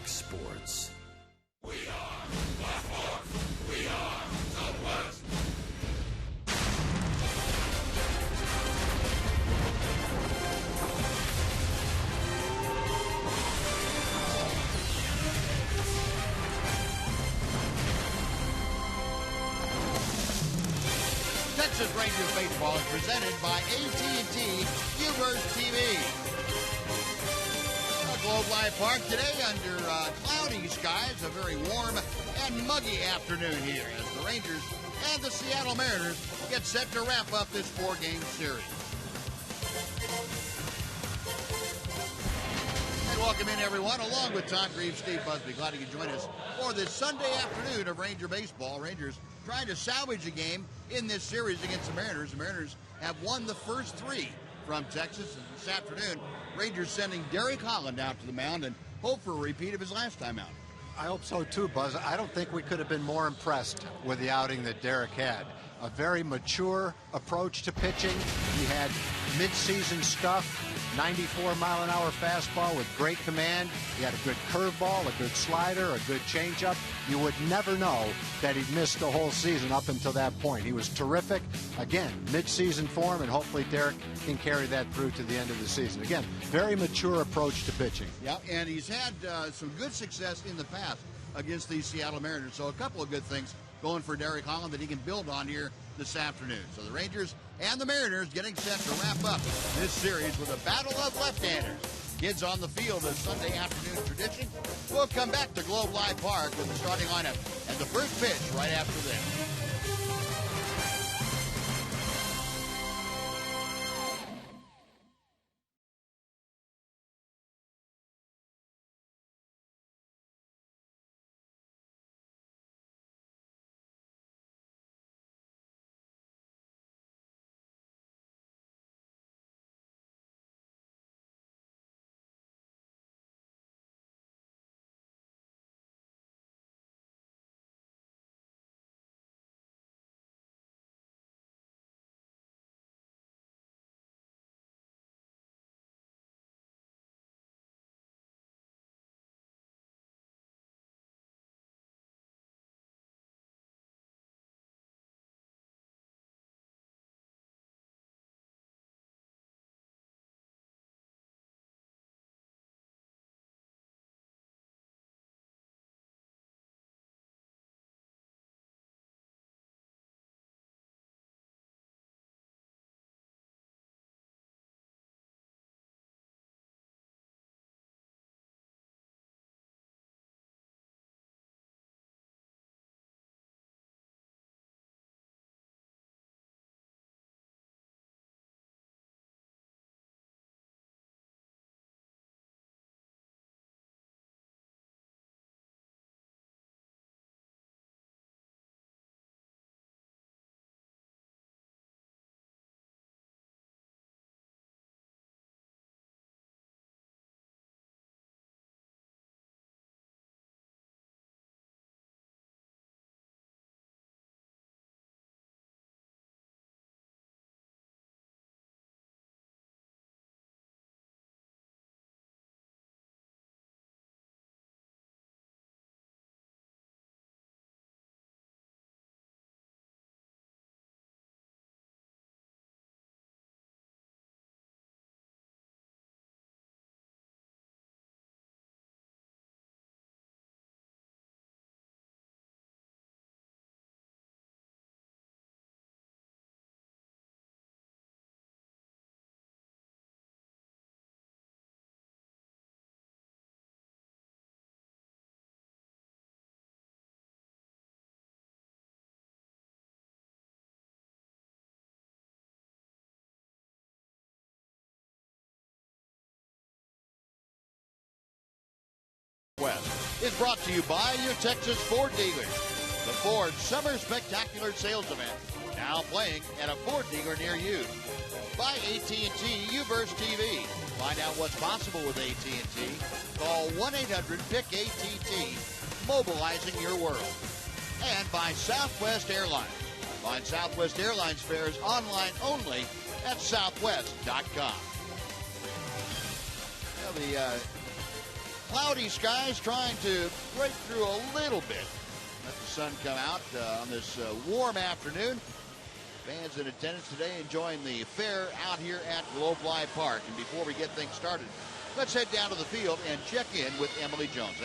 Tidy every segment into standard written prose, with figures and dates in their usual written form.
Fox Sports. We are Baltimore. We are Southwest. Texas Rangers baseball is presented by AT Uverse TV. Globe Life Park today under cloudy skies, a very warm and muggy afternoon here as the Rangers and the Seattle Mariners get set to wrap up this four-game series. And welcome in, everyone, along with Tom Greaves, Steve Busby. Glad you could join us for this Sunday afternoon of Ranger baseball. Rangers trying to salvage a game in this series against the Mariners. The Mariners have won the first three from Texas, and this afternoon, Rangers sending Derek Holland out to the mound and hope for a repeat of his last time out. I hope so too, Buzz. I don't think we could have been more impressed with the outing that Derek had. A very mature approach to pitching. He had mid-season stuff, 94-mile-an-hour fastball with great command. He had a good curveball, a good slider, a good changeup. You would never know that he'd missed the whole season up until that point. He was terrific. Again, mid-season form, and hopefully Derek can carry that through to the end of the season. Again, very mature approach to pitching. Yeah, and he's had some good success in the past against the Seattle Mariners. So a couple of good things going for Derek Holland that he can build on here this afternoon. So the Rangers and the Mariners getting set to wrap up this series with a battle of left-handers. Kids on the field, a Sunday afternoon tradition. We'll come back to Globe Life Park with the starting lineup and the first pitch right after this. West is brought to you by your Texas Ford dealers. The Ford Summer Spectacular Sales Event, now playing at a Ford dealer near you. By AT Uverse TV. Find out what's possible with AT&T. Call 1-800-PIC-ATT, mobilizing your world. And by Southwest Airlines. Find Southwest Airlines fares online only at southwest.com. Well, the Cloudy skies trying to break through a little bit. Let the sun come out on this warm afternoon. Fans in attendance today enjoying the fair out here at Globefly Park. And before we get things started, let's head down to the field and check in with Emily Jones.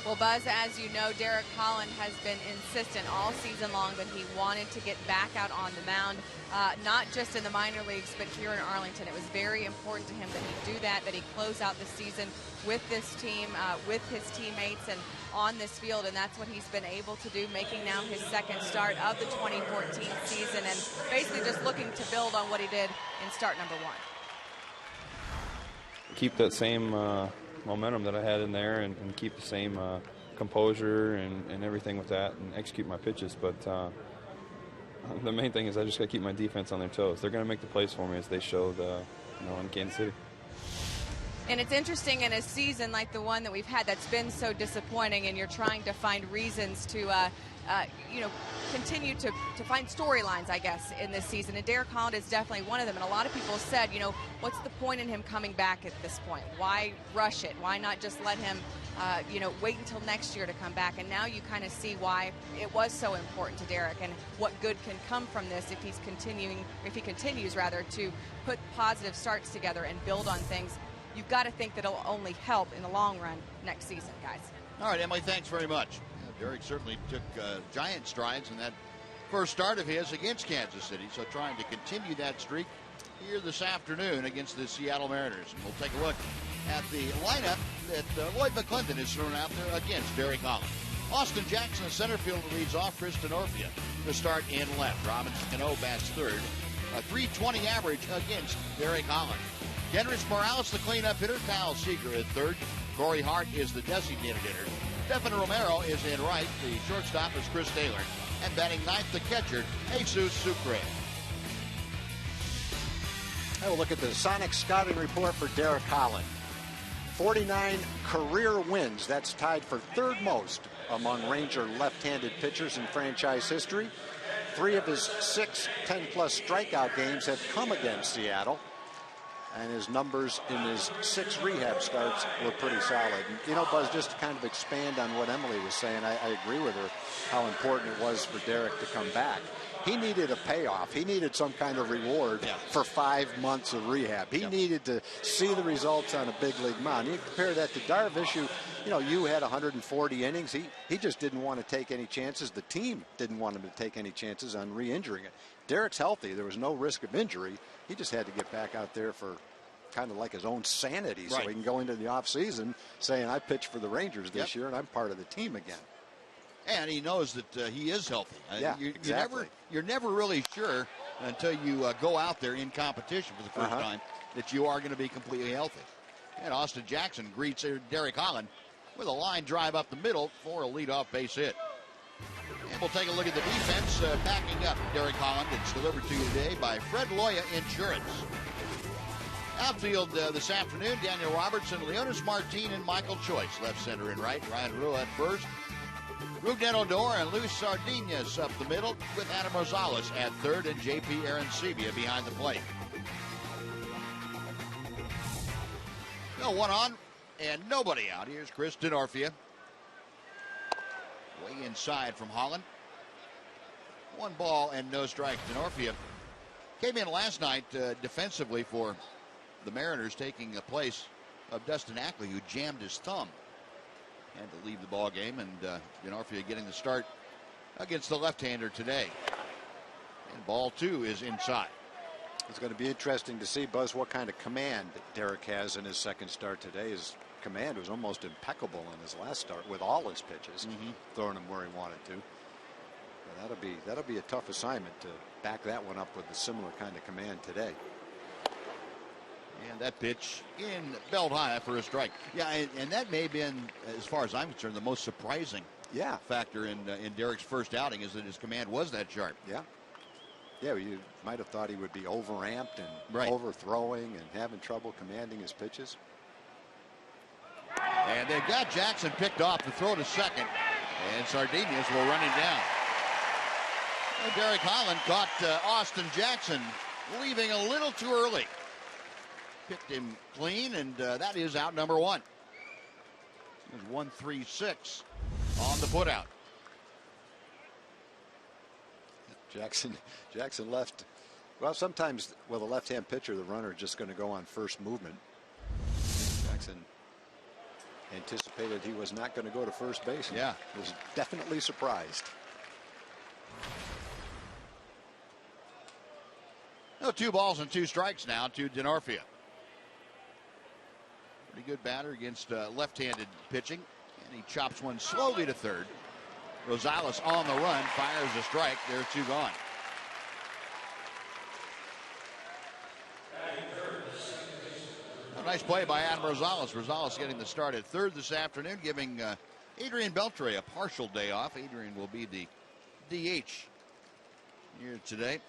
Well, Buzz, as you know, Derek Holland has been insistent all season long that he wanted to get back out on the mound, not just in the minor leagues, but here in Arlington. It was very important to him that he do that he close out the season with this team, with his teammates, and on this field, and that's what he's been able to do, making now his second start of the 2014 season, and basically just looking to build on what he did in start number 1. Keep that same momentum that I had in there and keep the same composure and everything with that and execute my pitches. But the main thing is I just got to keep my defense on their toes. They're going to make the plays for me as they showed in Kansas City. And it's interesting in a season like the one that we've had that's been so disappointing, and you're trying to find reasons to continue to find storylines, I guess, in this season. And Derek Holland is definitely one of them. And a lot of people said, what's the point in him coming back at this point? Why rush it? Why not just let him, wait until next year to come back? And now you kind of see why it was so important to Derek and what good can come from this if he continues to put positive starts together and build on things. You've got to think that it'll only help in the long run next season, guys. All right, Emily, thanks very much. Derek certainly took giant strides in that first start of his against Kansas City, so trying to continue that streak here this afternoon against the Seattle Mariners. And we'll take a look at the lineup that Lloyd McClendon has thrown out there against Derek Holland. Austin Jackson, the center fielder, leads off. Chris Denorfia to start in left. Robinson Cano bats third. A .320 average against Derek Holland. Kendrys Morales, the cleanup hitter. Kyle Seager at third. Corey Hart is the designated hitter. Stephen Romero is in right. The shortstop is Chris Taylor. And batting ninth, the catcher, Jesus Sucre. We'll look at the Sonic scouting report for Derek Holland. 49 career wins. That's tied for third most among Ranger left-handed pitchers in franchise history. 3 of his 6 10-plus strikeout games have come against Seattle. And his numbers in his 6 rehab starts were pretty solid. And, Buzz, just to kind of expand on what Emily was saying, I agree with her how important it was for Derek to come back. He needed a payoff. He needed some kind of reward for 5 months of rehab. He needed to see the results on a big league mound. You compare that to Darvish, you had 140 innings. He just didn't want to take any chances. The team didn't want him to take any chances on re-injuring it. Derek's healthy. There was no risk of injury. He just had to get back out there for kind of like his own sanity, so he can go into the offseason saying, I pitched for the Rangers this year and I'm part of the team again. And he knows that he is healthy. Exactly. You're never really sure until you go out there in competition for the first time that you are going to be completely healthy. And Austin Jackson greets Derek Holland with a line drive up the middle for a leadoff base hit. And we'll take a look at the defense backing up Derek Holland. It's delivered to you today by Fred Loya Insurance. Outfield this afternoon, Daniel Robertson, Leonis Martin, and Michael Choice. Left, center, and right. Ryan Rua at first. Rougned Odor and Luis Sardinas up the middle with Adam Rosales at third and J.P. Arancibia behind the plate. No one on and nobody out. Here's Chris Denorfia. Way inside from Holland. 1 ball and no strike. Denorfia came in last night defensively for the Mariners, taking the place of Dustin Ackley, who jammed his thumb. Had to leave the ball game, and Denorfia getting the start against the left-hander today. And ball 2 is inside. It's going to be interesting to see, Buzz, what kind of command Derek has in his second start today. His command was almost impeccable in his last start with all his pitches, throwing them where he wanted to. But that'll be a tough assignment to back that one up with a similar kind of command today. And that pitch in belt high for a strike. Yeah, and that may have been, as far as I'm concerned, the most surprising factor in Derek's first outing, is that his command was that sharp. Yeah, you might have thought he would be overamped and overthrowing and having trouble commanding his pitches. And they've got Jackson picked off to throw to second, and Sardinas will run him down. Well, Derek Holland caught Austin Jackson leaving a little too early. Picked him clean, and that is out number 1. There's 1-3-6 on the putout. Jackson left. Well, sometimes with a left-hand pitcher, the runner is just going to go on first movement. Jackson anticipated he was not going to go to first base. And yeah, was definitely surprised. No, 2 balls and 2 strikes now to Denorfia. Pretty good batter against left-handed pitching, and he chops one slowly to third. Rosales on the run, fires a strike. There, 2 gone. A nice play by Adam Rosales. Rosales getting the start at third this afternoon, giving Adrian Beltre a partial day off. Adrian will be the DH here today.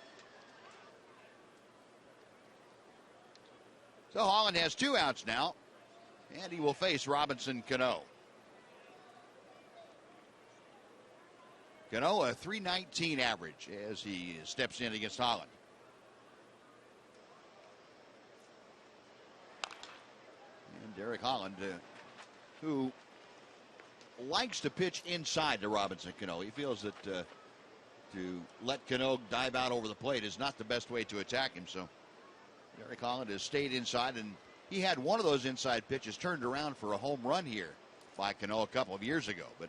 So Holland has 2 outs now, and he will face Robinson Cano. Cano, a .319 average as he steps in against Holland. And Derek Holland, who likes to pitch inside to Robinson Cano. He feels that to let Cano dive out over the plate is not the best way to attack him. So Derek Holland has stayed inside, and he had one of those inside pitches turned around for a home run here by Cano a couple of years ago. But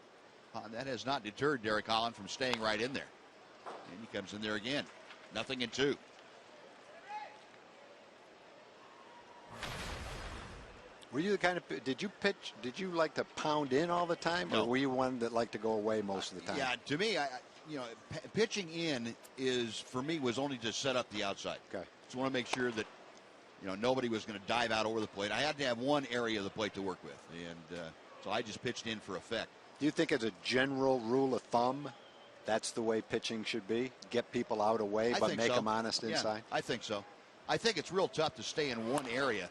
that has not deterred Derek Holland from staying right in there. And he comes in there again. 0-2. Were you the kind of, did you like to pound in all the time? No. Or were you one that liked to go away most of the time? Yeah, to me, pitching in for me was only to set up the outside. Okay. Just want to make sure that, nobody was going to dive out over the plate. I had to have one area of the plate to work with. And so I just pitched in for effect. Do you think as a general rule of thumb, that's the way pitching should be? Get people out away, but make them honest inside? I think so. I think it's real tough to stay in one area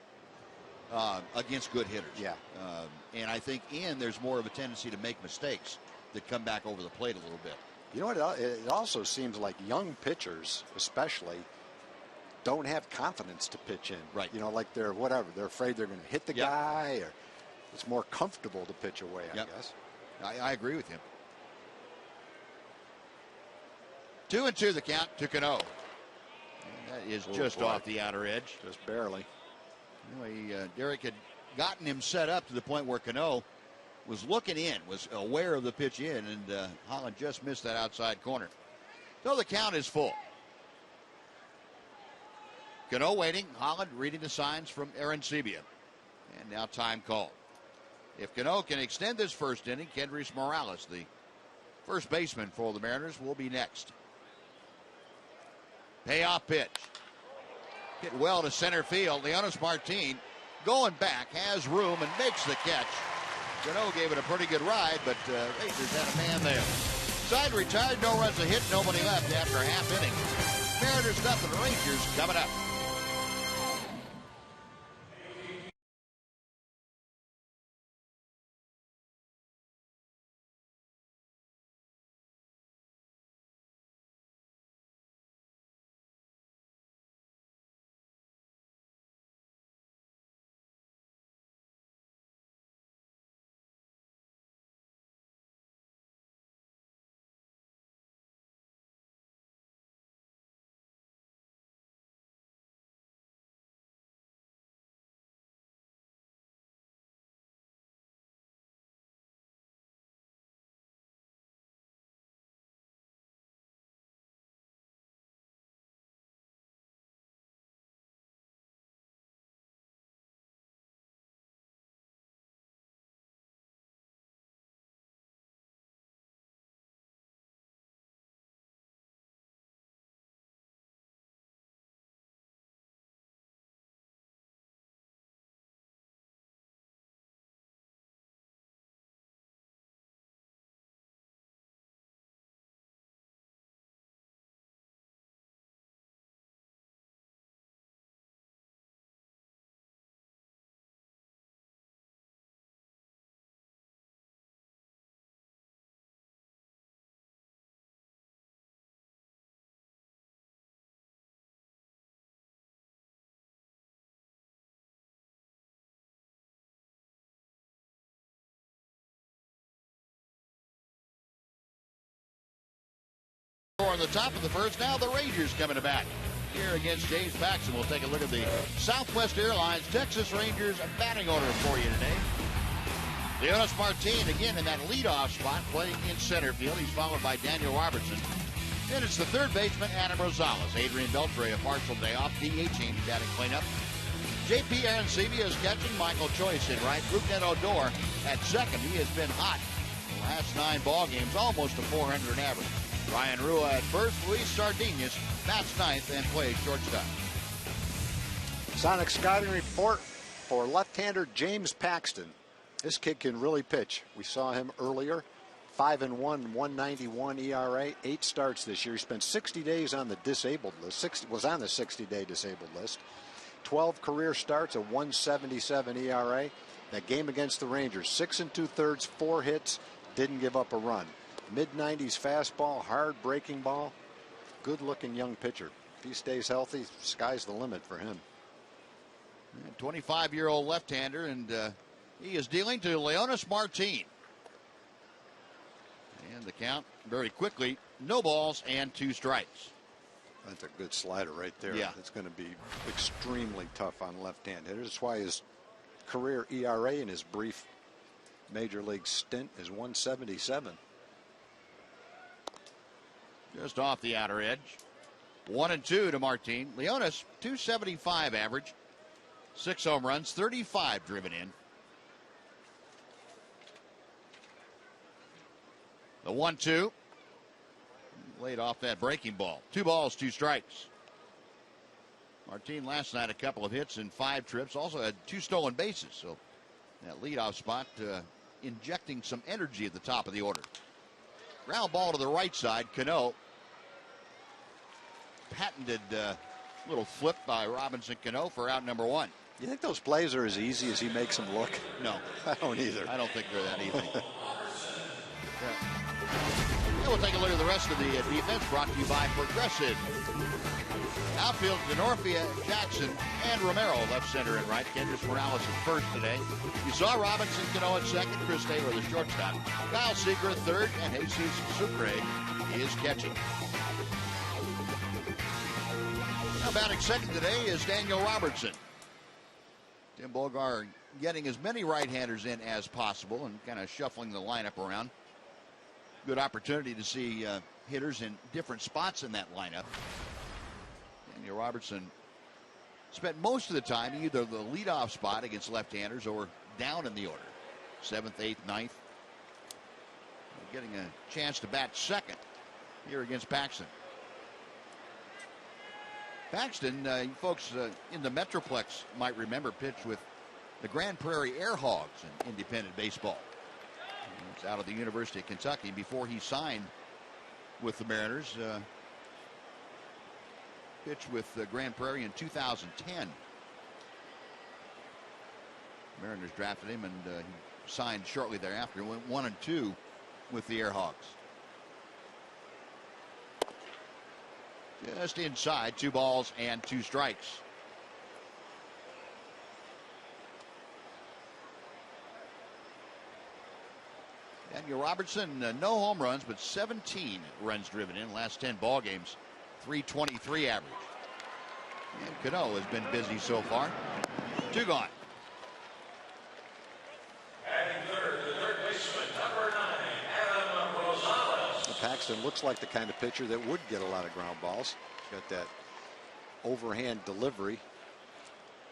against good hitters. Yeah. And I think there's more of a tendency to make mistakes that come back over the plate a little bit. You know what? It also seems like young pitchers, especially, don't have confidence to pitch in. Right. Like they're afraid they're going to hit the guy, or it's more comfortable to pitch away, I guess. I agree with him. 2-2 the count to Cano. And that is just off the outer edge. Just barely. Derek had gotten him set up to the point where Cano was looking in, was aware of the pitch in, and Holland just missed that outside corner. So the count is full. Cano waiting, Holland reading the signs from Arancibia. And now time called. If Cano can extend this first inning, Kendrys Morales, the first baseman for the Mariners, will be next. Payoff pitch. Hit well to center field. Leonis Martin going back, has room, and makes the catch. Cano gave it a pretty good ride, but Rangers had a man there. Side retired, no runs a hit, nobody left after a half inning. Mariners stuff and the Rangers coming up. in the top of the first. Now the Rangers coming to bat here against James Paxton. We'll take a look at the Southwest Airlines Texas Rangers batting order for you today. Leonis Martin again in that leadoff spot, playing in center field. He's followed by Daniel Robertson. Then it's the third baseman, Adam Rosales. Adrian Beltre, a partial day off. DHing, batting cleanup. J.P. Arancibia is catching. Michael Choice in right. Rougned Odor at second. He has been hot the last 9 ball games, almost a .400 average. Ryan Rua at first. Luis Sardinas bats ninth and plays shortstop. Sonic scouting report for left-hander James Paxton. This kid can really pitch. We saw him earlier. 5-1, 191 ERA, 8 starts this year. He spent 60 days on the disabled list. Was on the 60-day disabled list. 12 career starts, a 177 ERA. That game against the Rangers, 6 2/3, 4 hits, didn't give up a run. Mid-90s fastball, hard breaking ball. Good-looking young pitcher. If he stays healthy, sky's the limit for him. 25-year-old left-hander, and he is dealing to Leonis Martin. And the count very quickly, no balls and 2 strikes. That's a good slider right there. Yeah. It's going to be extremely tough on left-hand hitters. That's why his career ERA in his brief major league stint is 177. Just off the outer edge. 1-2 to Martin. Leonis, 275 average. 6 home runs, 35 driven in. The 1-2. Laid off that breaking ball. 2 balls, 2 strikes. Martin last night a couple of hits and 5 trips. Also had 2 stolen bases. So that leadoff spot injecting some energy at the top of the order. Ground ball to the right side. Cano. Patented little flip by Robinson Cano for out number 1. You think those plays are as easy as he makes them look? No. I don't either. I don't think they're that easy. Yeah, we'll take a look at the rest of the defense, brought to you by Progressive. Outfield, Denorfia, Jackson, and Romero, left, center, and right. Kendrys Morales at first today. You saw Robinson Cano at second, Chris Taylor the shortstop. Kyle Seager at third, and Jesus Sucre is catching. Now batting second today is Daniel Robertson. Tim Bogar getting as many right-handers in as possible and kind of shuffling the lineup around. Good opportunity to see hitters in different spots in that lineup. Daniel Robertson spent most of the time either the leadoff spot against left-handers or down in the order. 7th, 8th, 9th. Getting a chance to bat second here against Paxton. Paxton, you folks in the Metroplex might remember, pitched with the Grand Prairie Air Hogs in independent baseball. He's out of the University of Kentucky before he signed with the Mariners. Pitched with Grand Prairie in 2010. Mariners drafted him and he signed shortly thereafter. Went 1-2 with the Air Hogs. Just inside, 2 balls and 2 strikes. Daniel Robertson, no home runs, but 17 runs driven in last 10 ball games. 323 average. And Cano has been busy so far. 2 gone. Batting third, the third baseman, number 9, Adam Rosales. Paxton looks like the kind of pitcher that would get a lot of ground balls. Got that overhand delivery,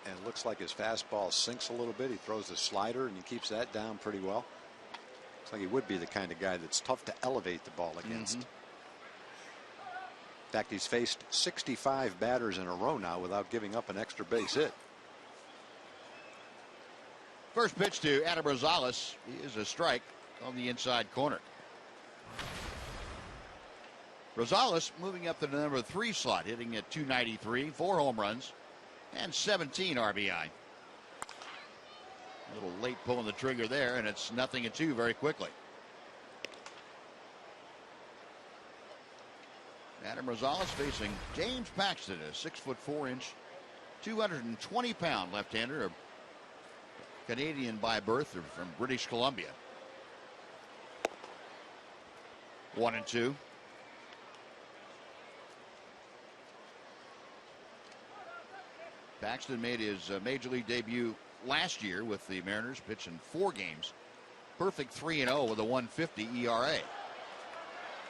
and it looks like his fastball sinks a little bit. He throws the slider and he keeps that down pretty well. Looks like he would be the kind of guy that's tough to elevate the ball against. In fact, he's faced 65 batters in a row now without giving up an extra base hit. First pitch to Adam Rosales is a strike on the inside corner. Rosales moving up to the number 3 slot, hitting at 293, 4 home runs, and 17 RBI. A little late pulling the trigger there, and it's 0-2 very quickly. Adam Rosales facing James Paxton, a 6'4", 220-pound left-hander, a Canadian by birth from British Columbia. 1-2. Paxton made his major league debut last year with the Mariners, pitching 4 games. Perfect 3-0 with a 1.50 ERA.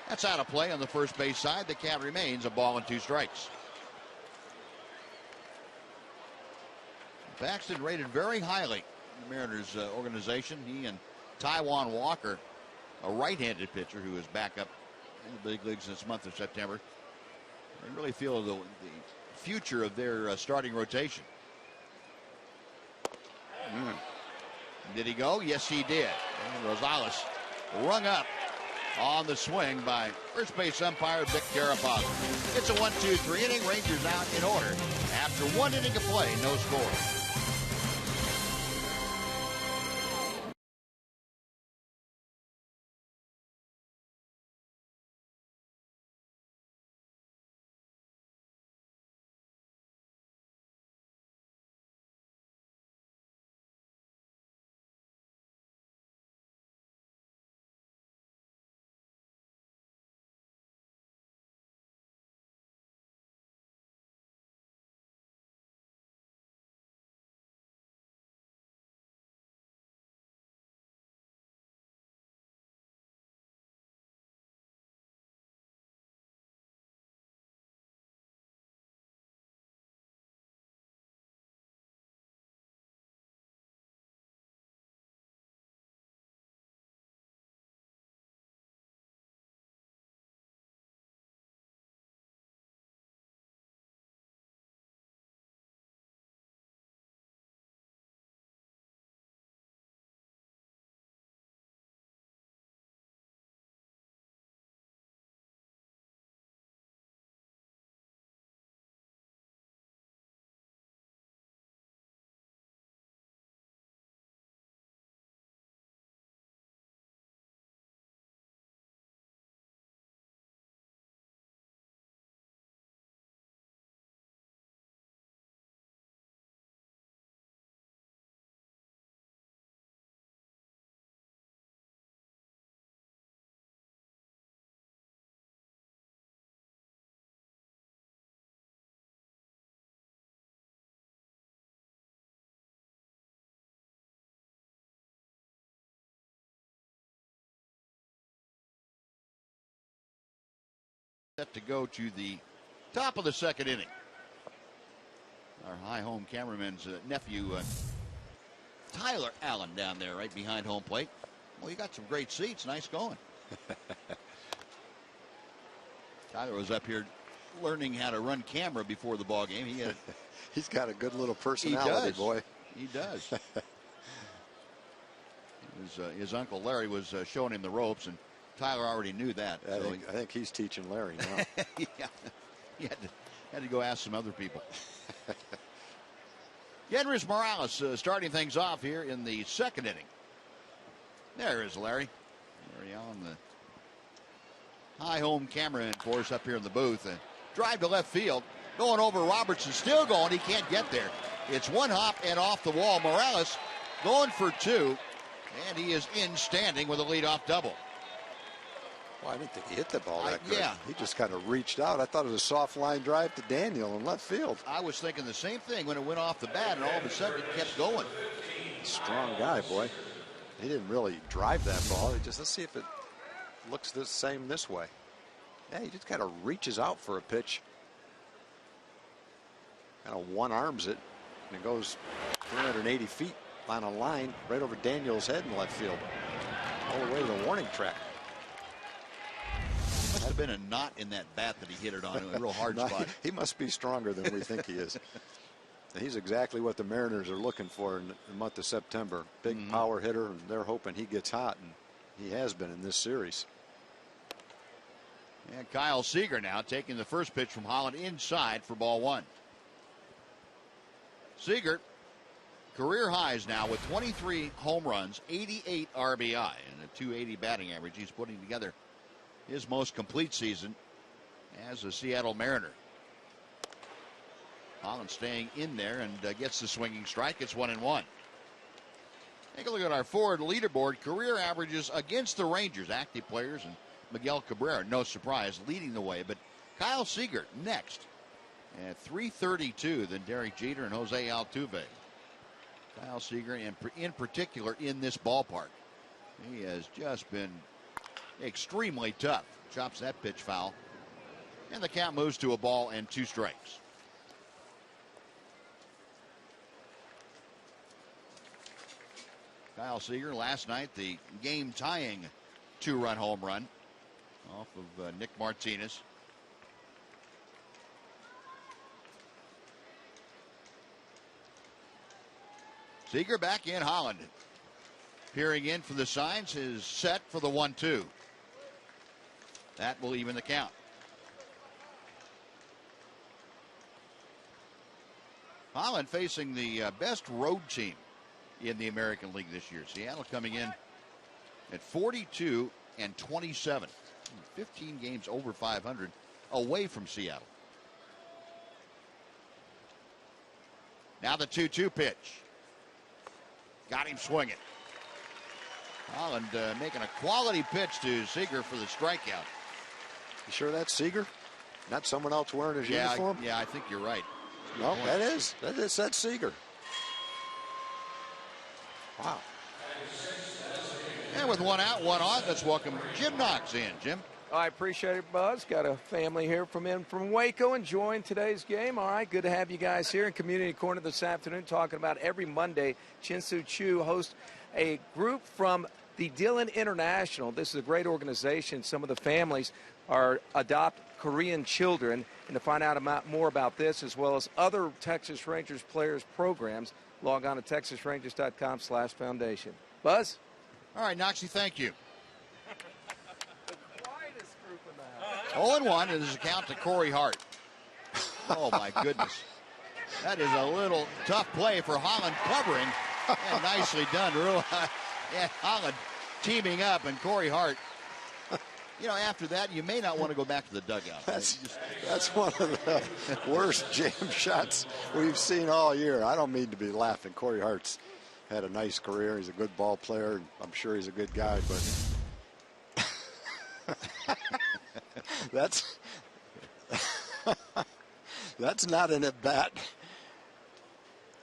That's out of play on the first base side. The count remains a ball and 2 strikes. Paxton rated very highly in the Mariners organization. He and Taijuan Walker, a right-handed pitcher who is back up in the big leagues this month of September, they really feel the future of their starting rotation. Did he go? Yes, he did. And Rosales rung up on the swing by first base umpire Vic Carapazzo. It's a 1-2-3 inning. Rangers out in order after 1 inning of play, no score. Set to go to the top of the second inning. Our high home cameraman's nephew, Tyler Allen, down there right behind home plate. Well, you got some great seats. Nice going. Tyler was up here learning how to run camera before the ball game. He's got a good little personality, boy. He does. His uncle Larry was showing him the ropes, and Tyler already knew that. I think he's teaching Larry now. Yeah, he had to go ask some other people. Yenrys Morales starting things off here in the second inning. There is Larry. Larry Allen, the high home cameraman for us up here in the booth. Drive to left field. Going over Robertson. Still going. He can't get there. It's one hop and off the wall. Morales going for 2. And he is in standing with a leadoff double. Well, I didn't think he hit the ball that good. Yeah. He just kind of reached out. I thought it was a soft line drive to Daniel in left field. I was thinking the same thing when it went off the bat, and all of a sudden it kept going. Strong guy, boy. He didn't really drive that ball. He just, let's see if it looks the same this way. Yeah, he just kind of reaches out for a pitch. Kind of one arms it, and it goes 380 feet on a line right over Daniel's head in left field. All the way to the warning track. Must have been a knot in that bat that he hit it on, a real hard spot. He must be stronger than we think he is. He's exactly what the Mariners are looking for in the month of September. Big power hitter, and they're hoping he gets hot, and he has been in this series. And Kyle Seager now taking the first pitch from Holland inside for ball 1. Seager, career highs now with 23 home runs, 88 RBI, and a .280 batting average. He's putting together his most complete season as a Seattle Mariner. Holland staying in there and gets the swinging strike. It's 1-1. Take a look at our forward leaderboard. Career averages against the Rangers. Active players and Miguel Cabrera, no surprise, leading the way. But Kyle Seager next. At 332 than Derek Jeter and Jose Altuve. Kyle Seager, in particular in this ballpark, he has just been extremely tough. Chops that pitch foul. And the count moves to a ball and 2 strikes. Kyle Seager last night, the game-tying 2-run home run off of Nick Martinez. Seager back in. Holland peering in for the signs, is set for the 1-2. That will even the count. Holland facing the best road team in the American League this year. Seattle coming in at 42-27. 15 games over 500 away from Seattle. Now the 2-2 pitch. Got him swinging. Holland making a quality pitch to Seager for the strikeout. You sure that's Seager? Not someone else wearing his uniform? Yeah, I think you're right. No, that's Seager. Wow. And with 1 out, 1 on, let's welcome Jim Knox in. Jim? I appreciate it, Buzz. Got a family here from Waco enjoying today's game. All right, good to have you guys here in Community Corner this afternoon talking about every Monday. Chin-Soo Choo hosts a group from the Dillon International. This is a great organization. Some of the families adopt Korean children. And to find out more about this as well as other Texas Rangers players programs, log on to texasrangers.com/foundation. Buzz? All right, Knoxie, thank you. 0-1 is his account to Corey Hart. Oh, my goodness. That is a little tough play for Holland covering. And nicely done. Yeah, Holland teaming up, and Corey Hart. You know, after that, you may not want to go back to the dugout. That's one of the worst jam shots we've seen all year. I don't mean to be laughing. Corey Hart's had a nice career. He's a good ball player. And I'm sure he's a good guy, but that's not an at-bat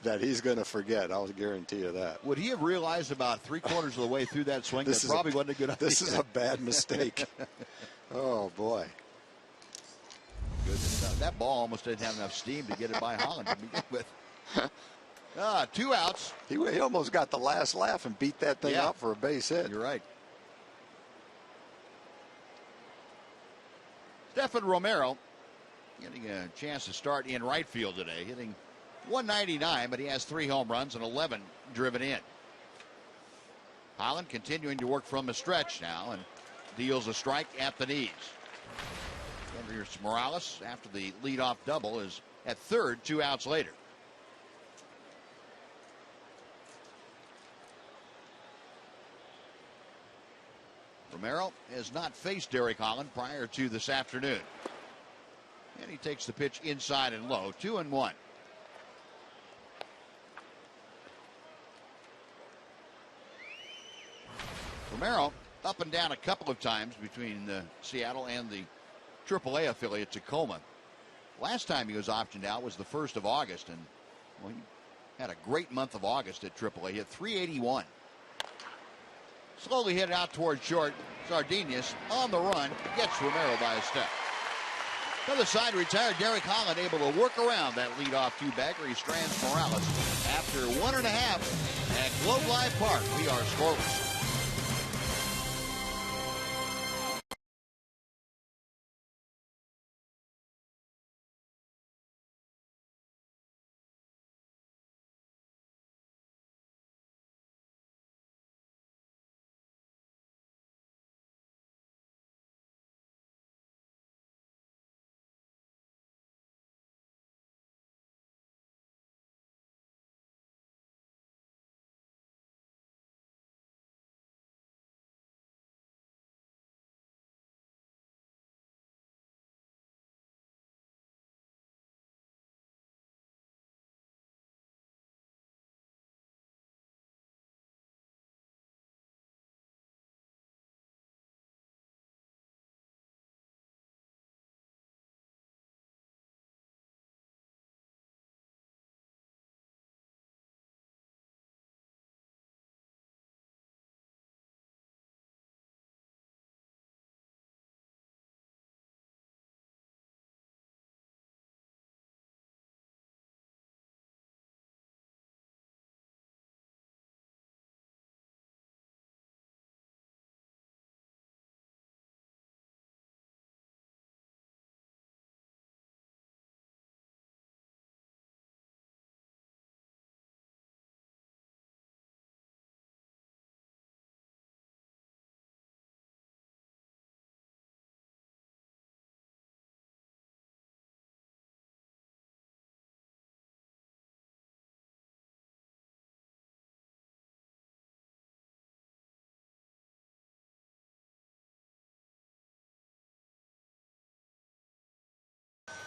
that he's going to forget. I'll guarantee you that. Would he have realized about 3/4 of the way through that swing that probably wasn't a good idea? This is a bad mistake. Oh, boy. Goodness, that ball almost didn't have enough steam to get it by Holland to begin with. 2 outs. He almost got the last laugh and beat that thing out for a base hit. You're right. Stephen Romero getting a chance to start in right field today, hitting .199, but he has 3 home runs and 11 driven in. Holland continuing to work from the stretch now and deals a strike at the knees. Here's Morales after the leadoff double is at third, 2 outs later. Romero has not faced Derek Holland prior to this afternoon. And he takes the pitch inside and low, 2-1. Romero up and down a couple of times between Seattle and the AAA affiliate Tacoma. Last time he was optioned out was the 1st of August, and well, he had a great month of August at AAA. He hit .381. Slowly hit out toward short. Sardinius on the run, gets Romero by a step. Other side, retired Derek Holland able to work around that leadoff 2-bagger. He strands Morales after 1.5 at Globe Life Park. We are scoreless.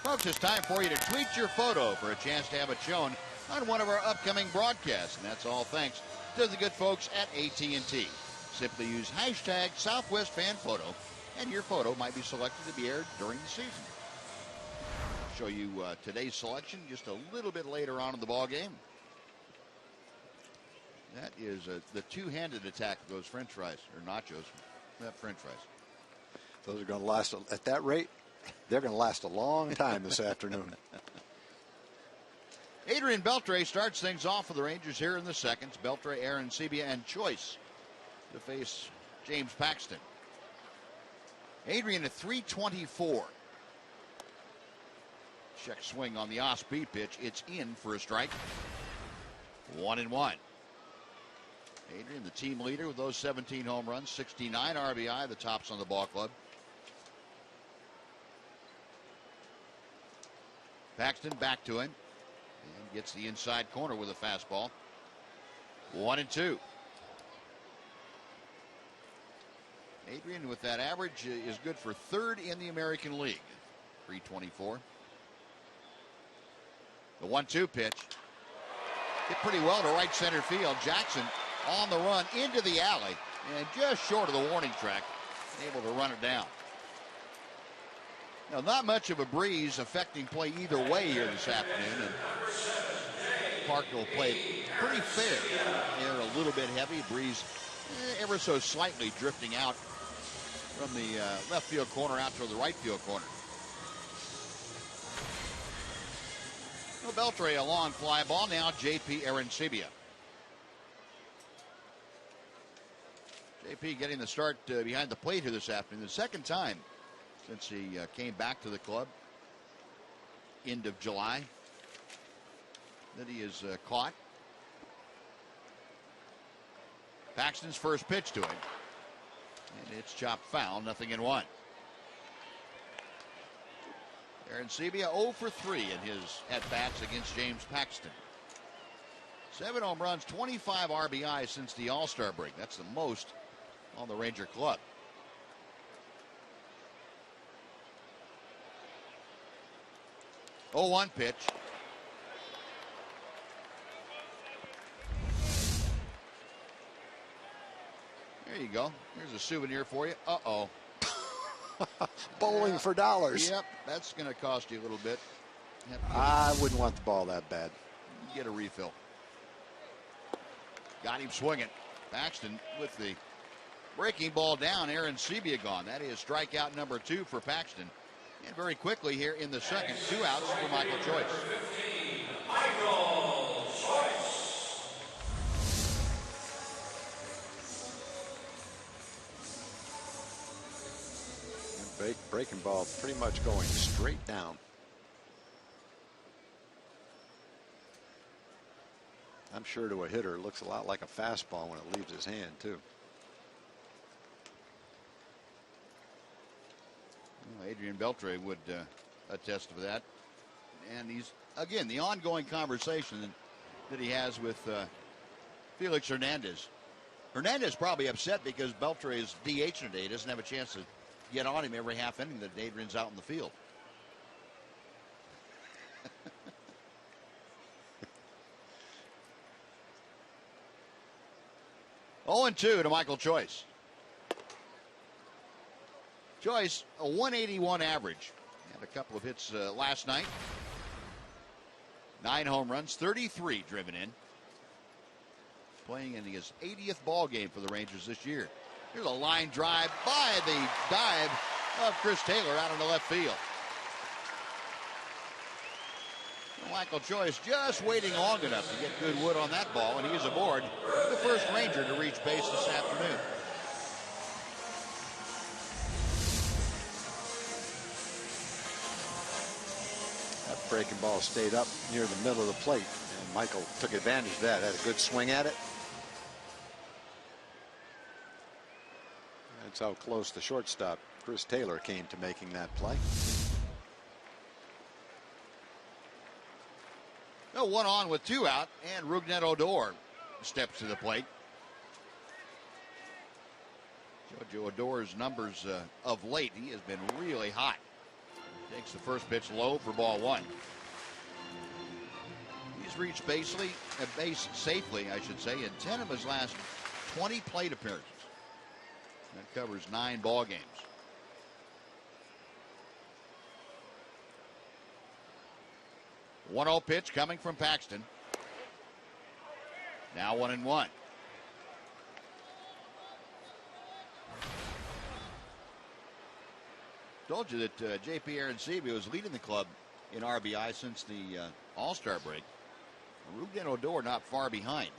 Folks, it's time for you to tweet your photo for a chance to have it shown on one of our upcoming broadcasts. And that's all thanks to the good folks at AT&T. Simply use hashtag Southwest Fan Photo, and your photo might be selected to be aired during the season. I'll show you today's selection just a little bit later on in the ball game. That is the two-handed attack of those French fries, or nachos, not French fries. Those are going to last, at that rate, they're going to last a long time this afternoon. Adrian Beltre starts things off for the Rangers here in the seconds. Beltre, Arancibia, and Choice to face James Paxton. Adrian at .324. Check swing on the off-speed pitch. It's in for a strike. 1-1. Adrian, the team leader with those 17 home runs, 69 RBI, the tops on the ball club. Paxton back to him and gets the inside corner with a fastball. 1-2. Adrian, with that average, is good for third in the American League. .324. The 1-2 pitch hit pretty well to right center field. Jackson on the run into the alley and just short of the warning track, able to run it down. Now, not much of a breeze affecting play either way here this afternoon, and Park will play pretty fair. Air a little bit heavy, breeze ever so slightly drifting out from the left field corner out to the right field corner. Well, Beltre, a long fly ball. Now J.P. Arancibia. J.P. getting the start behind the plate here this afternoon. The second time since he came back to the club end of July that he is caught. Paxton's first pitch to him, and it's chopped foul, 0-1. Arancibia 0 for 3 in his at-bats against James Paxton. 7 home runs, 25 RBI since the All-Star break. That's the most on the Ranger club. 0-1 pitch. There you go. Here's a souvenir for you. Uh-oh. Bowling for dollars. Yep, that's going to cost you a little bit. I wouldn't want the ball that bad. Get a refill. Got him swinging. Paxton with the breaking ball down. Arancibia gone. That is strikeout number 2 for Paxton. And very quickly here in the second, 2 outs for Michael Choice. Michael Choice. Breaking ball pretty much going straight down. I'm sure to a hitter it looks a lot like a fastball when it leaves his hand too. Well, Adrian Beltre would attest to that. And he's, again, the ongoing conversation that he has with Felix Hernandez. Hernandez probably upset because Beltre is DH today. He doesn't have a chance to get on him every half inning that Adrian's out in the field. Oh, 0-2 to Michael Choice. Choice, a 181 average. Had a couple of hits last night. 9 home runs, 33 driven in. Playing in his 80th ball game for the Rangers this year. Here's a line drive by the dive of Chris Taylor out into left field. Michael Choice just waiting long enough to get good wood on that ball, and he is aboard the first Ranger to reach base this afternoon. That breaking ball stayed up near the middle of the plate, and Michael took advantage of that. Had a good swing at it. That's how close the shortstop, Chris Taylor, came to making that play. No, 1 on with 2 out, and Rougned Odor steps to the plate. Jojo Odor's numbers of late, he has been really hot. Takes the first pitch low for ball 1. He's reached base safely, I should say, in 10 of his last 20 plate appearances. That covers 9 ball games. The 1-0 pitch coming from Paxton. Now 1-1. Told you that J.P. Aronsebi was leading the club in RBI since the All-Star break. Ruben Odor not far behind.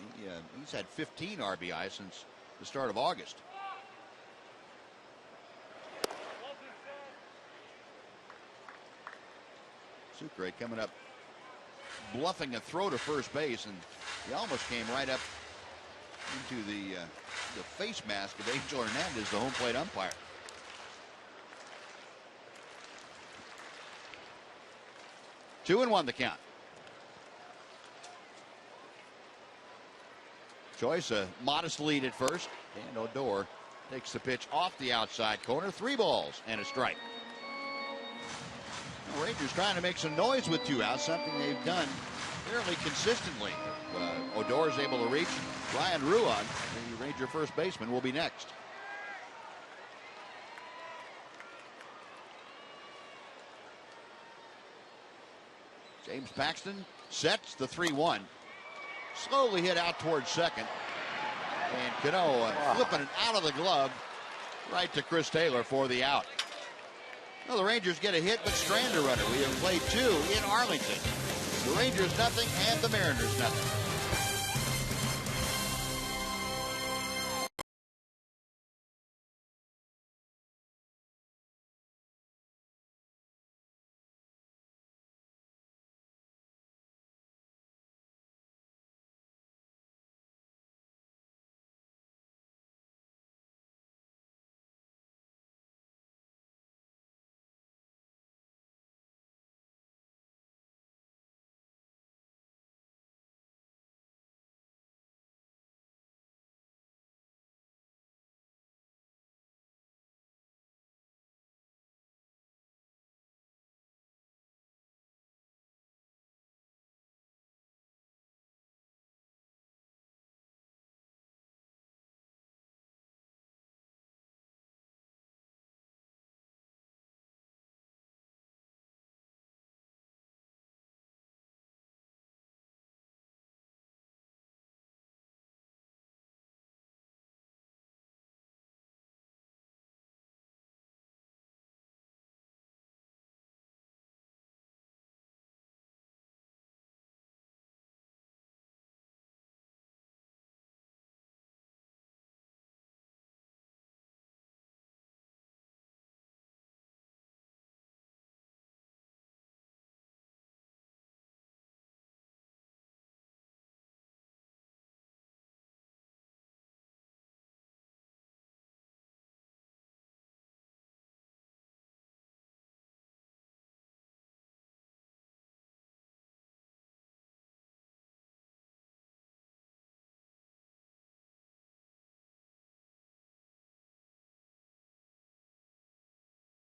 He's had 15 RBI since the start of August. Sucre coming up, bluffing a throw to first base, and he almost came right up into the face mask of Angel Hernandez, the home plate umpire. Two and 1 the count. Choice a modest lead at first, and Odor takes the pitch off the outside corner. 3 balls and a strike. The Rangers trying to make some noise with 2 outs, something they've done fairly consistently. Odor is able to reach. Ryan Ruan, the Ranger first baseman, will be next. James Paxton sets the 3-1. Slowly hit out towards second. And Cano flipping it out of the glove right to Chris Taylor for the out. Well, the Rangers get a hit, but strand a runner. We have played 2 in Arlington. The Rangers nothing and the Mariners nothing.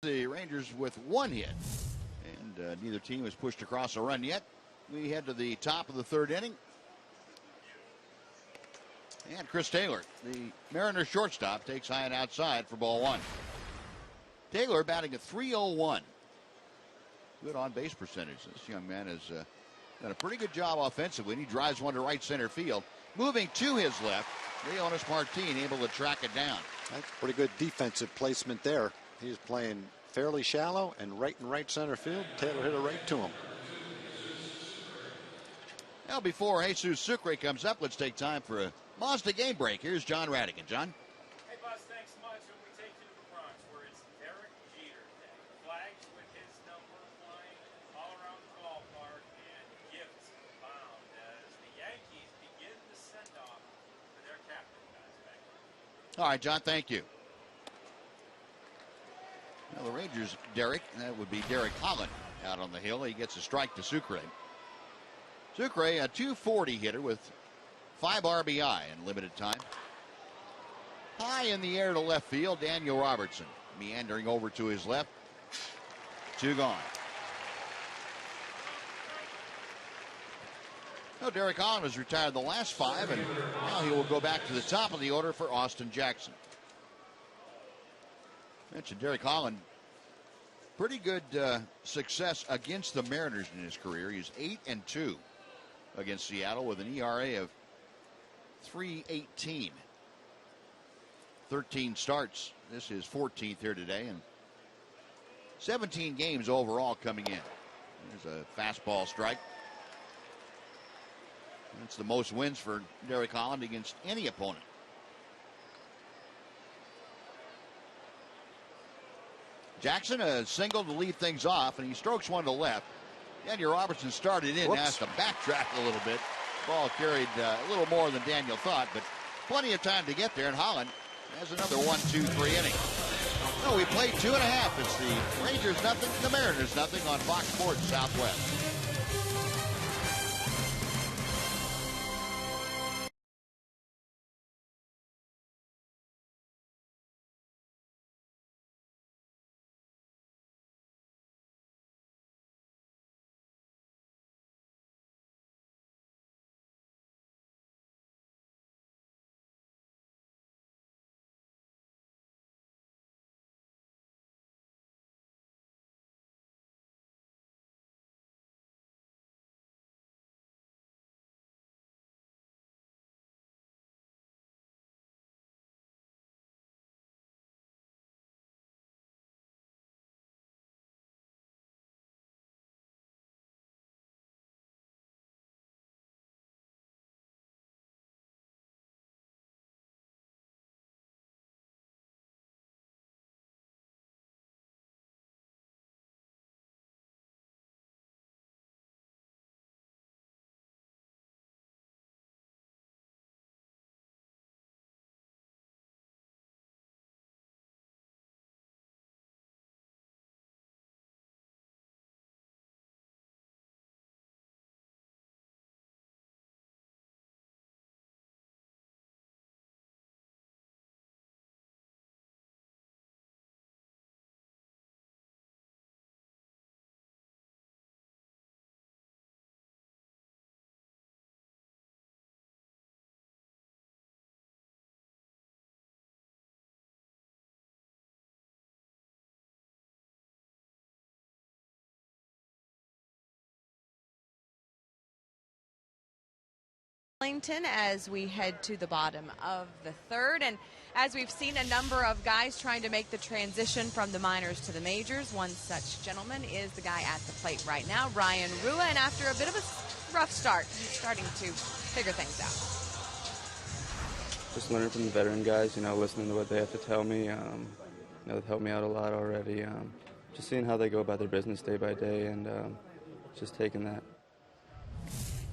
The Rangers with 1 hit, and neither team has pushed across a run yet. We head to the top of the 3rd inning, and Chris Taylor, the Mariners shortstop, takes high and outside for ball 1. Taylor batting a .301. Good on base percentage. This young man has done a pretty good job offensively, and he drives one to right center field. Moving to his left, Leonis Martin able to track it down. That's pretty good defensive placement there. He's playing fairly shallow and right in right center field. Taylor hit it right to him. Now, before Jesus Sucre comes up, let's take time for a Mazda game break. Here's John Radigan. John? Hey, Buzz, thanks so much. And we take you to the Bronx, where it's Derek Jeter Day. Flags with his number flying all around the ballpark, and gifts abound as the Yankees begin the send-off for their captain, guys. Back. All right, John, thank you. Well, the Rangers, Derek, that would be Derek Holland out on the hill. He gets a strike to Sucre. Sucre, a .240 hitter with 5 RBI in limited time. High in the air to left field, Daniel Robertson meandering over to his left. 2 gone. No, Derek Holland has retired the last 5, and now he will go back to the top of the order for Austin Jackson. Mentioned Derek Holland, pretty good success against the Mariners in his career. He's 8-2 against Seattle with an ERA of 3.18. 13 starts. This is 14th here today, and 17 games overall coming in. There's a fastball strike. That's the most wins for Derek Holland against any opponent. Jackson a single to lead things off, and he strokes one to left. Andy Robertson started in, has to backtrack a little bit. Ball carried a little more than Daniel thought, but plenty of time to get there, and Holland has another 1-2-3 inning. No, we played 2.5. It's the Rangers nothing, the Mariners nothing on Fox Sports Southwest. As we head to the bottom of the third, and as we've seen a number of guys trying to make the transition from the minors to the majors, one such gentleman is the guy at the plate right now, Ryan Rua, and after a bit of a rough start, he's starting to figure things out. Just learning from the veteran guys, listening to what they have to tell me. They've helped me out a lot already. Just seeing how they go about their business day by day, and just taking that.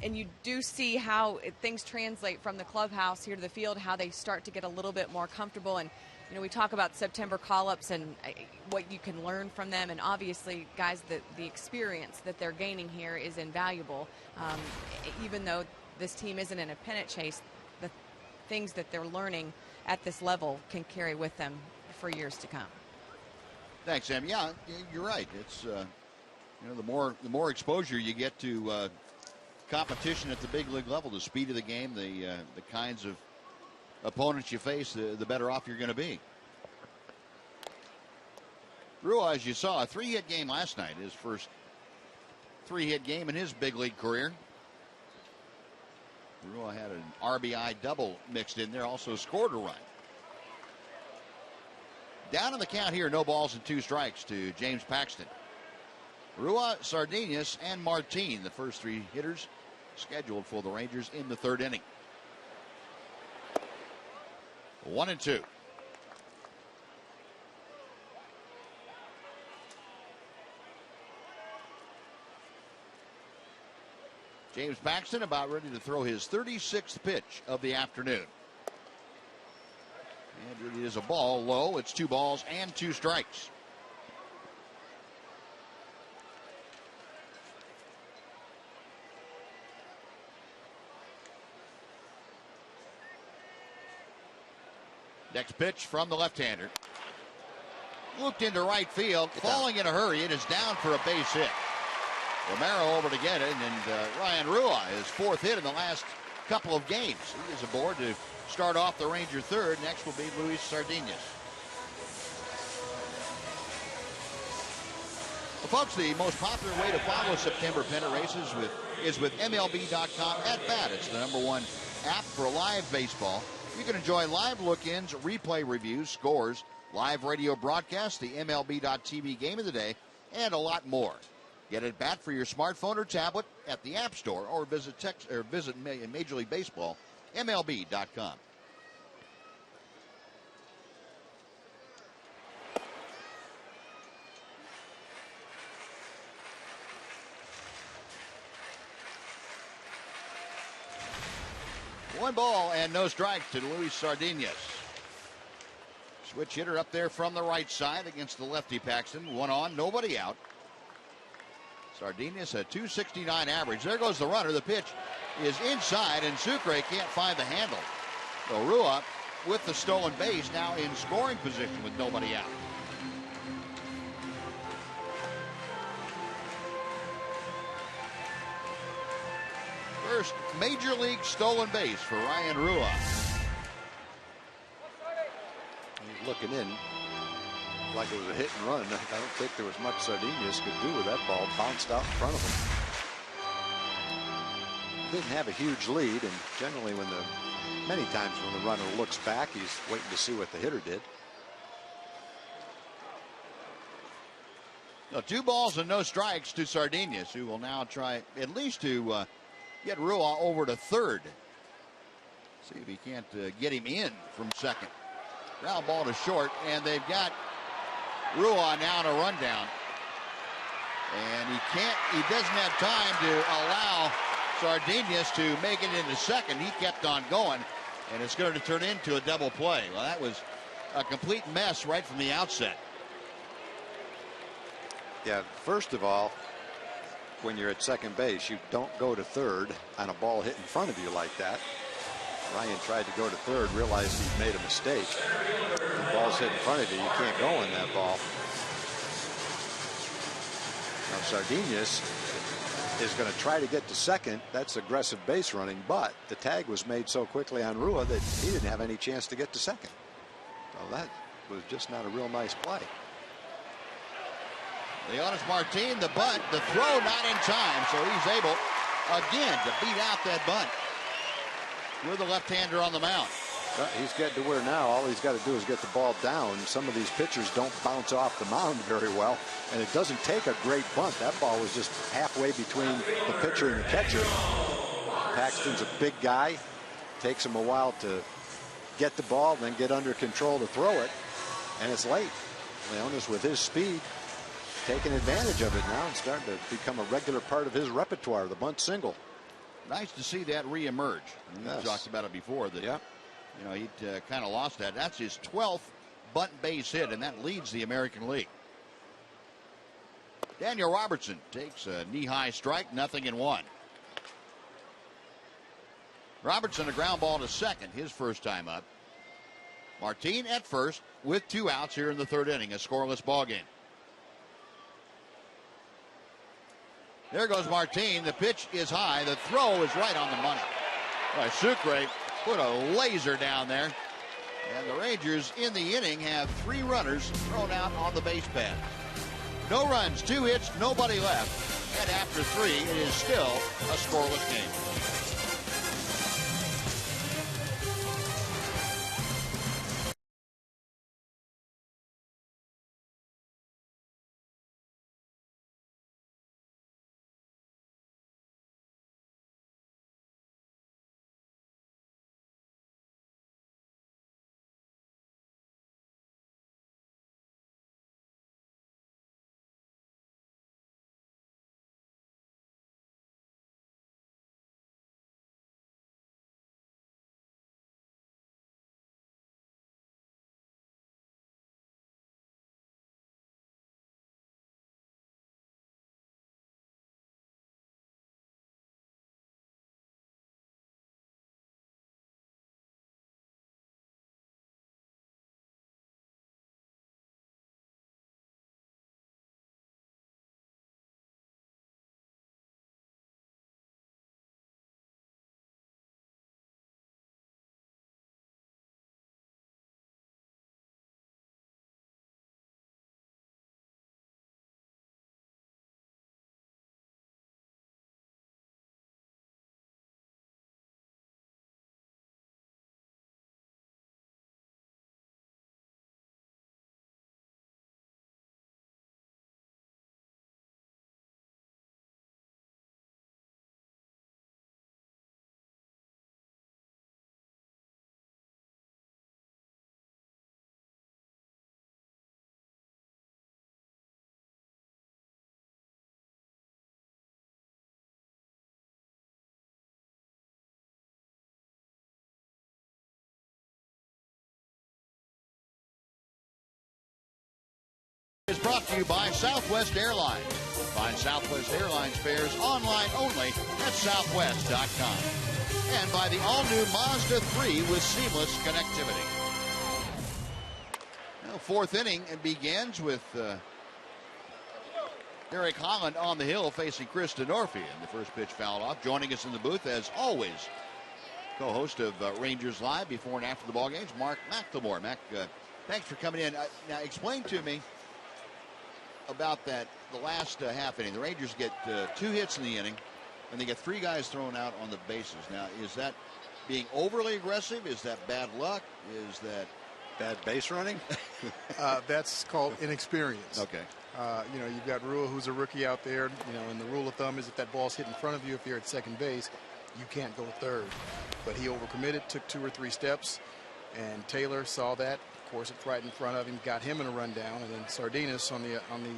And you do see how things translate from the clubhouse here to the field, how they start to get a little bit more comfortable. And, we talk about September call-ups and what you can learn from them. And obviously, guys, the experience that they're gaining here is invaluable. Even though this team isn't in a pennant chase, the things that they're learning at this level can carry with them for years to come. Thanks, Sam. Yeah, you're right. It's, the more exposure you get to competition at the big league level, the speed of the game, the kinds of opponents you face, the better off you're going to be. Rua, as you saw, a 3-hit game last night, his first 3-hit game in his big league career. Rua had an RBI double mixed in there, also scored a run. Down in the count here, no balls and 2 strikes to James Paxton. Rua, Sardinius, and Martin, the first 3 hitters scheduled for the Rangers in the 3rd inning. 1-2. James Paxton about ready to throw his 36th pitch of the afternoon. And it is a ball low. It's 2 balls and 2 strikes. Next pitch from the left-hander. looked into right field, falling in a hurry. It is down for a base hit. Romero over to get it, and Ryan Rua, his 4th hit in the last couple of games. He is aboard to start off the Ranger third. Next will be Luis Sardinas. Well, folks, the most popular way to follow September pennant races is with MLB.com At Bat. It's the #1 app for live baseball. You can enjoy live look-ins, replay reviews, scores, live radio broadcasts, the MLB.TV game of the day, and a lot more. Get At Bat for your smartphone or tablet at the App Store, or visit Major League Baseball, MLB.com. One ball and no strike to Luis Sardinas. Switch hitter up there from the right side against the lefty Paxton. 1 on, nobody out. Sardinas a .269 average. There goes the runner. The pitch is inside, and Sucre can't find the handle. So Rua with the stolen base, now in scoring position with nobody out. First major league stolen base for Ryan Rua. He's looking in like it was a hit and run. I don't think there was much Sardinas could do with that ball. Bounced out in front of him. Didn't have a huge lead, and generally many times when the runner looks back, he's waiting to see what the hitter did. No, 2 balls and no strikes to Sardinas, who will now try at least to get Rua over to third. See if he can't get him in from second. Ground ball to short, and they've got Rua now in a rundown. And he doesn't have time to allow Sardinas to make it into second. He kept on going, and it's going to turn into a double play. Well, that was a complete mess right from the outset. Yeah, first of all, when you're at second base, you don't go to third on a ball hit in front of you like that. Ryan tried to go to third, realized he'd made a mistake. The ball's hit in front of you, you can't go on that ball. Now Sardinas is going to try to get to second. That's aggressive base running, but the tag was made so quickly on Rua that he didn't have any chance to get to second. Well, that was just not a real nice play. Leonis Martin, the bunt, the throw not in time, so he's able again to beat out that bunt with the left-hander on the mound. He's getting to where now all he's got to do is get the ball down. Some of these pitchers don't bounce off the mound very well, and it doesn't take a great bunt. That ball was just halfway between the pitcher and the catcher. Paxton's a big guy. Takes him a while to get the ball, then get under control to throw it, and it's late. Leonis, with his speed, taking advantage of it now and starting to become a regular part of his repertoire, the bunt single. Nice to see that reemerge. Yes. We talked about it before. That, yeah. You know, he'd kind of lost that. That's his 12th bunt base hit, and that leads the American League. Daniel Robertson takes a knee-high strike, 0-1. Robertson a ground ball to second, his first time up. Martin at first with 2 outs here in the 3rd inning, a scoreless ball game. There goes Martin. The pitch is high. The throw is right on the money. Sucre put a laser down there. And the Rangers in the inning have 3 runners thrown out on the base pad. No runs, 2 hits, nobody left. And after 3, it is still a scoreless game. Is brought to you by Southwest Airlines. Find Southwest Airlines fares online only at southwest.com. And by the all-new Mazda 3 with seamless connectivity. Now, fourth inning and begins with Eric Holland on the hill facing Chris DeNorfie. And the first pitch fouled off. Joining us in the booth, as always, co-host of Rangers Live before and after the ball games, Mark McLemore. Mac, thanks for coming in. Now, explain to me about the last half inning. The Rangers get 2 hits in the inning, and they get 3 guys thrown out on the bases. Now, is that being overly aggressive? Is that bad luck? Is that bad base running? That's called inexperience. Okay. You've got Rua, who's a rookie out there. And the rule of thumb is if that ball's hit in front of you, if you're at second base, you can't go third. But he overcommitted, took 2 or 3 steps, and Taylor saw that. Of course, it's right in front of him, got him in a rundown, and then Sardinas on the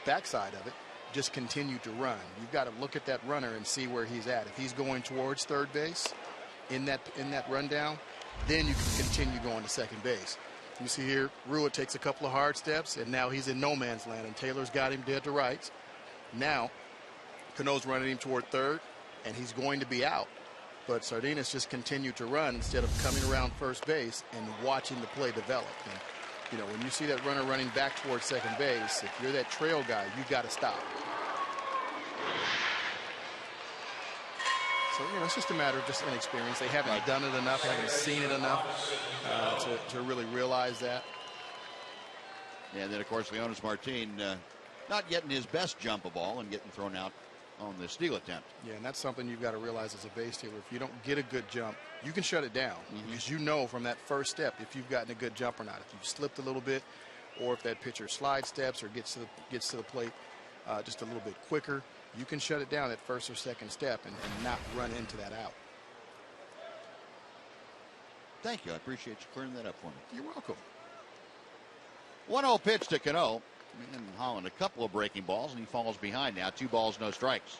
backside of it just continued to run. You've got to look at that runner and see where he's at. If he's going towards third base in that rundown, then you can continue going to second base. You see here, Rua takes a couple of hard steps, and now he's in no man's land, and Taylor's got him dead to rights. Now, Cano's running him toward third, and he's going to be out. But Sardinas just continued to run instead of coming around first base and watching the play develop. And, when you see that runner running back towards second base, if you're that trail guy, you've got to stop. So, it's just a matter of just inexperience. They haven't done it enough, haven't seen it enough to really realize that. And then, of course, Leonis Martin not getting his best jump of ball and getting thrown out on the steal attempt. Yeah, and that's something you've got to realize as a base stealer. If you don't get a good jump, you can shut it down. Because from that first step if you've gotten a good jump or not. If you've slipped a little bit, or if that pitcher slide steps or gets to the plate just a little bit quicker, you can shut it down at first or second step and not run into that out. Thank you. I appreciate you clearing that up for me. You're welcome. 1-0 pitch to Cano. And Holland, a couple of breaking balls, and he falls behind now. 2 balls, no strikes.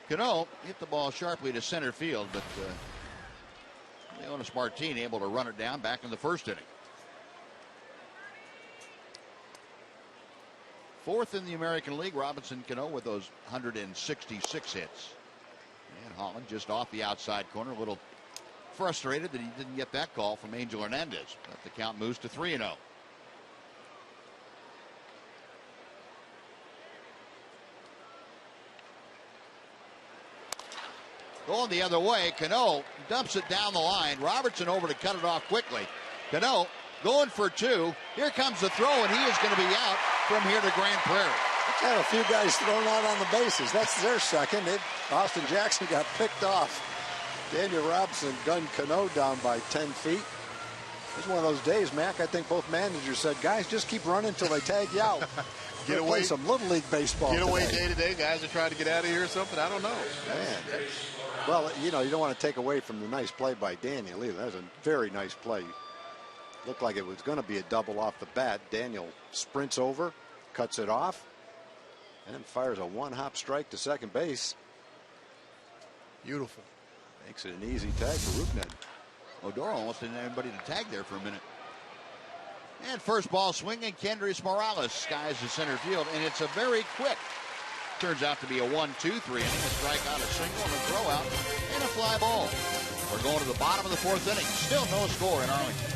Cano hit the ball sharply to center field, but Leonis Martin able to run it down back in the first inning. 4th in the American League, Robinson Cano with those 166 hits. And Holland just off the outside corner, a little frustrated that he didn't get that call from Angel Hernandez. But the count moves to 3-0. Going the other way, Cano dumps it down the line. Robertson over to cut it off quickly. Cano going for 2. Here comes the throw, and he is going to be out from here to Grand Prairie. Had a few guys thrown out on the bases. That's their second. Austin Jackson got picked off. Daniel Robinson gunned Cano down by 10 feet. It's one of those days, Mac. I think both managers said, guys, just keep running until they tag you out. Get away. Play some Little League baseball. Get away day to day. Guys are trying to get out of here or something. I don't know. Man. Well, you don't want to take away from the nice play by Daniel either. That was a very nice play. Looked like it was going to be a double off the bat. Daniel sprints over, cuts it off, and then fires a one-hop strike to second base. Beautiful. Makes it an easy tag for Rougned. Odoro almost didn't have anybody to tag there for a minute. And first ball swinging, Kendrys Morales skies the center field, and it's a very quick. Turns out to be a 1-2-3 inning, a strikeout, a single, and a throw out, and a fly ball. We're going to the bottom of the 4th inning. Still no score in Arlington.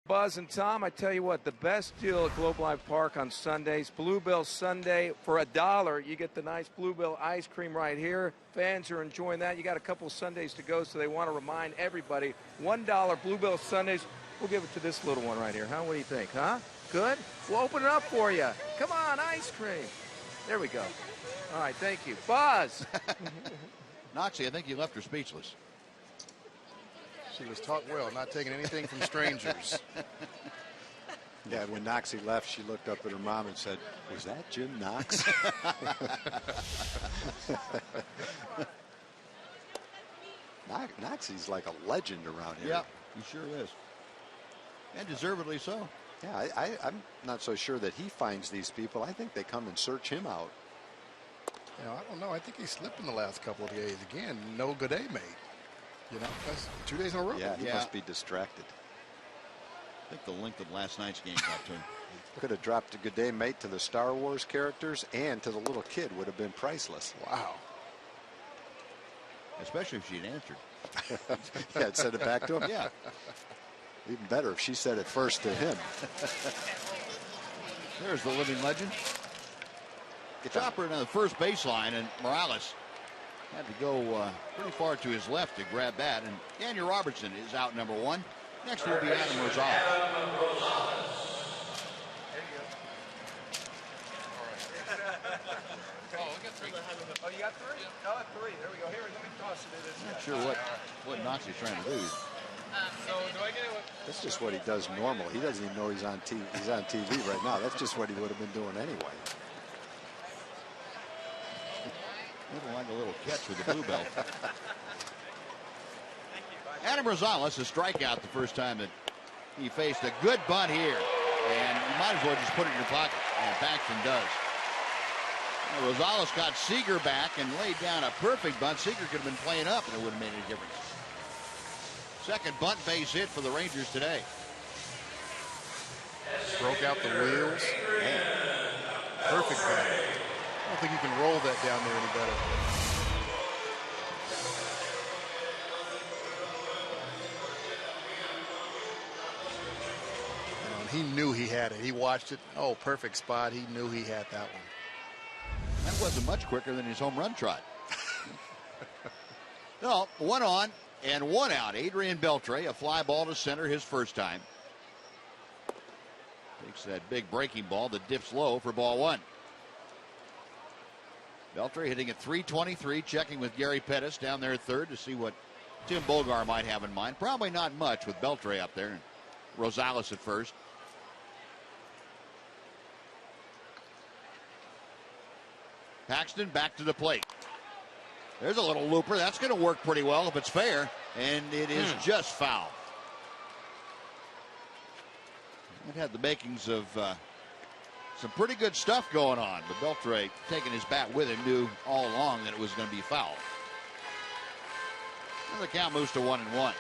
Buzz and Tom, I tell you what, the best deal at Globe Life Park on Sundays, Bluebell Sunday for $1. You get the nice Bluebell ice cream right here. Fans are enjoying that. You got a couple Sundays to go, so they want to remind everybody, $1 Bluebell Sundays. We'll give it to this little one right here, huh? What do you think, huh? Good? We'll open it up for you. Come on, ice cream. There we go. All right, thank you. Buzz. Noxie, I think you left her speechless. She was taught well, not taking anything from strangers. Yeah, when Noxie left, she looked up at her mom and said, "Was that Jim Knox?" Noxie's like a legend around here. Yeah, he sure is. And deservedly so. Yeah, I'm not so sure that he finds these people. I think they come and search him out. You know, I don't know. I think he slipped in the last couple of days. Again, no good day made. You know, that's 2 days in a row. Yeah, he must be distracted. I think the length of last night's game got to him. Could have dropped a good day, mate, to the Star Wars characters and to the little kid. Would have been priceless. Wow. Especially if she'd answered. Yeah, I'd send it back to him. Yeah. Even better if she said it first to him. There's the living legend. Chopper to the first baseline, and Morales had to go pretty far to his left to grab that. And Daniel Robertson is out number 1. Next will be Adam Rosales. Oh, you got 3? Oh, 3. There we go. Here, let me toss it. Not sure what Noxie's trying to do. So do I get it? That's just what he does normal. He doesn't even know he's on TV. He's on TV right now. That's just what he would have been doing anyway. Looking like a little catch with the bluebell. Adam Rosales, a strikeout the first time that he faced a good bunt here. And you might as well just put it in your pocket. And Paxton does. Rosales got Seager back and laid down a perfect bunt. Seager could have been playing up and it wouldn't have made any difference. Second bunt base hit for the Rangers today. Broke out the wheels. Man. Perfect bat. I don't think you can roll that down there any better. And he knew he had it. He watched it. Oh, perfect spot. He knew he had that one. That wasn't much quicker than his home run trot. No, 1 on and 1 out. Adrian Beltre, a fly ball to center his first time. Takes that big breaking ball that dips low for ball 1. Beltre hitting at .323, checking with Gary Pettis down there at third to see what Tim Bogar might have in mind. Probably not much with Beltre up there. Rosales at first. Paxton back to the plate. There's a little looper. That's going to work pretty well if it's fair. And it is just foul. It had the makings of some pretty good stuff going on. But Beltre, taking his bat with him, knew all along that it was going to be foul. And the count moves to 1-1.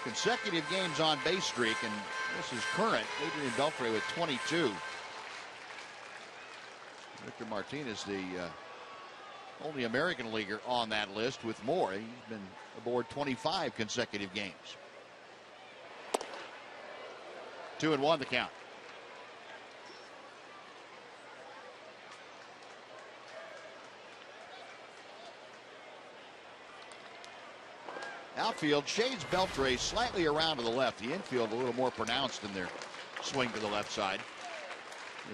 Consecutive games on base streak, and this is current. Adrian Beltre with 22. Victor Martinez, the only American leaguer on that list with more. He's been aboard 25 consecutive games. 2-1 the count. Outfield shades Beltre slightly around to the left. The infield a little more pronounced in their swing to the left side.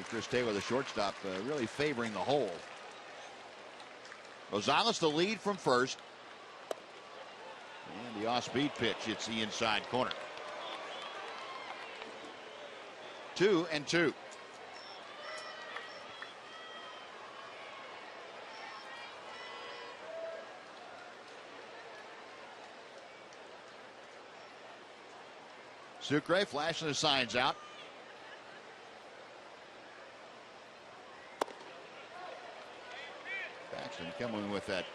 Chris Taylor, the shortstop, really favoring the hole. Rosales the lead from first. And the off-speed pitch hits the inside corner. 2-2. Sucre flashing the signs out. Paxton coming with that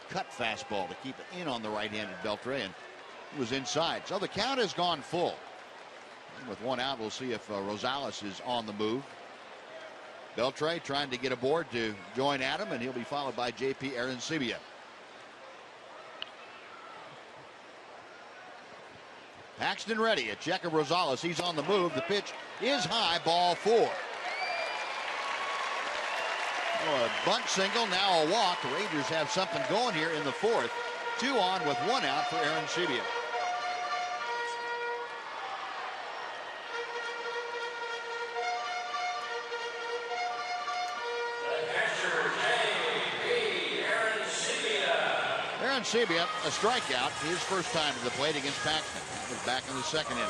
cut fastball to keep it in on the right-handed Beltre, and he was inside. So the count has gone full. And with 1 out, we'll see if Rosales is on the move. Beltre trying to get aboard to join Adam, and he'll be followed by J.P. Arancibia. Paxton ready. A check of Rosales. He's on the move. The pitch is high. Ball 4. A bunt single, now a walk. The Rangers have something going here in the 4th. 2 on with 1 out for Aaron Sebia. Aaron Sebia, a strikeout, his first time to the plate against Paxton. He was back in the 2nd inning.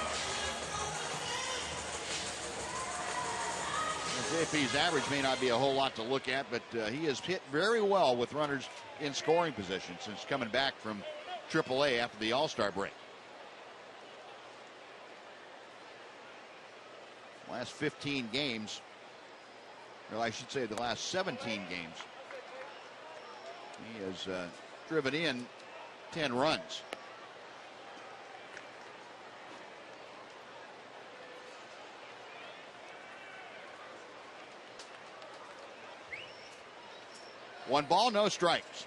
JP's average may not be a whole lot to look at, but he has hit very well with runners in scoring position since coming back from AAA after the All-Star break. Last 15 games, or I should say the last 17 games, he has driven in 10 runs. One ball, no strikes.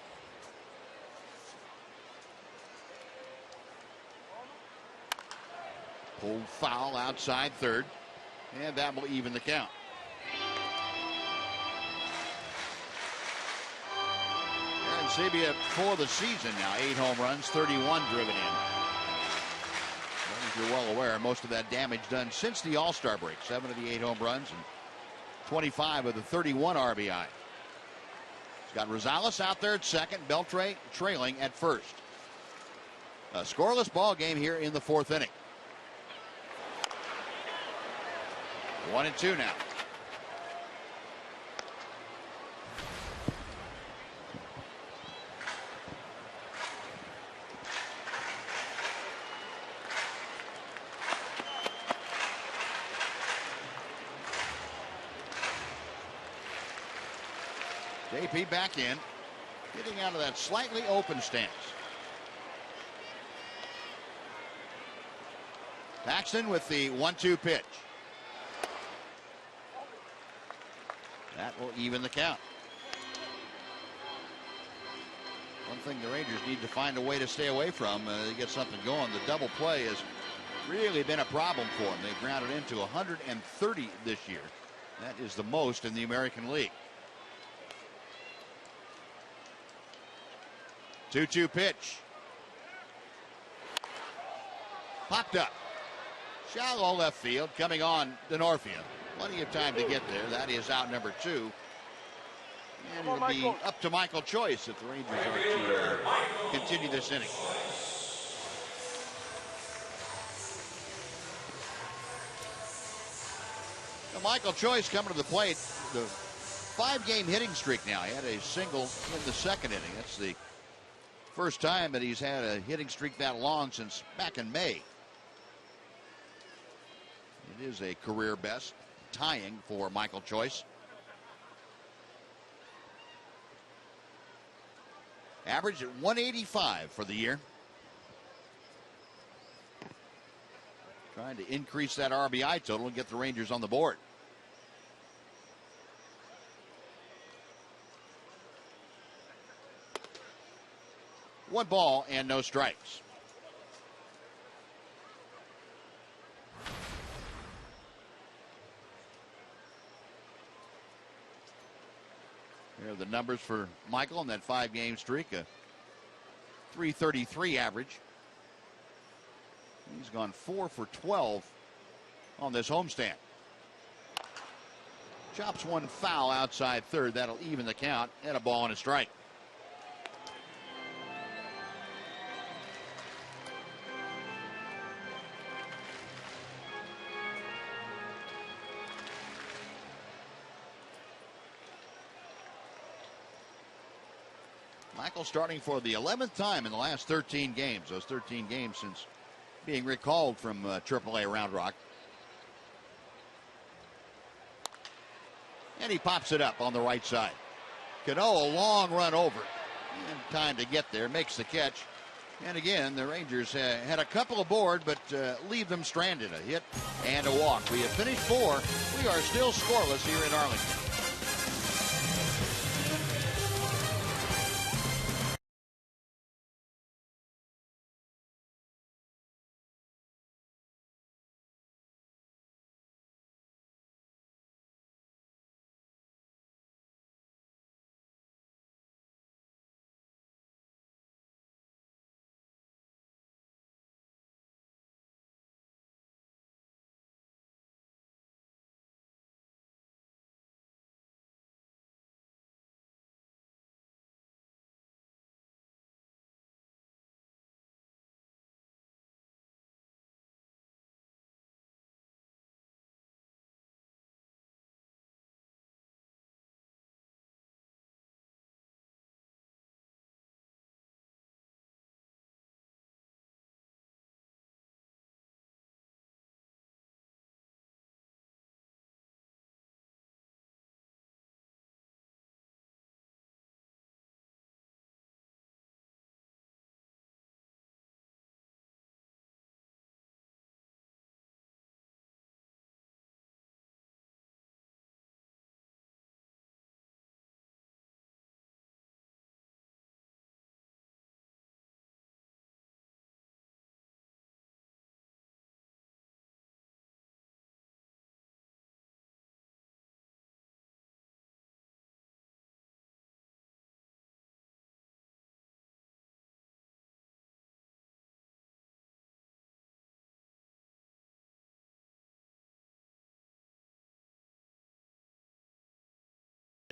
Pulled foul outside third, and that will even the count. Aaron Sebia for the season now, 8 home runs, 31 driven in. As you're well aware, most of that damage done since the All-Star break. 7 of the 8 home runs and 25 of the 31 RBI. Got Rosales out there at second, Beltre trailing at first. A scoreless ball game here in the 4th inning. 1-2 now. JP back in, getting out of that slightly open stance. Paxton with the 1-2 pitch. That will even the count. One thing the Rangers need to find a way to stay away from to get something going. The double play has really been a problem for them. They've grounded into 130 this year. That is the most in the American League. 2-2 pitch. Popped up. Shallow left field, coming on to Norfield. Plenty of time to get there. That is out number 2. And it'll be up to Michael Choice if the Rangers are to continue this inning. Now, Michael Choice coming to the plate. The 5-game hitting streak now. He had a single in the 2nd inning. That's the first time that he's had a hitting streak that long since back in May. It is a career best, tying for Michael Choice. Average at 185 for the year. Trying to increase that RBI total and get the Rangers on the board. One ball and no strikes. Here are the numbers for Michael on that 5-game streak. A .333 average. He's gone 4 for 12 on this homestand. Chops one foul outside third. That'll even the count, and a ball and a strike. Michael starting for the 11th time in the last 13 games. Those 13 games since being recalled from AAA Round Rock. And he pops it up on the right side. Cano, a long run over. And time to get there, makes the catch. And again, the Rangers had a couple aboard, but leave them stranded. A hit and a walk. We have finished 4. We are still scoreless here in Arlington.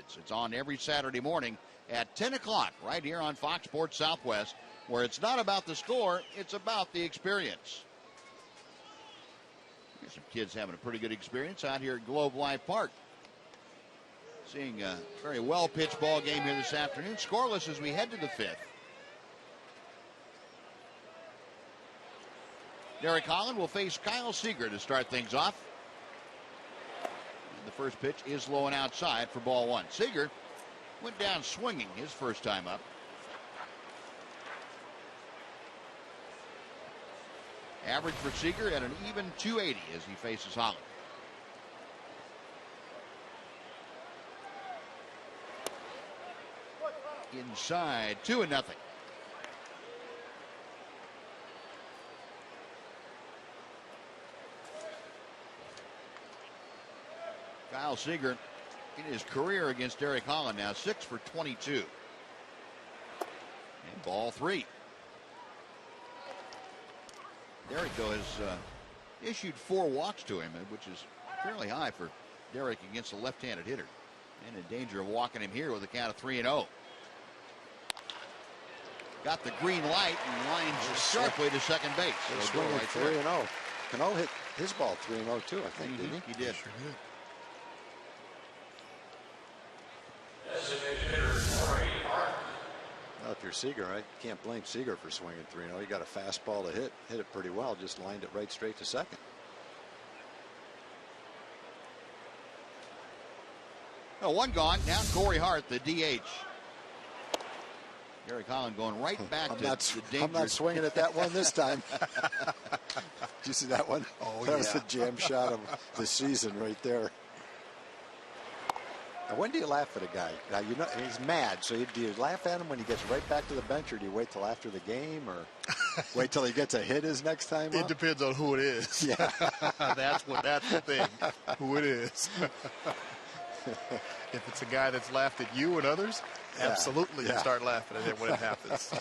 Experience. It's on every Saturday morning at 10 o'clock right here on Fox Sports Southwest, where it's not about the score, it's about the experience. Here's some kids having a pretty good experience out here at Globe Life Park. Seeing a very well-pitched ball game here this afternoon. Scoreless as we head to the 5th. Derek Holland will face Kyle Seager to start things off. And the first pitch is low and outside for ball 1. Seager went down swinging his first time up. Average for Seager at an even 280 as he faces Holland. Inside, 2-0. Kyle Seager in his career against Derek Holland now 6 for 22. And ball 3. Derek, though, has issued 4 walks to him, which is fairly high for Derek against a left-handed hitter. And in danger of walking him here with a count of 3-0. Got the green light and lines sharply to second base. So right 3-0. Cano hit his ball 3-0 too, I think, didn't he? He did. Sure did. Well, if you're Seager, I can't blame Seager for swinging 3-0. He got a fastball to hit it pretty well, just lined it right straight to second. Oh, 1 gone. Down Corey Hart, the DH. Derek Holland going right back to the danger. I'm not swinging at that one this time. Did you see that one? Oh, that was the jam shot of the season right there. Now, when do you laugh at a guy? Now, you know he's mad, so do you laugh at him when he gets right back to the bench, or do you wait till after the game, or wait till he gets a hit his next time It up? depends on who it is. Yeah. That's the thing. Who it is. If it's a guy that's laughed at you and others, absolutely you start laughing at it when it happens.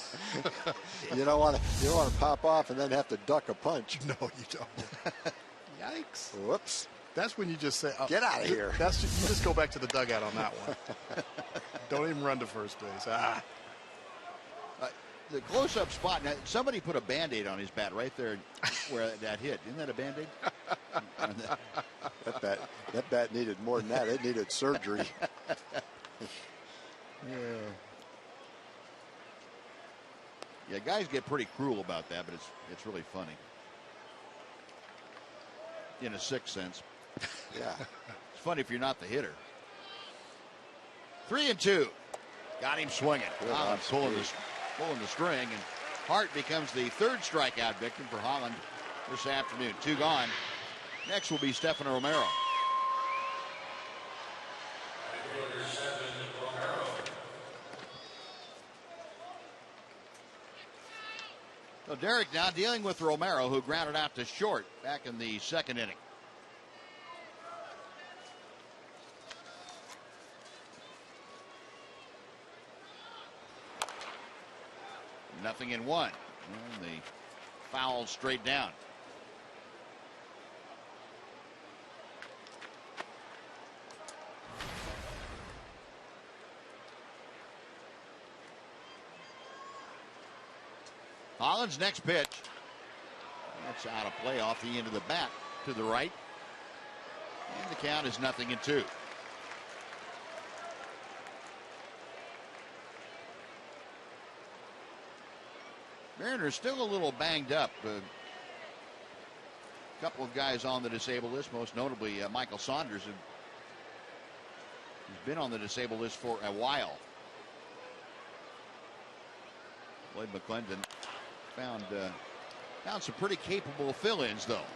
You don't want to pop off and then have to duck a punch. No, you don't. Yikes. Whoops. That's when you just say, Get out of here. You just go back to the dugout on that one. Don't even run to first base. The close-up spot. Now, somebody put a Band-Aid on his bat right there where that hit. Isn't that a Band-Aid? That bat needed more than that. It needed surgery. Yeah, guys get pretty cruel about that, but it's really funny. In a sick sense. Yeah. It's funny if you're not the hitter. 3-2. Got him swinging. Holland pulling the string, and Hart becomes the 3rd strikeout victim for Holland this afternoon. 2 gone. Next will be Stefano Romero. So Derek now dealing with Romero, who grounded out to short back in the 2nd inning. Nothing in 1. And the foul straight down. Holland's next pitch. That's out of play off the end of the bat to the right. And the count is 0-2. Mariners still a little banged up. A couple of guys on the disabled list, most notably Michael Saunders, who's been on the disabled list for a while. Lloyd McClendon found some pretty capable fill-ins, though.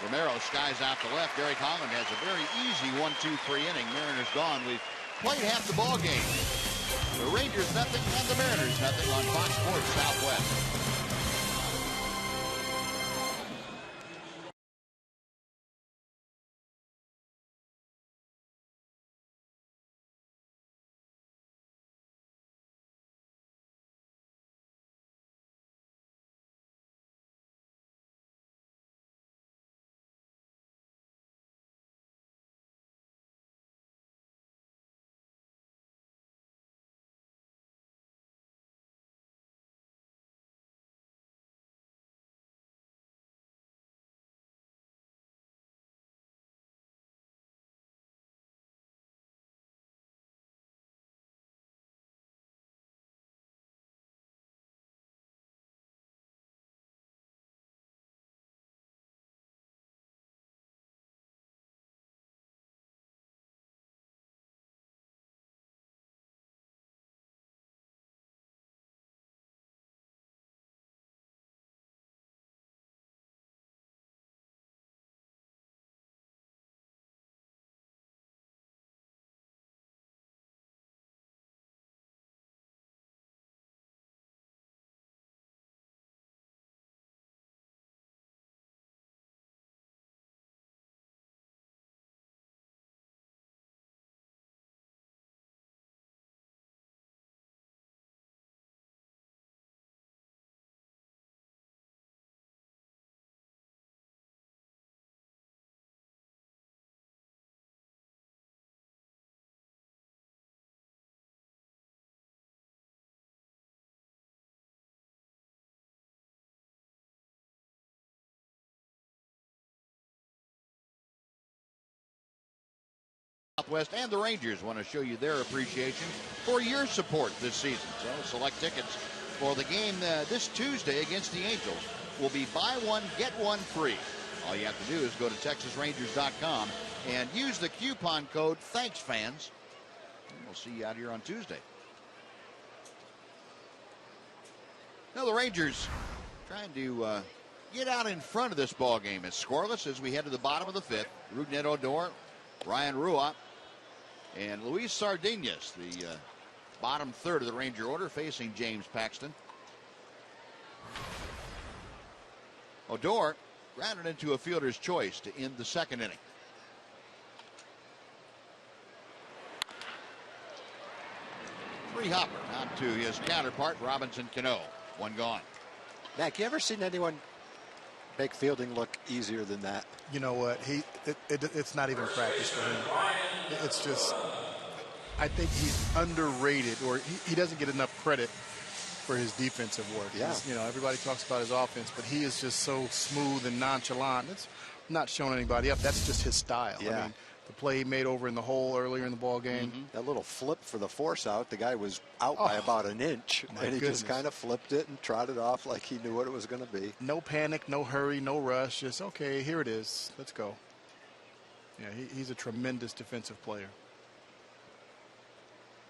Romero skies out to left. Derek Holland has a very easy 1-2-3 inning. Mariners gone. We've played half the ball game. The Rangers nothing and the Mariners nothing on Fox Sports Southwest. Northwest and the Rangers want to show you their appreciation for your support this season. So select tickets for the game this Tuesday against the Angels will be buy one, get one free. All you have to do is go to TexasRangers.com and use the coupon code THANKSFANS. And we'll see you out here on Tuesday. Now the Rangers trying to get out in front of this ball game. It's scoreless as we head to the bottom of the fifth. Rougned Odor, Ryan Rua, and Luis Sardinas, the bottom third of the Ranger order, facing James Paxton. Odor grounded into a fielder's choice to end the second inning. Free hopper on to his counterpart, Robinson Cano. One gone. Mac, you ever seen anyone make fielding look easier than that? You know what? It's not even practice for him. It's just, I think he's underrated, or he doesn't get enough credit for his defensive work. Yeah. You know, everybody talks about his offense, but he is just so smooth and nonchalant. It's not showing anybody up. That's just his style. Yeah. I mean, the play he made over in the hole earlier in the ball game. Mm-hmm. That little flip for the force out, the guy was out by about an inch, and he just kind of flipped it and trotted off like he knew what it was going to be. No panic, no hurry, no rush. Just, okay, here it is. Let's go. Yeah, he's a tremendous defensive player.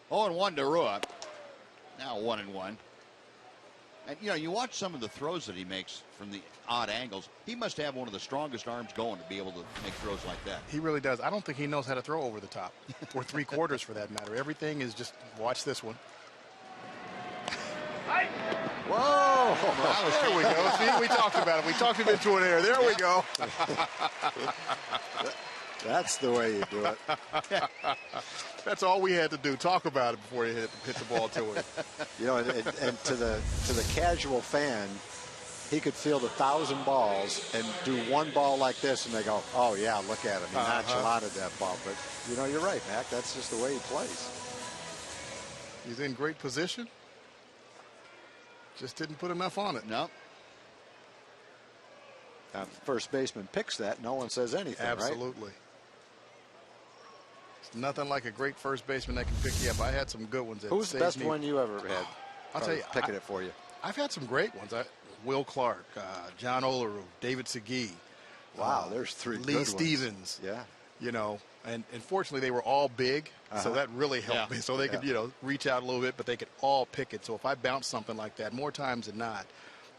0-1 to Rua. Now 1-1. And, you know, you watch some of the throws that he makes from the odd angles. He must have one of the strongest arms going to be able to make throws like that. He really does. I don't think he knows how to throw over the top, or three quarters for that matter. Everything is just, watch this one. Whoa! There we go. See, we talked about it. We talked him into an air. There we go. That's the way you do it. That's all we had to do. Talk about it before you hit the ball to him. You know, and to the casual fan, he could field 1,000 balls and do one ball like this, and they go, "Oh yeah, look at him. He nonchalanted that ball." But you know, you're right, Mac. That's just the way he plays. He's in great position. Just didn't put enough on it. No. Now, first baseman picks that. No one says anything. Absolutely. Right? It's nothing like a great first baseman that can pick you up. I had some good ones. Who's the best one you ever had? I'll tell you, picking it for you. I've had some great ones. Will Clark, John Olerud, David Segui. Wow, there's three Lee good Stevens. Ones. Yeah. You know, and fortunately they were all big, so that really helped me. So they could, you know, reach out a little bit, but they could all pick it. So if I bounced something like that, more times than not,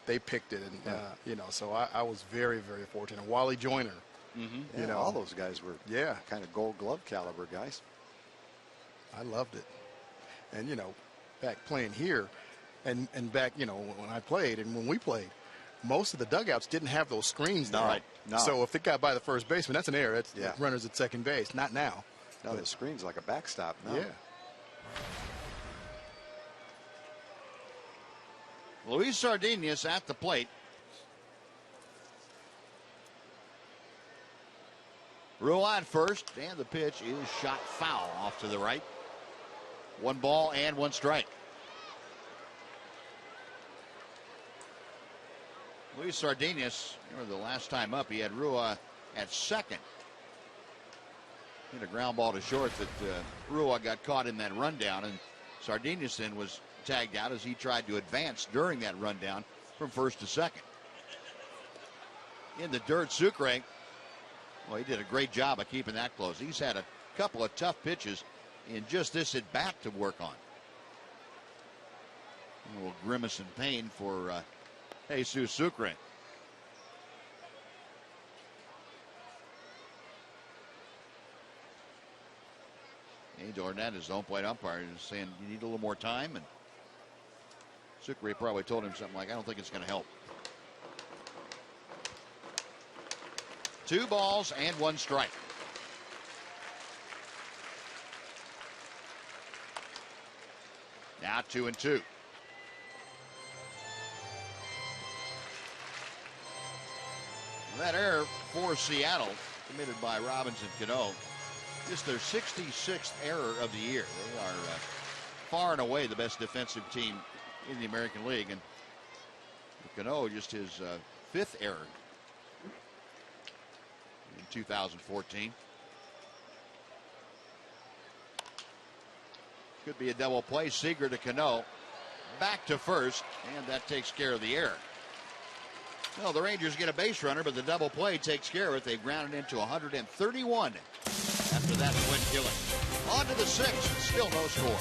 they picked it. And, you know, so I was very, very fortunate. Wally Joyner. Mm-hmm. You know, all those guys were kind of Gold Glove caliber guys. I loved it. And, you know, back playing here and back, you know, when I played and when we played, most of the dugouts didn't have those screens there. Right. No. So if it got by the first baseman, that's an error. That's runners at second base. Not now. No, the screen's like a backstop now. Yeah. Luis Sardinas at the plate. Rua at first, and the pitch is shot foul off to the right. 1 ball and 1 strike. Luis Sardinas, remember the last time up, he had Rua at second. Hit a ground ball to short that Rua got caught in that rundown, and Sardinas then was tagged out as he tried to advance during that rundown from first to second. In the dirt, Sucre, well, he did a great job of keeping that close. He's had a couple of tough pitches in just this at bat to work on. A little grimace in pain for Jesus Sucre. Angel Hernandez, the home plate umpire, is saying you need a little more time, and Sucre probably told him something like, I don't think it's going to help. 2 balls and 1 strike. Now 2-2. That error for Seattle, committed by Robinson Cano, just their 66th error of the year. They are far and away the best defensive team in the American League, and Cano just his 5th error in 2014. Could be a double play. Seager to Cano. Back to first, and that takes care of the error. No, the Rangers get a base runner, but the double play takes care of it. They've grounded into 131 after that twin killing. On to the sixth, still no score.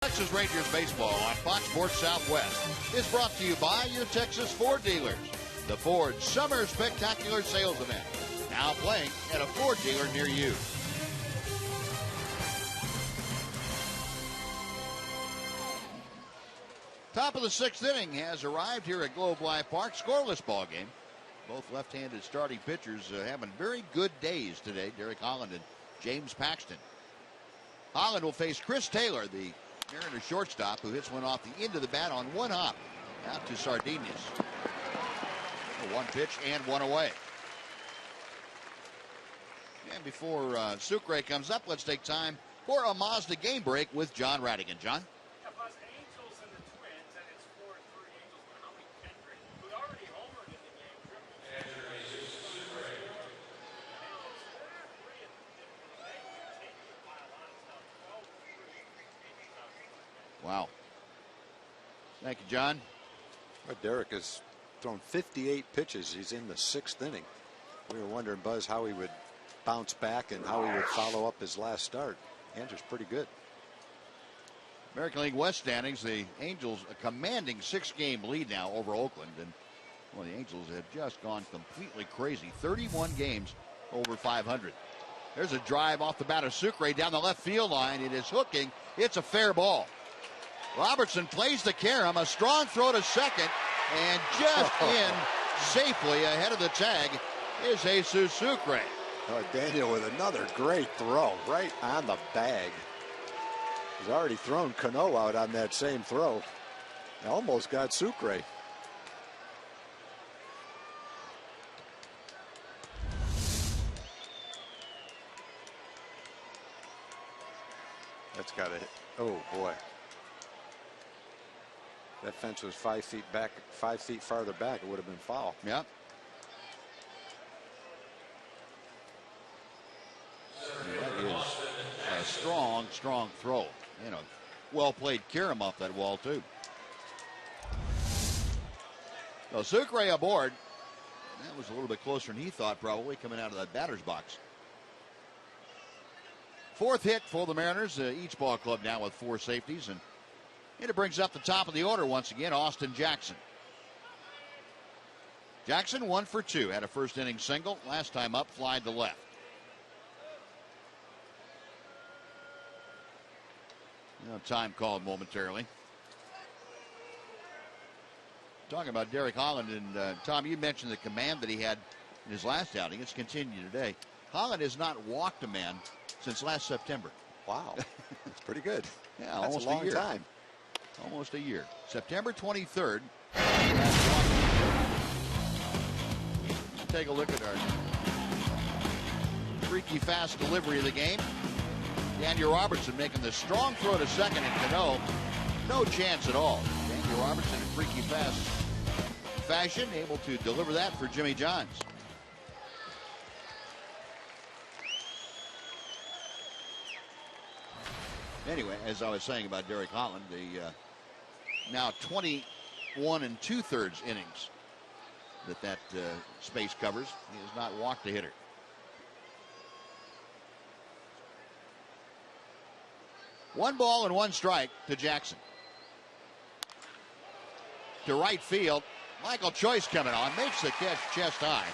Texas Rangers baseball on Fox Sports Southwest is brought to you by your Texas Ford dealers. The Ford Summer Spectacular Sales Event, now playing at a Ford dealer near you. Top of the sixth inning has arrived here at Globe Life Park. Scoreless ball game. Both left-handed starting pitchers having very good days today. Derek Holland and James Paxton. Holland will face Chris Taylor, the Mariners shortstop, who hits one off the end of the bat on one hop out to Sardinias. One pitch and one away. And before Sucre comes up, let's take time for a Mazda game break with John Radigan. John? Angels and the Twins, and it's 4-3 Angels. Howie Kendrick, who'd already homered in the game, Wow. Thank you, John. Well, Derek has thrown 58 pitches. He's in the sixth inning. We were wondering, Buzz, how he would bounce back and how he would follow up his last start. Andrew's pretty good. American League West standings, the Angels a commanding 6-game lead now over Oakland. And well, the Angels have just gone completely crazy. 31 games over 500. There's a drive off the bat of Sucre down the left field line. It is hooking. It's a fair ball. Robertson plays the carom, a strong throw to second, and just in safely ahead of the tag is Jesus Sucre. Oh, Daniel with another great throw right on the bag. He's already thrown Cano out on that same throw. He almost got Sucre. That's got to hit. Oh, boy. That fence was 5 feet back, 5 feet farther back. It would have been foul. Yep. That is a strong, strong throw. You know, well played carom off that wall, too. So Sucre aboard. That was a little bit closer than he thought, probably, coming out of that batter's box. Fourth hit for the Mariners. Each ball club now with 4 safeties. And it brings up the top of the order once again, Austin Jackson. Jackson 1 for 2. Had a first inning single. Last time up, fly to left. Time called momentarily. Talking about Derek Holland, and Tom, you mentioned the command that he had in his last outing. It's continued today. Holland has not walked a man since last September. Wow, that's pretty good. Yeah, that's almost a long year. time. Almost a year. September 23rd. Take a look at our freaky fast delivery of the game. Daniel Robertson making the strong throw to second, and Cano, no chance at all. Daniel Robertson in freaky fast fashion, able to deliver that for Jimmy Johns. Anyway, as I was saying about Derek Holland, the now 21 2/3 innings that space covers. He has not walked a hitter. One ball and one strike to Jackson. To right field, Michael Choice coming on, makes the catch chest high.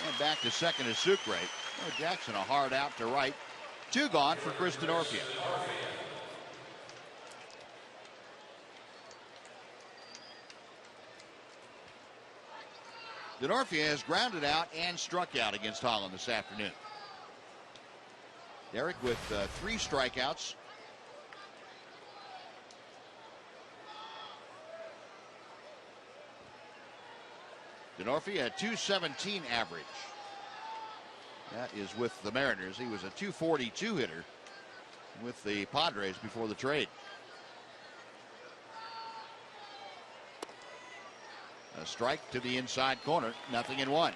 And back to second is Sucre. Oh, Jackson a hard out to right. 2 gone for Chris Denorfia. Denorfia has grounded out and struck out against Holland this afternoon. Derek with 3 strikeouts. Denorfia a .217 average. That is with the Mariners. He was a .242 hitter with the Padres before the trade. A strike to the inside corner, 0-1.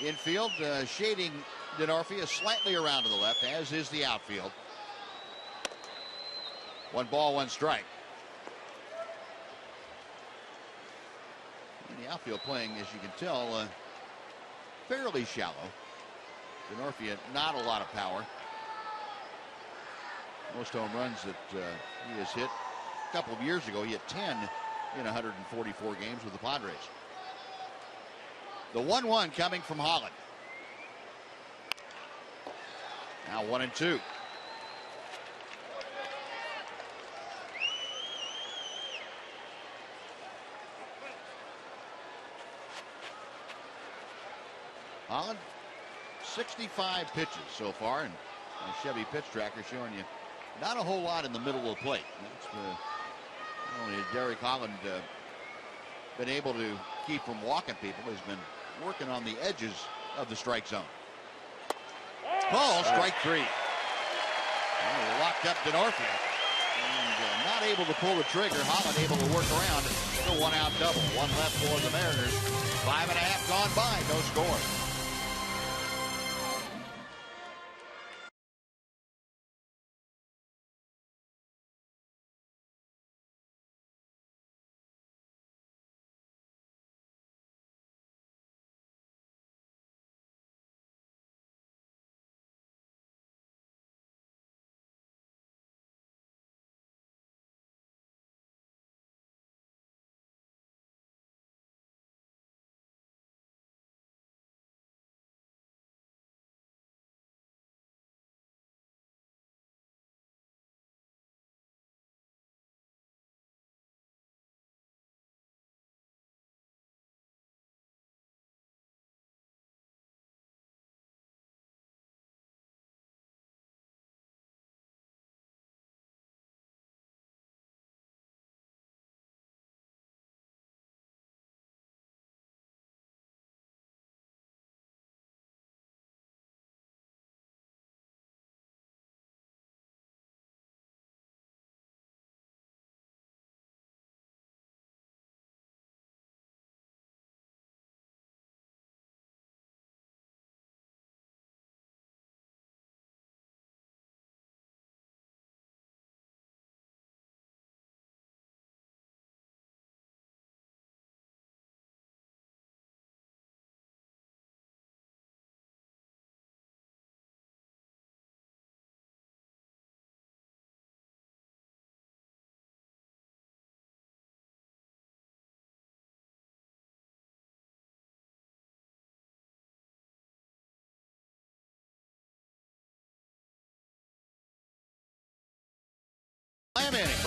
Infield shading Denorfia slightly around to the left, as is the outfield. 1 ball, 1 strike. And the outfield playing, as you can tell, fairly shallow. Denorfia, not a lot of power. Most home runs that he has hit. A couple of years ago, he hit 10 in 144 games with the Padres. The 1-1 coming from Holland. Now 1-2. Holland, 65 pitches so far, and a Chevy pitch tracker showing you not a whole lot in the middle of the plate. That's only Derek Holland been able to keep from walking people. He's been working on the edges of the strike zone. Ball, strike 3. Locked up Denorfia. And not able to pull the trigger. Holland able to work around the 1-out double. 1 left for the Mariners. 5.5 gone by. No score.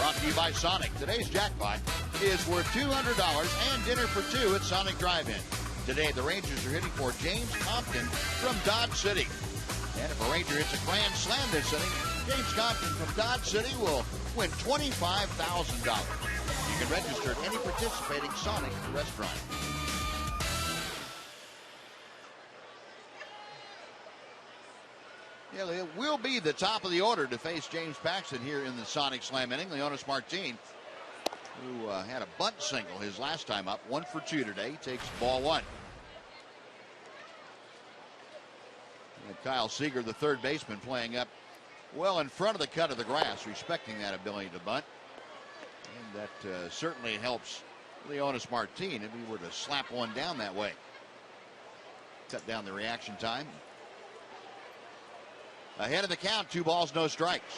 Brought to you by Sonic. Today's jackpot is worth $200 and dinner for two at Sonic Drive-In. Today, the Rangers are hitting for James Compton from Dodge City. And if a Ranger hits a grand slam this inning, James Compton from Dodge City will win $25,000. You can register at any participating Sonic restaurant. Yeah, it will be the top of the order to face James Paxton here in the Sonic Slam inning. Leonis Martin, who had a bunt single his last time up, 1 for 2 today, takes ball 1. And Kyle Seager, the third baseman, playing up well in front of the cut of the grass, respecting that ability to bunt. And that certainly helps Leonis Martin if he were to slap one down that way. Cut down the reaction time. Ahead of the count, 2 balls, no strikes.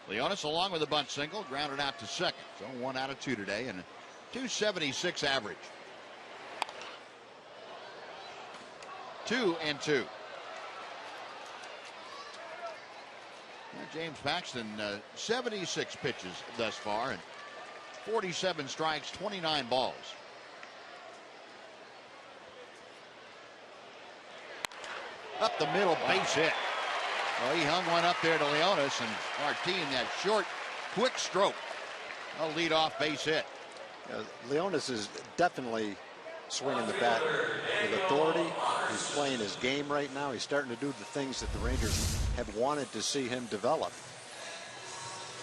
Leonis, along with a bunt single, grounded out to second. So 1 out of 2 today and a .276 average. 2-2. James Paxton, 76 pitches thus far and 47 strikes, 29 balls. Up the middle, base hit. Well, he hung one up there to Leonis, and Martin, that short, quick stroke. A lead-off base hit. Leonis is definitely swinging the bat with authority. He's playing his game right now. He's starting to do the things that the Rangers have wanted to see him develop.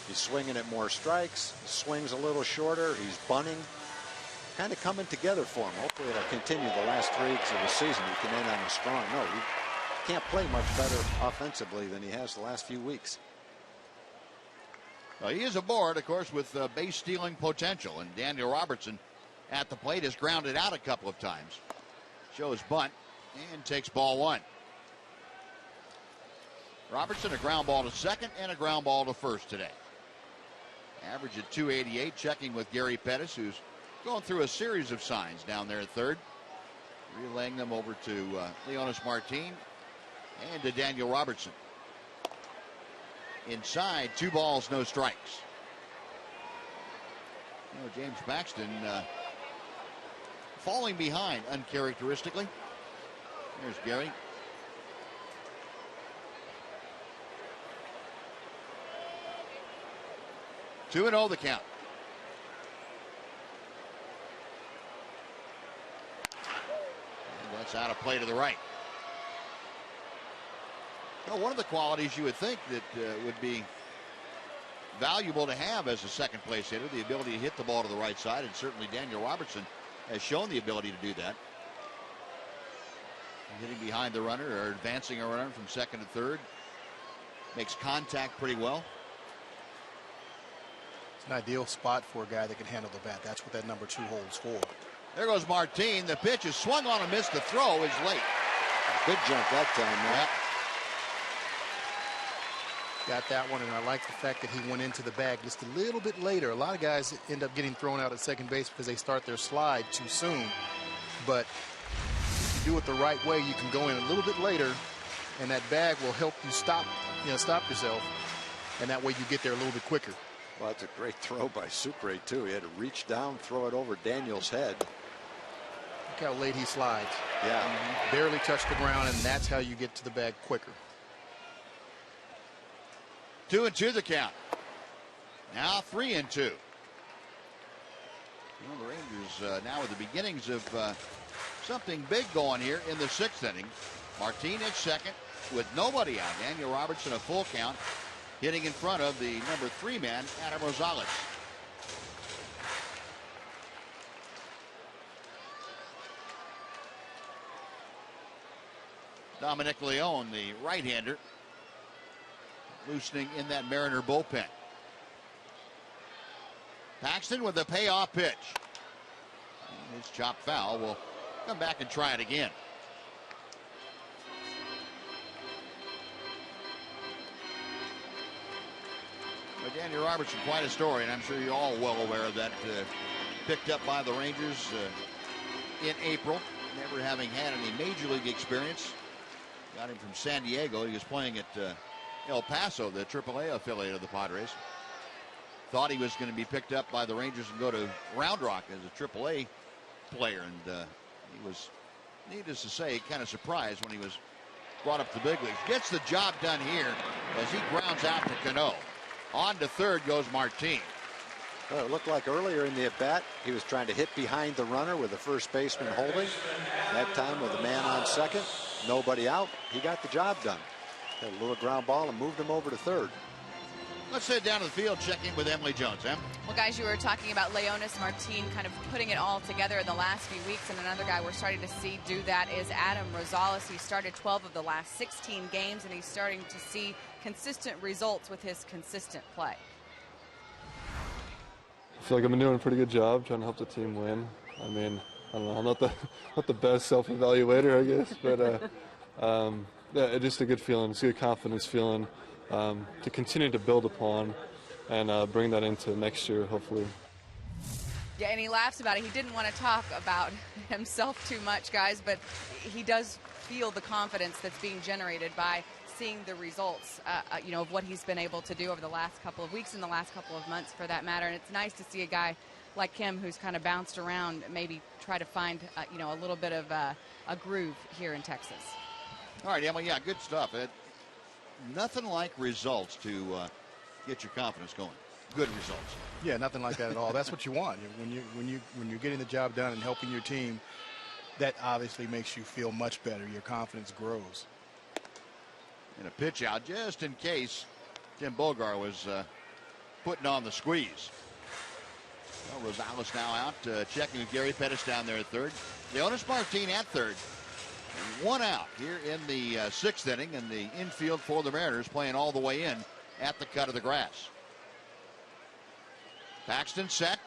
He's swinging at more strikes. He swings a little shorter. He's bunting. Kind of coming together for him. Hopefully it'll continue the last 3 weeks of the season. He can end on a strong note. He can't play much better offensively than he has the last few weeks. Well, he is aboard, of course, with base stealing potential, and Daniel Robertson at the plate has grounded out a couple of times. Shows bunt and takes ball 1. Robertson, a ground ball to second and a ground ball to first today. Average at .288, checking with Gary Pettis, who's going through a series of signs down there at third. Relaying them over to Leonis Martin and to Daniel Robertson. Inside, 2 balls, no strikes. James Paxton falling behind uncharacteristically. There's Gary. Two 2-0 the count. And that's out of play to the right. Well, one of the qualities you would think that would be valuable to have as a second place hitter, the ability to hit the ball to the right side, and certainly Daniel Robertson has shown the ability to do that. Hitting behind the runner or advancing a runner from second to third. Makes contact pretty well. It's an ideal spot for a guy that can handle the bat. That's what that number 2 holds for. There goes Martin. The pitch is swung on and missed. The throw is late. Good jump that time, Matt. Got that one, and I like the fact that he went into the bag just a little bit later. A lot of guys end up getting thrown out at second base because they start their slide too soon. But if you do it the right way, you can go in a little bit later, and that bag will help you stop yourself, and that way you get there a little bit quicker. Well, that's a great throw by Supre, too. He had to reach down, throw it over Daniel's head. Look how late he slides. Yeah. Barely touched the ground, and that's how you get to the bag quicker. 2-2 the count. Now 3-2. Well, the Rangers now with the beginnings of something big going here in the 6th inning. Martin at second with nobody out. Daniel Robertson a full count, hitting in front of the number 3 man, Adam Rosales. Dominic Leone, the right-hander, loosening in that Mariner bullpen. Paxton with a payoff pitch. And his chopped foul will come back and try it again. But Daniel Robertson, quite a story, and I'm sure you're all well aware of that. Picked up by the Rangers in April, never having had any major league experience. Got him from San Diego. He was playing at El Paso, the AAA affiliate of the Padres. Thought he was going to be picked up by the Rangers and go to Round Rock as a AAA player, and he was, needless to say, kind of surprised when he was brought up to the big leagues. Gets the job done here as he grounds out to Cano. On to third goes Martin. Well, it looked like earlier in the at-bat he was trying to hit behind the runner with the first baseman holding. That time with a man on second, nobody out, he got the job done. Had a little ground ball and moved him over to third. Let's head down to the field, check in with Emily Jones. Em? Well, guys, you were talking about Leonis Martin kind of putting it all together in the last few weeks, and another guy we're starting to see do that is Adam Rosales. He started 12 of the last 16 games, and he's starting to see consistent results with his consistent play. I feel like I've been doing a pretty good job trying to help the team win. I mean, I don't know, I'm not the best self-evaluator, I guess, but yeah, just a good feeling. It's a good confidence feeling to continue to build upon and bring that into next year, hopefully. Yeah, and he laughs about it. He didn't want to talk about himself too much, guys, but he does feel the confidence that's being generated by seeing the results, you know, of what he's been able to do over the last couple of weeks and the last couple of months, for that matter. And it's nice to see a guy like him who's kind of bounced around, maybe try to find, you know, a little bit of a groove here in Texas. All right, Emily, yeah, good stuff. Nothing like results to get your confidence going. Good results. Yeah, nothing like that at all. That's what you want. When you're getting the job done and helping your team, that obviously makes you feel much better. Your confidence grows. And a pitch out just in case Tim Bogar was putting on the squeeze. Well, Rosales now out, checking with Gary Pettis down there at third. Leonis Martin at third. One out here in the sixth inning, and the infield for the Mariners playing all the way in at the cut of the grass. Paxton set.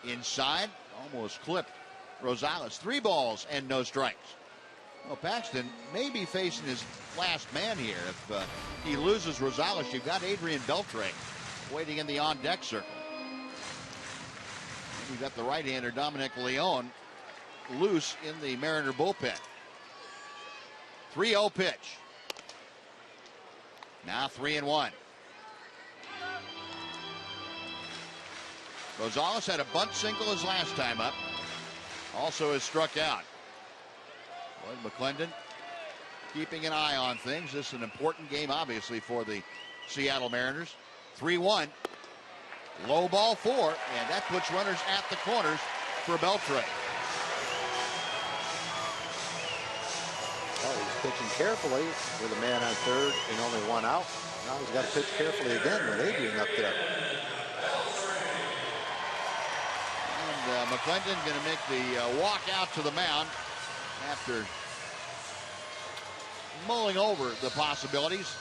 Inside, almost clipped Rosales. 3 balls and no strikes. Well, Paxton may be facing his last man here. If he loses Rosales, you've got Adrian Beltre waiting in the on-deck circle. And you've got the right-hander Dominic Leone loose in the Mariner bullpen. 3-0 pitch. Now 3-1. Rosales had a bunt single his last time up. Also has struck out. Lloyd McClendon keeping an eye on things. This is an important game, obviously, for the Seattle Mariners. 3-1. Low ball 4, and that puts runners at the corners for Beltre. Well, he's pitching carefully with a man on third and only 1 out. Now he's got to pitch carefully again with Adrian up there. And McClendon going to make the walk out to the mound after mulling over the possibilities.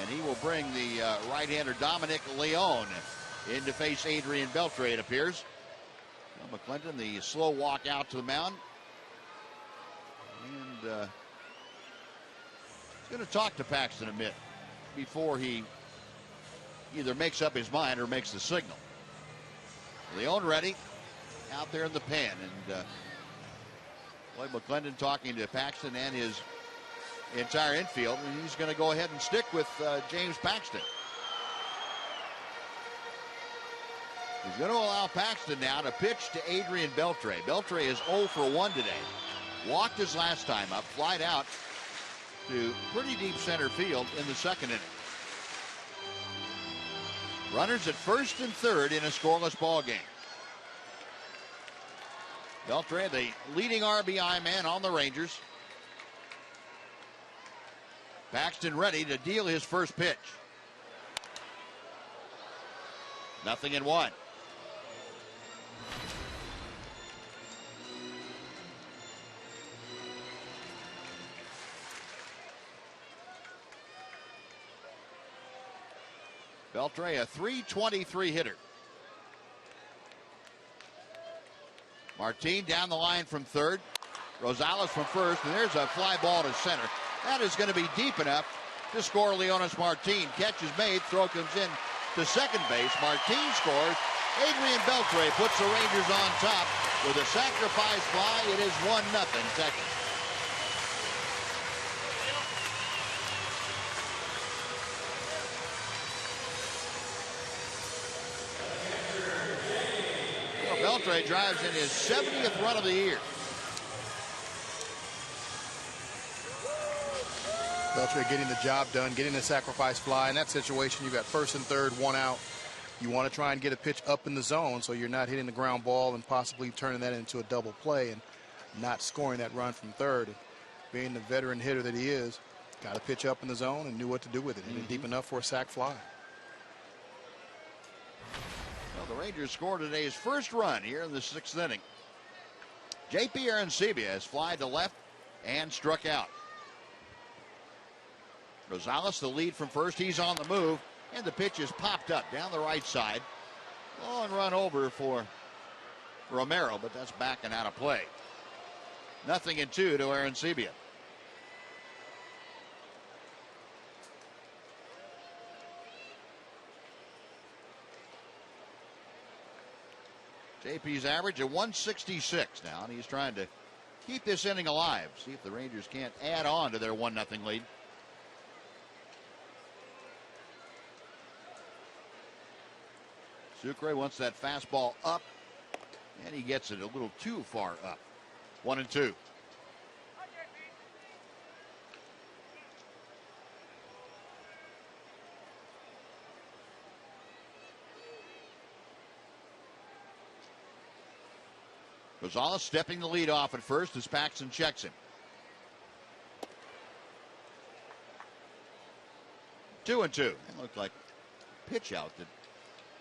And he will bring the right-hander Dominic Leone in to face Adrian Beltre, it appears. Well, McClendon, the slow walk out to the mound. And he's going to talk to Paxton a bit before he either makes up his mind or makes the signal. Leone ready out there in the pen. And Lloyd McClendon talking to Paxton and his entire infield, and he's going to go ahead and stick with James Paxton. He's going to allow Paxton now to pitch to Adrian Beltre. Beltre is 0 for 1 today. Walked his last time up, flied out to pretty deep center field in the second inning. Runners at first and third in a scoreless ball game. Beltre, the leading RBI man on the Rangers. Paxton ready to deal his first pitch. 0-1. Beltre, a .323 hitter. Martin down the line from third. Rosales from first, and there's a fly ball to center. That is going to be deep enough to score Leonis Martin. Catch is made, throw comes in to second base. Martin scores. Adrian Beltre puts the Rangers on top with a sacrifice fly. It is 1-0 Texas. Beltre drives in his 70th run of the year. Beltre getting the job done, getting the sacrifice fly. In that situation, you've got first and third, one out. You want to try and get a pitch up in the zone so you're not hitting the ground ball and possibly turning that into a double play and not scoring that run from third. Being the veteran hitter that he is, got a pitch up in the zone and knew what to do with it. Hit it deep enough for a sac fly. Well, the Rangers scored today's first run here in the 6th inning. J.P. Arancibia has flied to left and struck out. Rosales, the lead from first. He's on the move, and the pitch is popped up down the right side. Long run over for Romero, but that's back and out of play. 0-2 to Arancibia. JP's average at 166 now, and he's trying to keep this inning alive. See if the Rangers can't add on to their 1-0 lead. Sucre wants that fastball up, and he gets it a little too far up. 1-2. Rosales stepping the lead off at first as Paxton checks him. 2-2. It looked like a pitch out that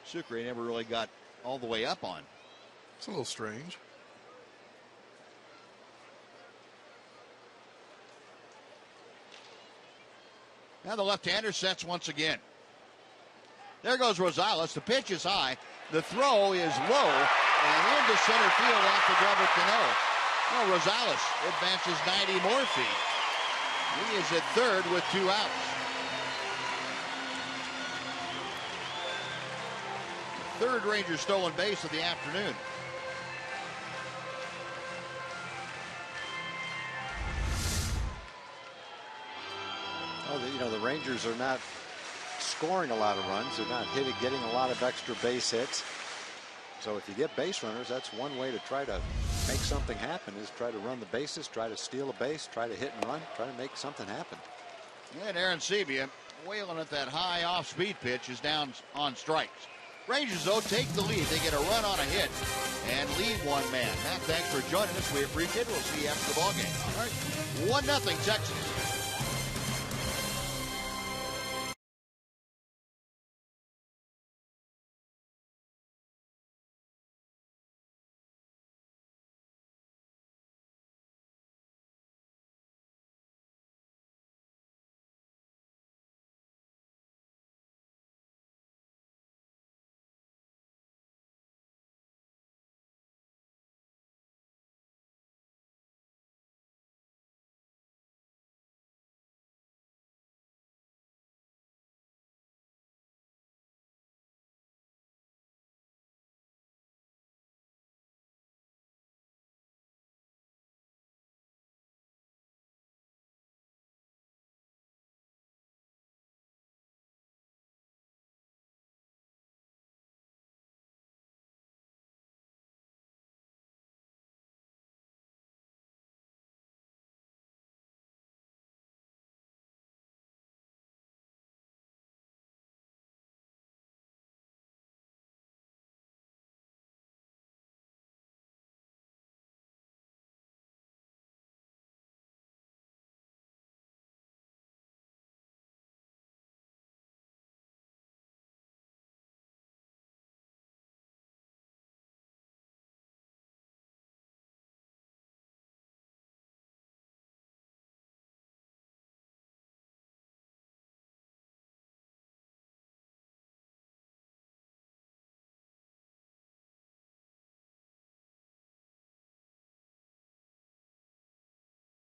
Sucre never really got all the way up on. It's a little strange. Now the left-hander sets once again. There goes Rosales. The pitch is high. The throw is low and into center field off the glove of Cano. Well, Rosales advances 90 more feet. He is at third with 2 outs. Third Ranger stolen base of the afternoon. Oh, the Rangers are not scoring a lot of runs. They're not getting a lot of extra base hits. So if you get base runners, that's one way to try to make something happen, is try to run the bases, try to steal a base, try to hit and run, try to make something happen. And Arancibia, wailing at that high off-speed pitch, is down on strikes. Rangers, though, take the lead. They get a run on a hit and lead one man. Matt, thanks for joining us. We appreciate it. We'll see you after the ballgame. All right. 1-0 Texans.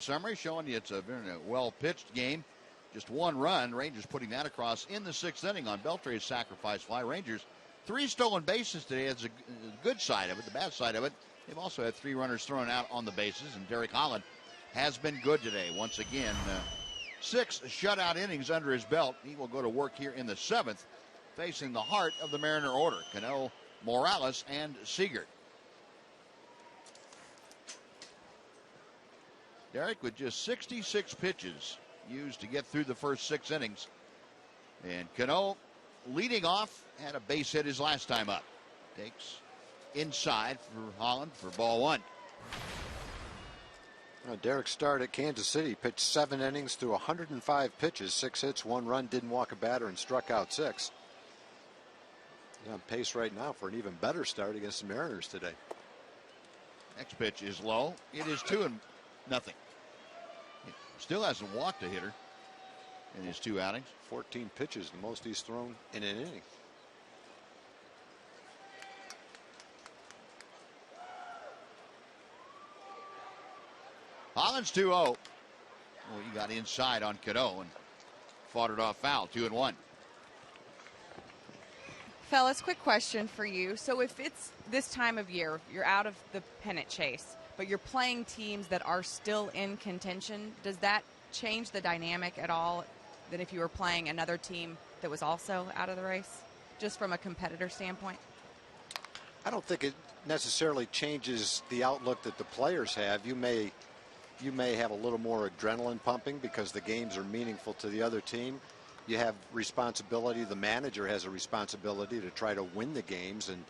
Summary showing you it's a very well-pitched game. Just one run. Rangers putting that across in the 6th inning on Beltre's sacrifice fly. Rangers 3 stolen bases today. That's a good side of it. The bad side of it, they've also had 3 runners thrown out on the bases, and Derek Holland has been good today. Once again, 6 shutout innings under his belt. He will go to work here in the 7th, facing the heart of the Mariner order, Cano, Morales, and Seager. Derek with just 66 pitches used to get through the first 6 innings. And Cano leading off, had a base hit his last time up. Takes inside for Holland for ball 1. Derek started at Kansas City, pitched 7 innings through 105 pitches, 6 hits, 1 run, didn't walk a batter, and struck out 6. He's on pace right now for an even better start against the Mariners today. Next pitch is low. It is 2-0. He still hasn't walked a hitter in his 2 outings. 14 pitches, the most he's thrown in an inning. Holland's 2-0. Well, he got inside on Cano and fought it off foul. 2-1. Fellas, quick question for you. So if it's this time of year, you're out of the pennant chase, but you're playing teams that are still in contention, does that change the dynamic at all than if you were playing another team that was also out of the race, just from a competitor standpoint? I don't think it necessarily changes the outlook that the players have. You may have a little more adrenaline pumping because the games are meaningful to the other team. You have responsibility. The manager has a responsibility to try to win the games, and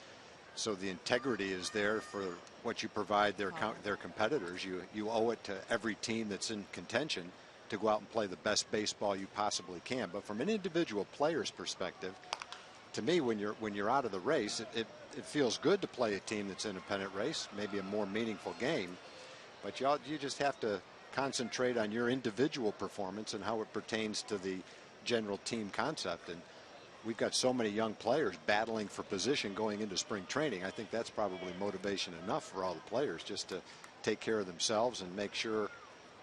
so the integrity is there for what you provide their competitors. You owe it to every team that's in contention to go out and play the best baseball you possibly can. But from an individual player's perspective, to me, when you're out of the race, it feels good to play a team that's in a pennant race, maybe a more meaningful game. But you just have to concentrate on your individual performance and how it pertains to the general team concept. And we've got so many young players battling for position going into spring training. I think that's probably motivation enough for all the players just to take care of themselves and make sure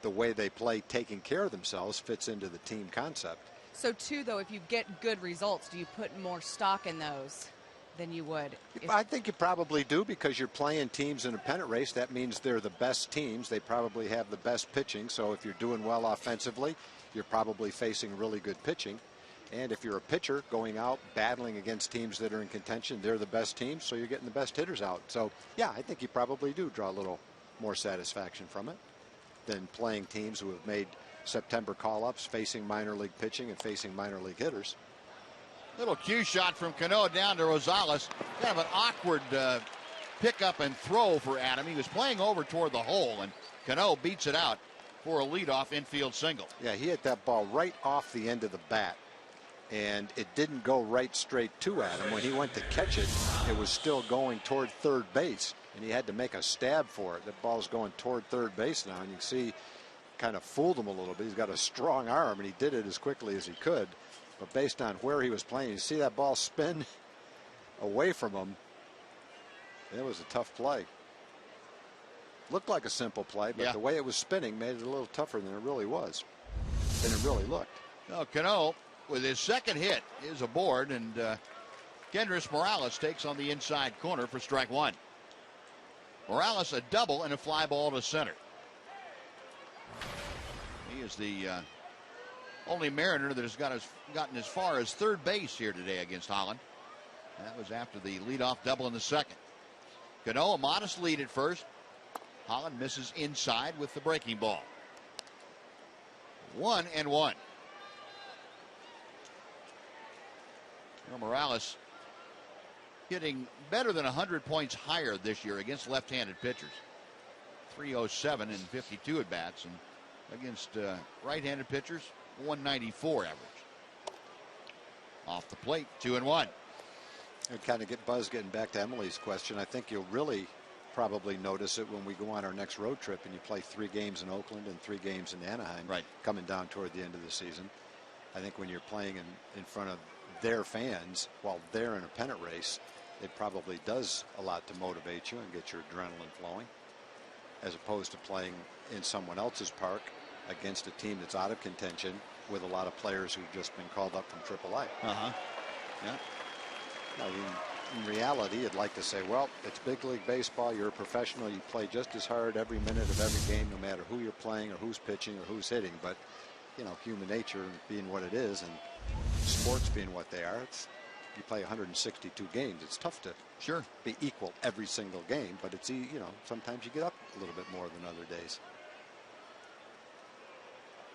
the way they play taking care of themselves fits into the team concept. So too, though, if you get good results, do you put more stock in those than you would? I think you probably do, because you're playing teams in a pennant race. That means they're the best teams. They probably have the best pitching. So if you're doing well offensively, you're probably facing really good pitching. And if you're a pitcher going out battling against teams that are in contention, they're the best teams, so you're getting the best hitters out. So yeah, I think you probably do draw a little more satisfaction from it than playing teams who have made September call-ups, facing minor league pitching and facing minor league hitters. Little cue shot from Cano down to Rosales. Kind of an awkward pickup and throw for Adam. He was playing over toward the hole, and Cano beats it out for a leadoff infield single. Yeah, he hit that ball right off the end of the bat, and it didn't go right straight to Adam. When he went to catch it, it was still going toward third base, and he had to make a stab for it. The ball's going toward third base now, and you can see kind of fooled him a little bit. He's got a strong arm, and he did it as quickly as he could. But based on where he was playing, you see that ball spin away from him. It was a tough play. Looked like a simple play, but the way it was spinning made it a little tougher than it really was. Than it really looked. Now Cano, with his second hit, is aboard, and Kendrys Morales takes on the inside corner for strike 1. Morales a double and a fly ball to center. He is the only Mariner that has gotten as far as third base here today against Holland. That was after the leadoff double in the second. Cano a modest lead at first. Holland misses inside with the breaking ball. 1-1. Well, Morales hitting better than 100 points higher this year against left-handed pitchers. 307 and 52 at bats, and against right-handed pitchers, 194 average. Off the plate, 2-1. And kind of getting back to Emily's question, I think you'll really probably notice it when we go on our next road trip and you play 3 games in Oakland and 3 games in Anaheim, coming down toward the end of the season. I think when you're playing in front of their fans while they're in a pennant race, it probably does a lot to motivate you and get your adrenaline flowing, as opposed to playing in someone else's park against a team that's out of contention with a lot of players who've just been called up from AAA. Yeah. Now, in reality, you'd like to say, well, it's big league baseball. You're a professional. You play just as hard every minute of every game, no matter who you're playing or who's pitching or who's hitting. But, human nature being what it is and sports being what they are, you play 162 games. It's tough to be equal every single game, but it's, sometimes you get up a little bit more than other days.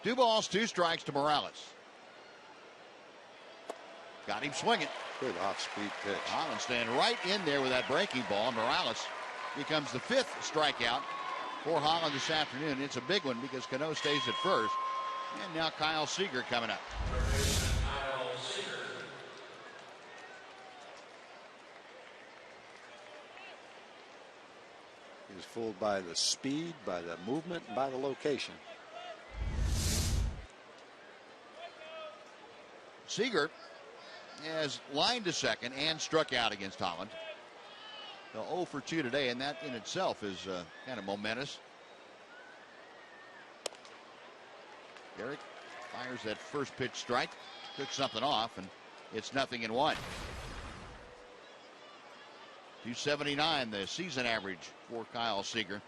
2 balls, 2 strikes to Morales. Got him swinging. Good off-speed pitch. Holland staying right in there with that breaking ball. Morales becomes the 5th strikeout for Holland this afternoon. It's a big one because Cano stays at first. And now Kyle Seager coming up. He was fooled by the speed, by the movement, and by the location. Seager has lined to second and struck out against Holland. So 0 for 2 today, and that in itself is kind of momentous. Derek fires that first pitch strike, took something off, and it's 0-1. 279 the season average for Kyle Seager.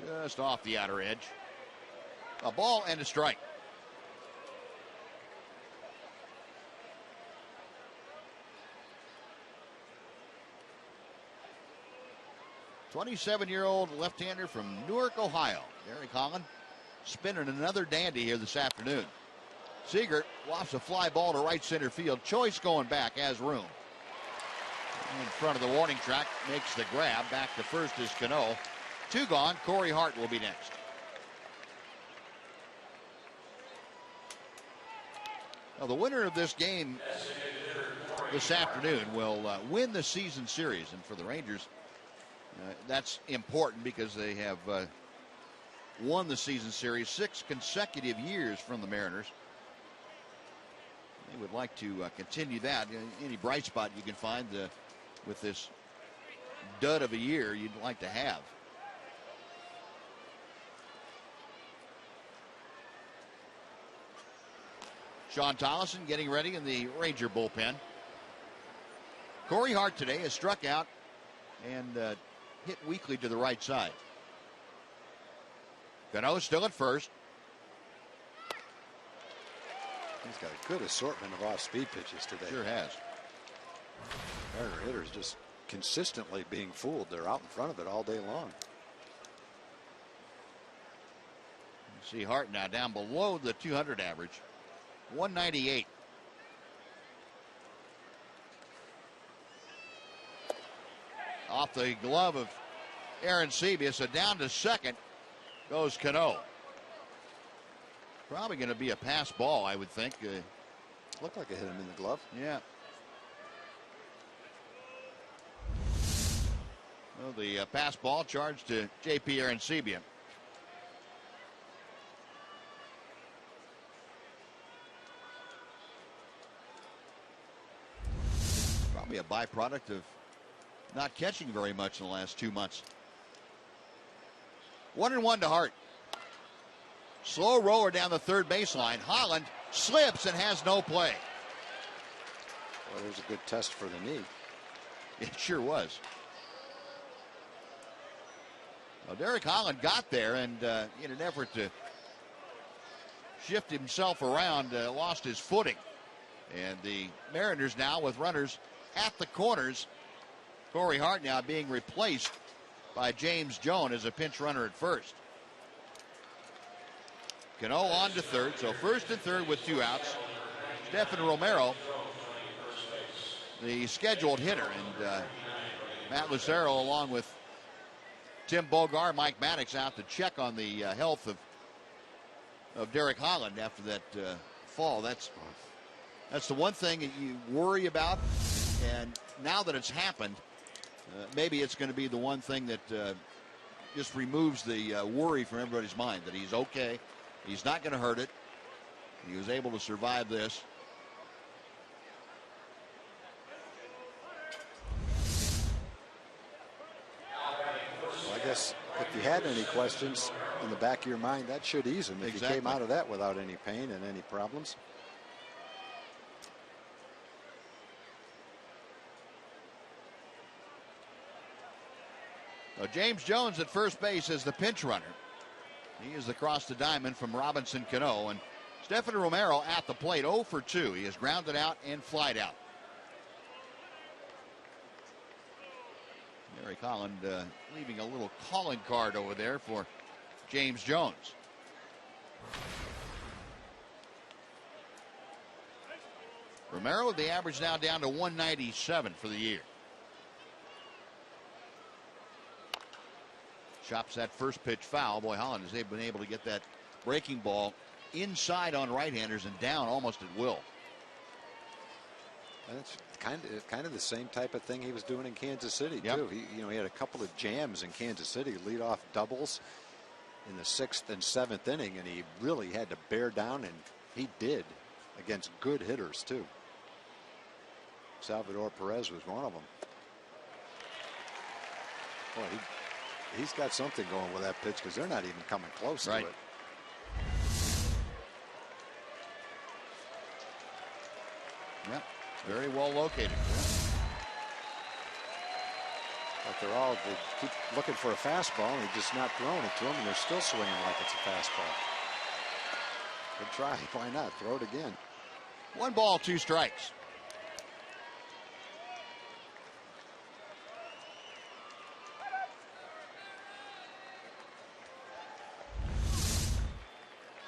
Just off the outer edge. A ball and a strike. '27-year-old left-hander from Newark, Ohio. Derek Holland spinning another dandy here this afternoon. Seager lofts a fly ball to right center field. Choice going back, has room. In front of the warning track, makes the grab. Back to first is Cano. 2 gone. Corey Hart will be next. Now, the winner of this game this afternoon will win the season series. And for the Rangers, that's important because they have won the season series 6 consecutive years from the Mariners. They would like to continue that. Any bright spot you can find with this dud of a year you'd like to have. Sean Tollison getting ready in the Ranger bullpen. Corey Hart today has struck out and hit weakly to the right side. Cano still at first. He's got a good assortment of off-speed pitches today. Sure has. Mariner hitters just consistently being fooled. They're out in front of it all day long. You see Hart now down below the 200 average. 198. Off the glove of Aaron Sebia, so down to second goes Cano. Probably going to be a pass ball, I would think. Looked like it hit him in the glove. Yeah. Well, the pass ball charged to J.P. Aaron Sebia. Probably a byproduct of not catching very much in the last 2 months. 1-1 to Hart. Slow roller down the third baseline. Holland slips and has no play. Well, there's a good test for the knee. It sure was. Well, Derek Holland got there and in an effort to shift himself around, lost his footing. And the Mariners now with runners at the corners. Corey Hart now being replaced by James Jones as a pinch runner at first. Cano on to third, so first and third with 2 outs. Stephen Romero, the scheduled hitter, and Matt Lucero along with Tim Bogar, Mike Maddox out to check on the health of Derek Holland after that fall. That's the one thing that you worry about, and now that it's happened, maybe it's going to be the one thing that just removes the worry from everybody's mind, that he's okay. He's not going to hurt it. He was able to survive this. Well, I guess if you had any questions in the back of your mind, that should ease him if he came out of that without any pain and any problems. Well, James Jones at first base as the pinch runner. He is across the diamond from Robinson Cano, and Stephen Romero at the plate, 0 for 2. He has grounded out and flied out. Derek Holland leaving a little calling card over there for James Jones. Romero, the average now down to 197 for the year. Chops that first pitch foul. Boy, Holland has been able to get that breaking ball inside on right-handers and down almost at will. That's kind of the same type of thing he was doing in Kansas City, yep. too. He had a couple of jams in Kansas City, leadoff doubles in the 6th and 7th inning, and he really had to bear down, and he did against good hitters, too. Salvador Perez was one of them. Boy, he's got something going with that pitch, because they're not even coming close to it. Yep, very well located. But they keep looking for a fastball, and he's just not throwing it to them, and they're still swinging like it's a fastball. Good try. Why not? Throw it again. 1 ball, 2 strikes.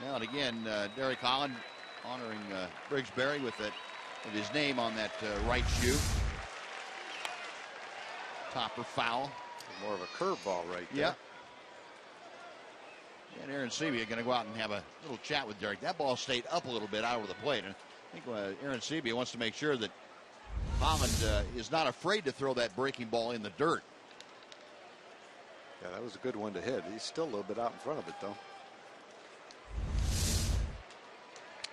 Now and again, Derek Holland honoring Briggs Berry with his name on that right shoe. Topper foul. More of a curveball right there. Yeah. And Aaron Sebia going to go out and have a little chat with Derek. That ball stayed up a little bit out over the plate. And I think Aaron Sebia wants to make sure that Holland is not afraid to throw that breaking ball in the dirt. Yeah, that was a good one to hit. He's still a little bit out in front of it, though.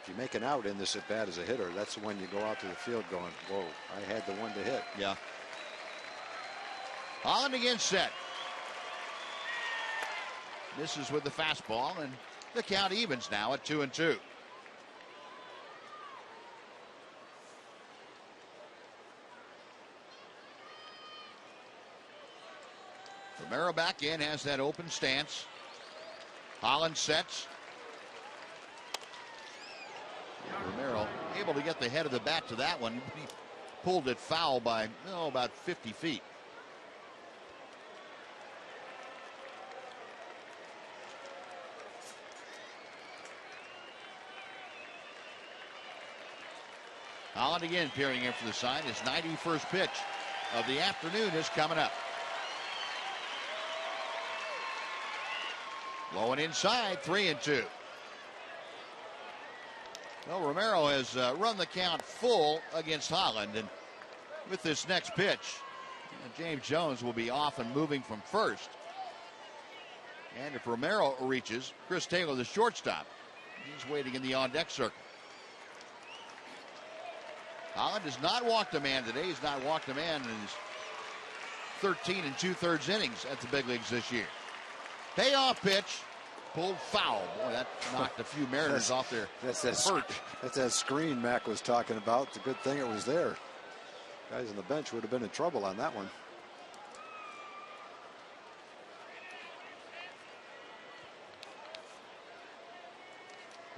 If you make an out in this at bat as a hitter, that's when you go out to the field going, whoa, I had the one to hit. Yeah. Holland again set. Misses with the fastball, and the count evens now at 2-2. Romero back in, has that open stance. Holland sets. Romero able to get the head of the bat to that one. He pulled it foul by about 50 feet. Holland again peering in for the sign. His 91st pitch of the afternoon is coming up. Low and inside, 3-2. Well, Romero has run the count full against Holland, and with this next pitch, James Jones will be off and moving from first. And if Romero reaches, Chris Taylor, the shortstop, he's waiting in the on-deck circle. Holland has not walked a man today. He's not walked a man in his 13 2/3 innings at the big leagues this year. Payoff pitch, pulled foul. Boy, that knocked a few Mariners off their perch. That's that screen Mac was talking about. It's a good thing it was there. Guys on the bench would have been in trouble on that one.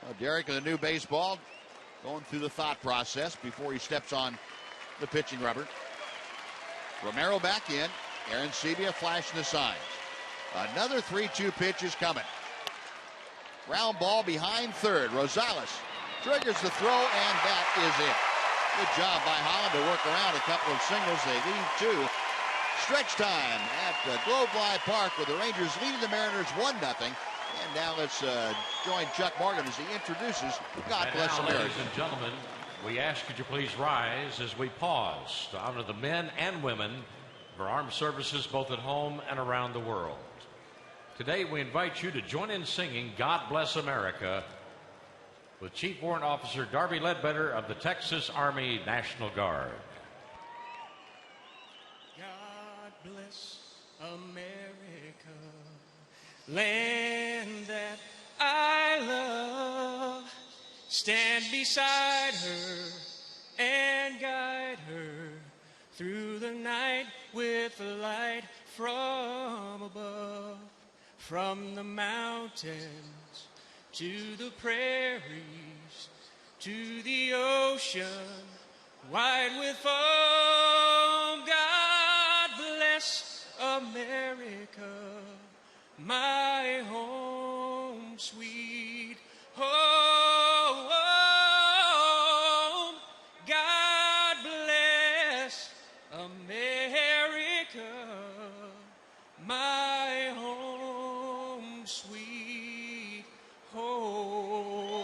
Well, Derek in the new baseball, going through the thought process before he steps on the pitching rubber. Romero back in. Aaron Sebia flashing the signs. Another 3-2 pitch is coming. Round ball behind third. Rosales triggers the throw, and that is it. Good job by Holland to work around a couple of singles. They lead to stretch time at Globe Life Park, with the Rangers leading the Mariners 1-0. And now let's join Chuck Morgan as he introduces God Bless America. Ladies and gentlemen, we ask you to please rise as we pause to honor the men and women of our armed services both at home and around the world. Today we invite you to join in singing God Bless America with Chief Warrant Officer Darby Ledbetter of the Texas Army National Guard. God bless America, land that I love. Stand beside her and guide her through the night with a light from above. From the mountains to the prairies, to the ocean wide with foam. God bless my home sweet home. God bless America, my home sweet home.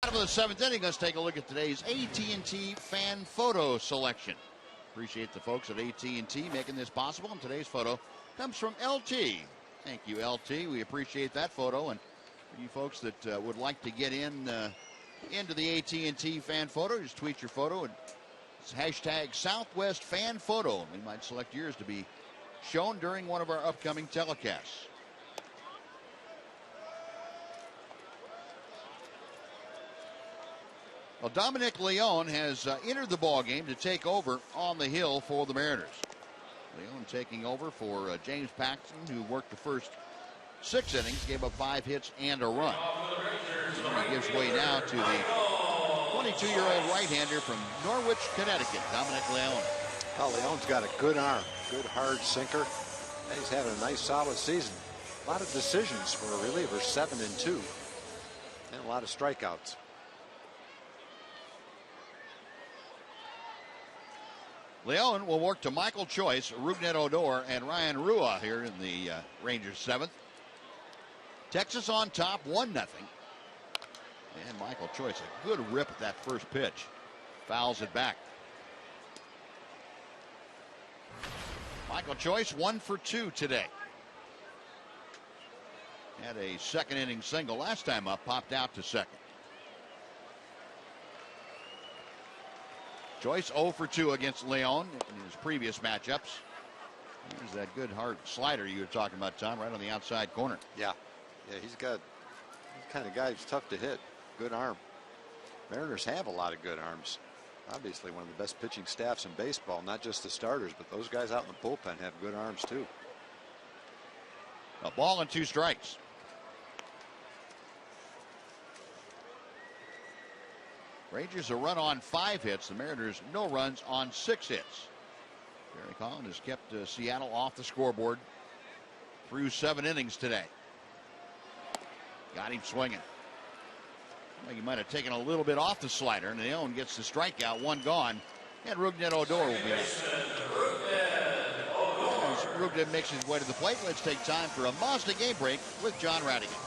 Bottom of the seventh inning, let's take a look at today's AT&T fan photo selection. Appreciate the folks at AT&T making this possible, and today's photo comes from LT. Thank you, LT. We appreciate that photo, and for you folks that would like to get into the AT&T fan photo, just tweet your photo, and it's hashtag Southwest Fan Photo. We might select yours to be shown during one of our upcoming telecasts. Well, Dominic Leone has entered the ballgame to take over on the hill for the Mariners. Leone taking over for James Paxton, who worked the first 6 innings, gave up 5 hits and a run. And he gives way now to the 22-year-old right-hander from Norwich, Connecticut, Dominic Leone. Well, Leone's got a good arm, good hard sinker. And he's having a nice solid season. A lot of decisions for a reliever, 7-2, and a lot of strikeouts. Leone will work to Michael Choice, Rougned Odor, and Ryan Rua here in the Rangers' 7th. Texas on top, 1-0. And Michael Choice, a good rip at that first pitch. Fouls it back. Michael Choice 1 for 2 today. Had a second inning single last time up, popped out to second. Choice 0 for 2 against Leone in his previous matchups. Here's that good hard slider you were talking about, Tom, right on the outside corner. Yeah, he's the kind of guy who's tough to hit. Good arm. Mariners have a lot of good arms. Obviously one of the best pitching staffs in baseball, not just the starters, but those guys out in the bullpen have good arms too. A ball and 2 strikes. Rangers a run on 5 hits. The Mariners no runs on 6 hits. Gary Collins has kept Seattle off the scoreboard through 7 innings today. Got him swinging. I think he might have taken a little bit off the slider, and Leone gets the strikeout, 1 gone, and Rougned Odor will be next. As Rougned makes his way to the plate, let's take time for a Mazda game break with John Radigan.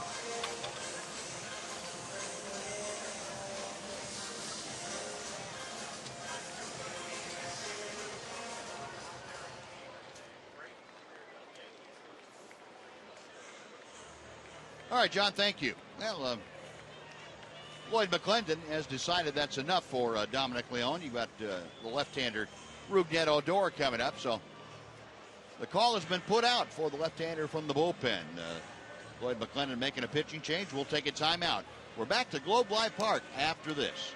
All right, John, thank you. Well, Lloyd McClendon has decided that's enough for Dominic Leone. You've got the left-hander Rougned Odor coming up, so the call has been put out for the left-hander from the bullpen. Lloyd McClendon making a pitching change. We'll take a timeout. We're back to Globe Life Park after this.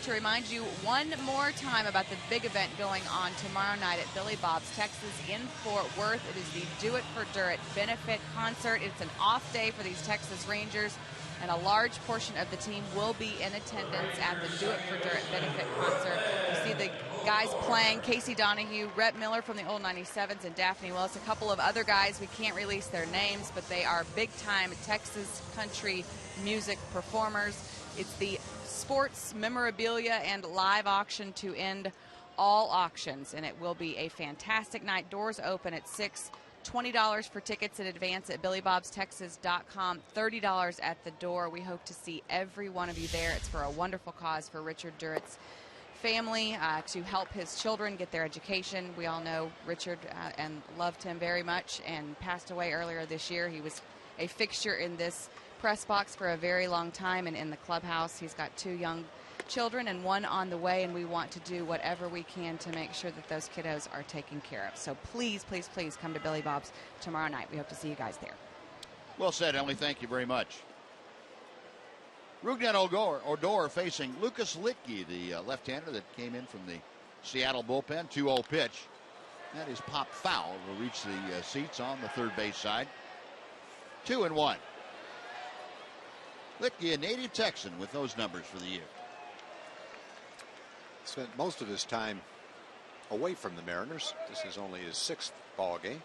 To remind you one more time about the big event going on tomorrow night at Billy Bob's Texas in Fort Worth. It is the Do It for Dirt benefit concert. It's an off day for these Texas Rangers, and a large portion of the team will be in attendance at the Do It for Dirt benefit concert. You see the guys playing, Casey Donahue, Rhett Miller from the old 97s, and Daphne Willis. A couple of other guys, we can't release their names, but they are big-time Texas country music performers. It's the sports memorabilia and live auction to end all auctions, and it will be a fantastic night. Doors open at 6. $20 for tickets in advance at BillyBobsTexas.com. $30 at the door. We hope to see every one of you there. It's for a wonderful cause for Richard Durrett's family, to help his children get their education. We all know Richard and loved him very much, and passed away earlier this year. He was a fixture in this press box for a very long time and in the clubhouse. He's got 2 young children and 1 on the way, and we want to do whatever we can to make sure that those kiddos are taken care of. So please, please, please come to Billy Bob's tomorrow night. We hope to see you guys there. Well said, Emily. Thank you very much. Rougned Odor facing Lucas Litke, the left-hander that came in from the Seattle bullpen. 2-0 pitch. That is popped foul. Will reach the seats on the third base side. 2-1. Litke, a native Texan, with those numbers for the year. Spent most of his time away from the Mariners. This is only his 6th ball game.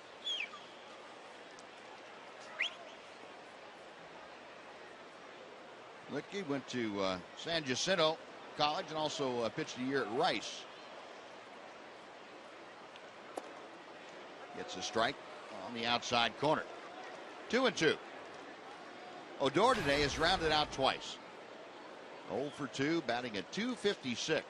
Litke went to San Jacinto College and also pitched a year at Rice. Gets a strike on the outside corner. 2-2. Odor today has rounded out twice. 0 for 2, batting at .256.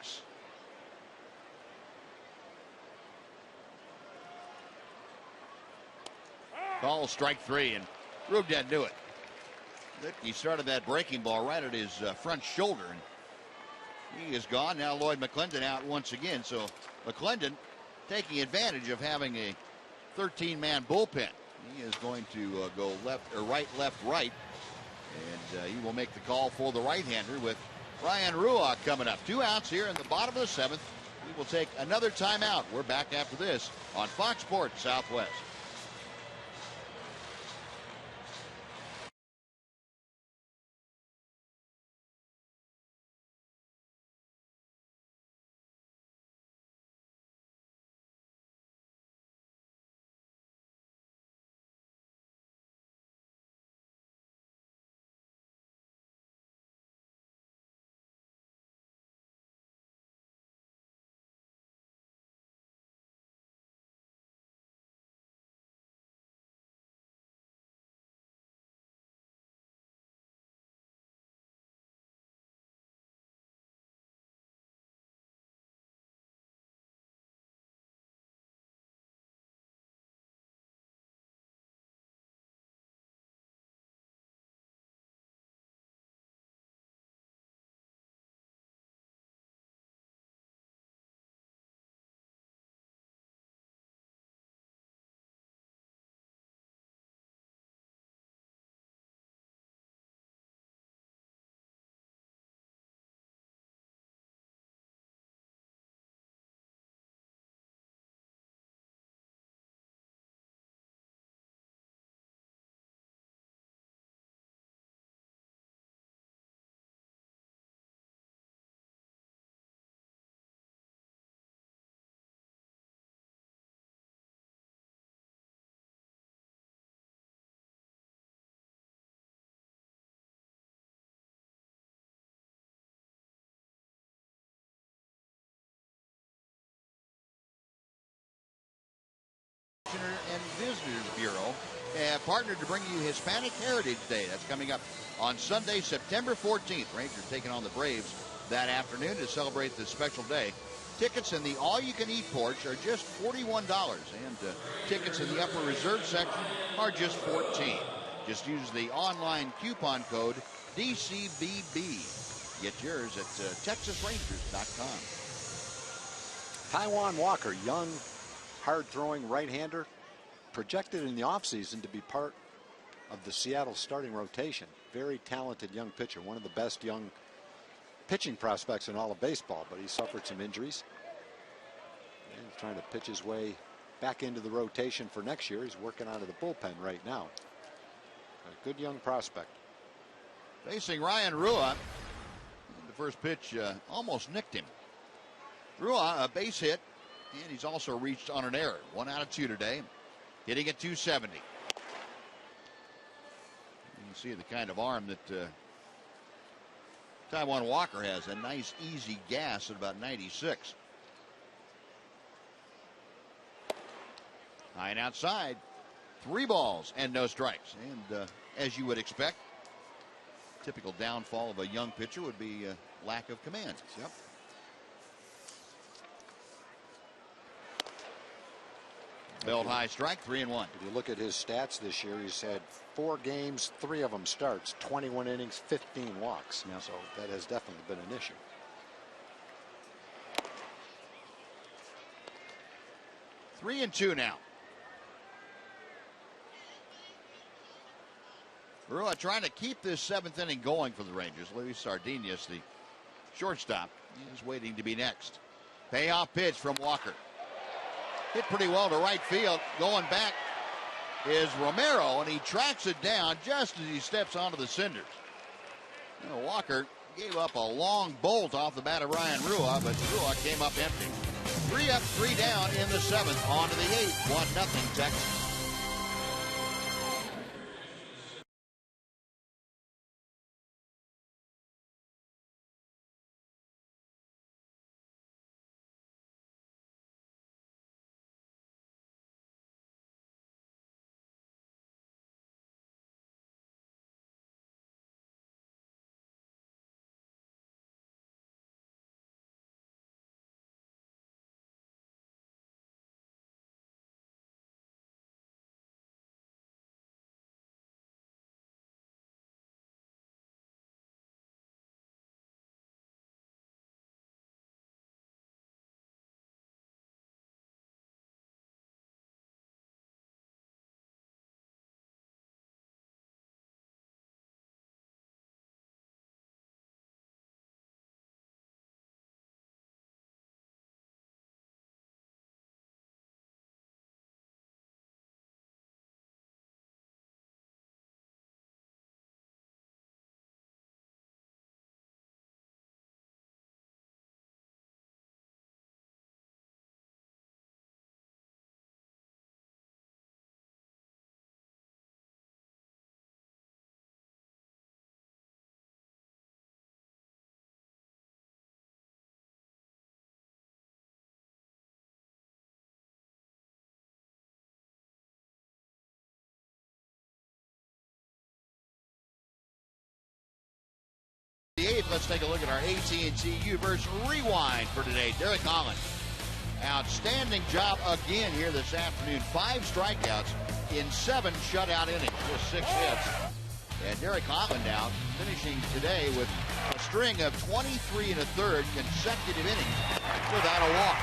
Call strike 3, and Rougned knew it. He started that breaking ball right at his front shoulder, and he is gone. Now Lloyd McClendon out once again. So McClendon taking advantage of having a 13-man bullpen. He is going to go left or right, left, right. And he will make the call for the right-hander with Ryan Ruock coming up. 2 outs here in the bottom of the 7th. We will take another timeout. We're back after this on Fox Sports Southwest. and Visitors Bureau have partnered to bring you Hispanic Heritage Day. That's coming up on Sunday, September 14th. Rangers taking on the Braves that afternoon to celebrate this special day. Tickets in the all-you-can-eat porch are just $41, and tickets in the upper reserve section are just $14. Just use the online coupon code DCBB. Get yours at TexasRangers.com. Taijuan Walker, young, hard-throwing right-hander, projected in the offseason to be part of the Seattle starting rotation. Very talented young pitcher, one of the best young pitching prospects in all of baseball, but he suffered some injuries. And he's trying to pitch his way back into the rotation for next year. He's working out of the bullpen right now. A good young prospect. Facing Ryan Rua. The first pitch almost nicked him. Rua, a base hit, and he's also reached on an error. 1 out of 2 today. Hitting at 270. You can see the kind of arm that Taijuan Walker has. A nice, easy gas at about 96. High and outside. 3 balls and no strikes. And as you would expect, typical downfall of a young pitcher would be lack of command. Yep. Belt high strike, 3-1. If you look at his stats this year, he's had 4 games, 3 of them starts, 21 innings, 15 walks. Yep. So that has definitely been an issue. Three and 2 now. Rua trying to keep this 7th inning going for the Rangers. Luis Sardinas, the shortstop, is waiting to be next. Payoff pitch from Walker. Hit pretty well to right field. Going back is Romero, and he tracks it down just as he steps onto the cinders. Walker gave up a long bolt off the bat of Ryan Rua, but Rua came up empty. 3 up, 3 down in the 7th. On to the 8th. 1-0 Texas. The 8th, let's take a look at our AT&T U-verse rewind for today. Derek Holland, outstanding job again here this afternoon. 5 strikeouts in 7 shutout innings, just 6 hits. And Derek Holland now finishing today with a string of 23 1/3 consecutive innings without a walk.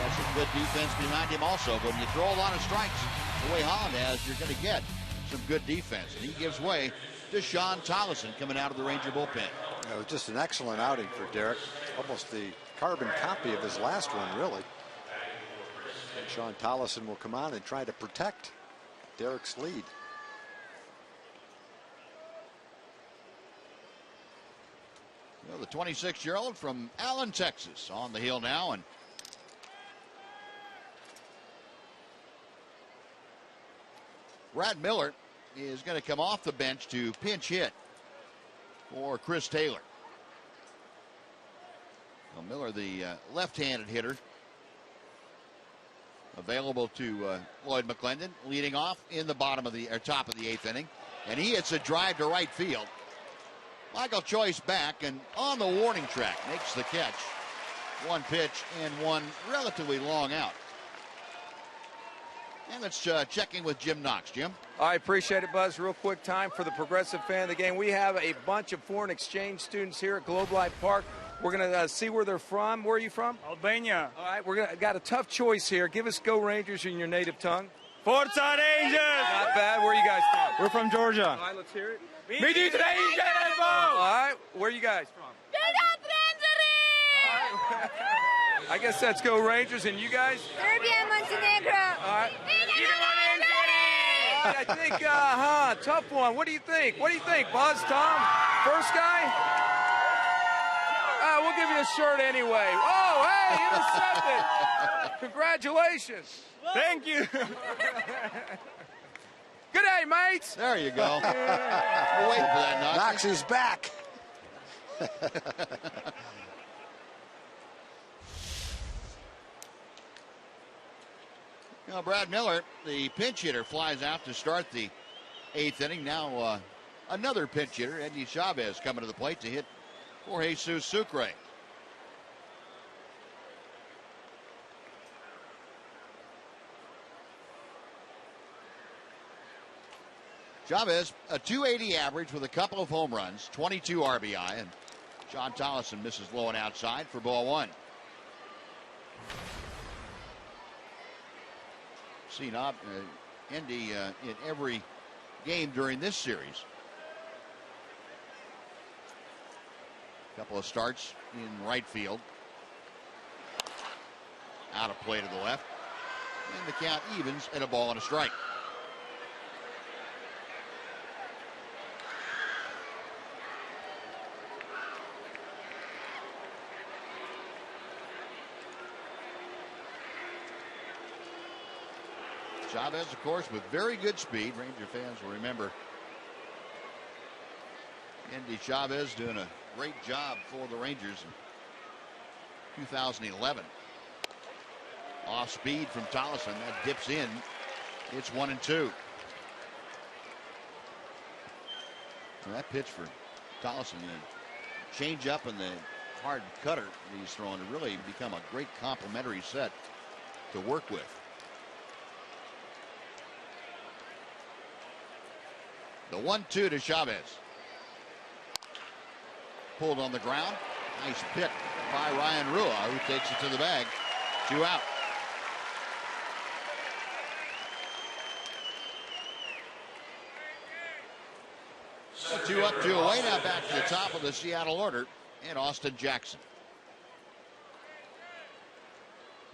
That's some good defense behind him also. But when you throw a lot of strikes the way Holland has, you're going to get some good defense. And he gives way to Sean Tollison coming out of the Ranger bullpen. It was just an excellent outing for Derek. Almost the carbon copy of his last one, really. And Sean Tollison will come on and try to protect Derek's lead. The 26-year-old from Allen, Texas, on the hill now, and Brad Miller is going to come off the bench to pinch hit for Chris Taylor. Well, Miller, the left-handed hitter, available to Lloyd McClendon, leading off in the top of the 8th inning, and he hits a drive to right field. Michael Choice back and on the warning track makes the catch. One pitch and one relatively long out. And let's check in with Jim Knox. Jim? I appreciate it, Buzz. Real quick time for the progressive fan of the game. We have a bunch of foreign exchange students here at Globe Life Park. We're going to see where they're from. Where are you from? Albania. All right, got a tough choice here. Give us Go Rangers in your native tongue. Forza Rangers! Not bad. Where are you guys from? We're from Georgia. All right, let's hear it. Midi Rangers! All right, where are you guys from? I guess that's Go Rangers, and you guys? Serbia and Montenegro. All right. I think, tough one. What do you think? What do you think, Buzz, Tom? First guy? We'll give you a shirt anyway. Oh, hey, intercepted. Congratulations. Thank you. Good day, mates. There you go. We're waiting for that, Knox. Knox is back. Brad Miller, the pinch hitter, flies out to start the 8th inning. Now another pinch hitter, Eddie Chavez, coming to the plate to hit for Jesus Sucre. Chavez, a .280 average with a couple of home runs, 22 RBI, and John Tollison misses low and outside for ball one. Seen Indy in every game during this series. Couple of starts in right field. Out of play to the left. And the count evens at a ball and a strike. Chavez, of course, with very good speed. Ranger fans will remember Andy Chavez doing a great job for the Rangers in 2011. Off speed from Tollison. That dips in. It's 1-2. And that pitch for Tollison, the change up and the hard cutter that he's throwing, to really become a great complementary set to work with. The 1-2 to Chavez. Pulled on the ground. Nice pick by Ryan Rua, who takes it to the bag. 2 out. So 2 up, 2 away. Now back to the top of the Seattle order, and Austin Jackson.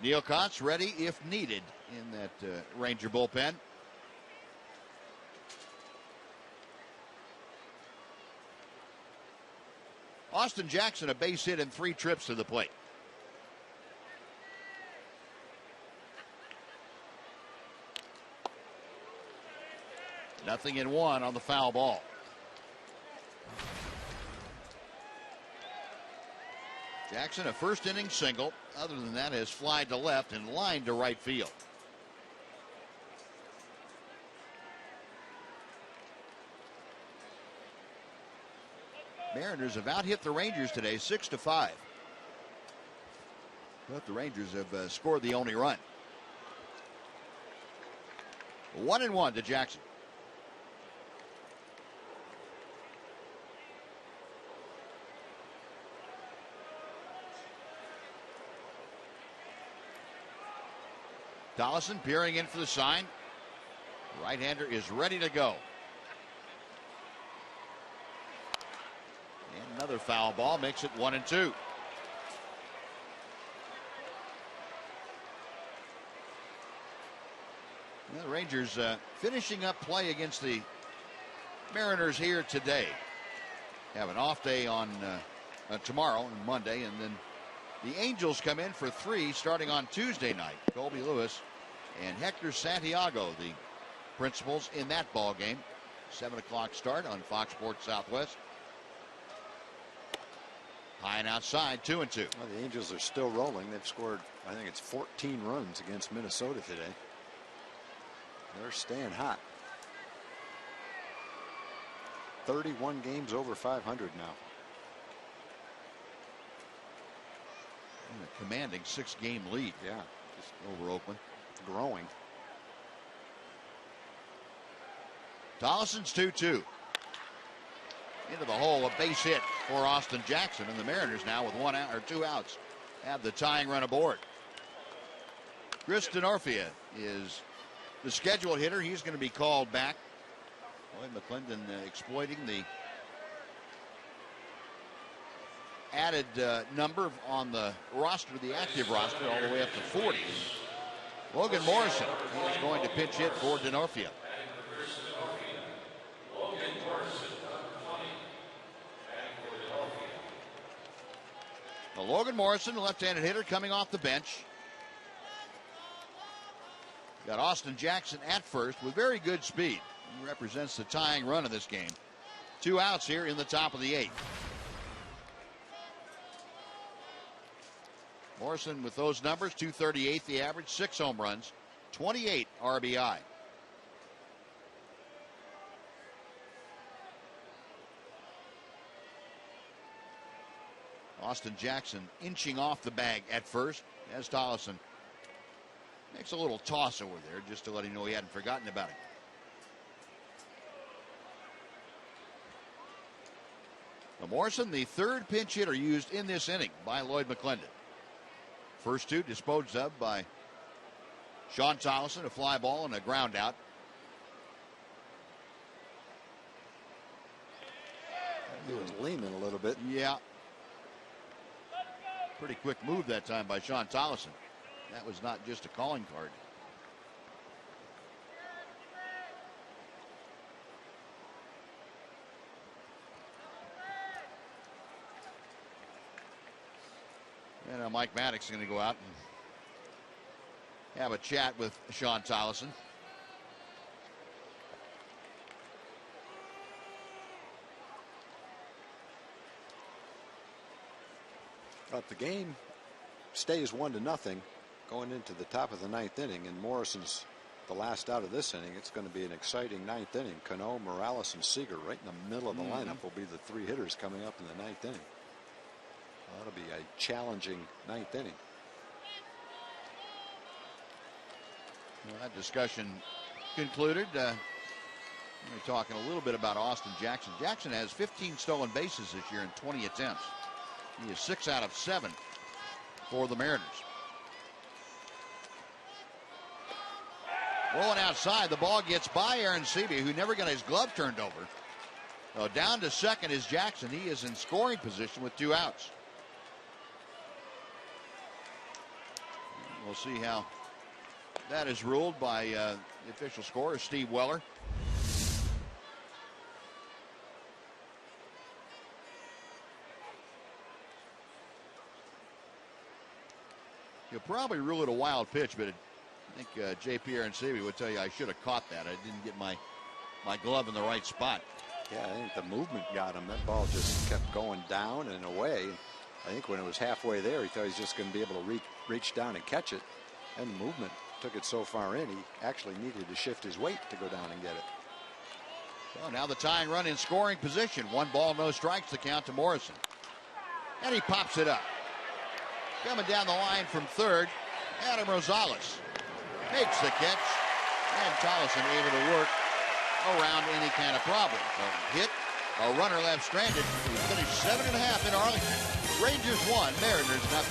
Neil Kotz ready if needed in that Ranger bullpen. Austin Jackson, a base hit and 3 trips to the plate. Nothing in 1 on the foul ball. Jackson, a first inning single. Other than that, has flied to left and lined to right field. Mariners have out-hit the Rangers today 6-5. But the Rangers have scored the only run. 1-1 to Jackson. Tollison peering in for the sign. Right-hander is ready to go. And another foul ball makes it 1-2. The Rangers finishing up play against the Mariners here today. Have an off day on tomorrow and Monday, and then the Angels come in for 3 starting on Tuesday night. Colby Lewis and Hector Santiago, the principals in that ball game. 7 o'clock start on Fox Sports Southwest. High and outside, 2-2. Well, the Angels are still rolling. They've scored, I think it's 14 runs against Minnesota today. They're staying hot. 31 games over 500 now. And a commanding 6-game lead. Yeah, just over Oakland. Growing. Tollison's 2-2. Into the hole, a base hit for Austin Jackson, and the Mariners now with 1 out or 2 outs have the tying run aboard. Chris Denorfia is the scheduled hitter. He's going to be called back. Lloyd McClendon exploiting the added number on the roster, the active roster, all the way up to 40. Logan Morrison is going to pinch hit for Denorfia. Well, Logan Morrison, left-handed hitter, coming off the bench. Got Austin Jackson at first with very good speed. He represents the tying run of this game. 2 outs here in the top of the 8th. Morrison with those numbers, 238 the average, 6 home runs, 28 RBI. Austin Jackson inching off the bag at first as Tollison makes a little toss over there just to let him know he hadn't forgotten about him. Now Morrison, the 3rd pinch hitter used in this inning by Lloyd McClendon. First 2 disposed of by Sean Tollison, a fly ball and a ground out. He was leaning a little bit. Yeah. Pretty quick move that time by Sean Tollison. That was not just a calling card. And Mike Maddox is going to go out and have a chat with Sean Tollison. But the game stays 1-0 going into the top of the 9th inning, and Morrison's the last out of this inning. It's going to be an exciting 9th inning. Cano, Morales, and Seager right in the middle of the lineup will be the 3 hitters coming up in the 9th inning. That'll be a challenging 9th inning. Well, that discussion concluded. We're talking a little bit about Austin Jackson. Jackson has 15 stolen bases this year in 20 attempts. He is 6 out of 7 for the Mariners. Rolling outside, the ball gets by Aaron Seavey, who never got his glove turned over. So down to second is Jackson. He is in scoring position with 2 outs. We'll see how that is ruled by the official scorer, Steve Weller. You'll probably rule it a wild pitch, but I think J.P. Aronsevi would tell you I should have caught that. I didn't get my glove in the right spot. Yeah, I think the movement got him. That ball just kept going down and away. I think when it was halfway there, he thought he was just going to be able to reach down and catch it. And the movement took it so far in, he actually needed to shift his weight to go down and get it. Well, now the tying run in scoring position. 1 ball, no strikes, the count to Morrison. And he pops it up. Coming down the line from third, Adam Rosales makes the catch. And Tollison able to work around any kind of problem. A hit, a runner left stranded. We finished 7.5 in Arlington. Rangers 1, Mariners 0.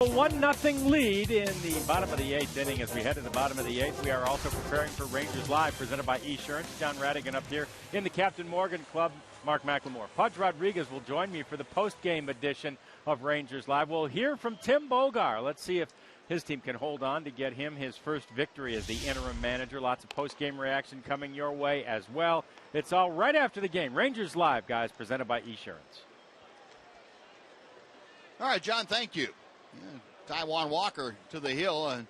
A 1-0 lead in the bottom of the 8th inning. As we head to the bottom of the 8th, we are also preparing for Rangers Live, presented by Esurance. John Radigan up here in the Captain Morgan Club. Mark McLemore. Pudge Rodriguez will join me for the post-game edition of Rangers Live. We'll hear from Tim Bogar. Let's see if his team can hold on to get him his first victory as the interim manager. Lots of post-game reaction coming your way as well. It's all right after the game. Rangers Live, guys, presented by Esurance. All right, John, thank you. Taijuan Walker to the hill and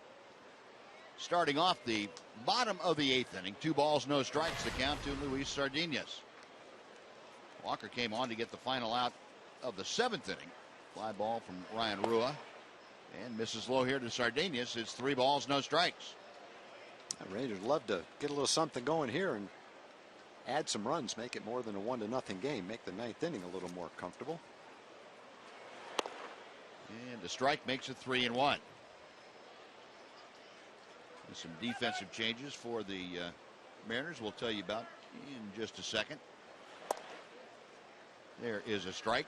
starting off the bottom of the 8th inning. 2 balls, no strikes to count to Luis Sardinas. Walker came on to get the final out of the 7th inning. Fly ball from Ryan Rua and misses low here to Sardinas. It's 3 balls, no strikes. The Rangers love to get a little something going here and add some runs, make it more than a 1-0 game, make the 9th inning a little more comfortable. And the strike makes it 3-1. There's some defensive changes for the Mariners we'll tell you about in just a second. There is a strike.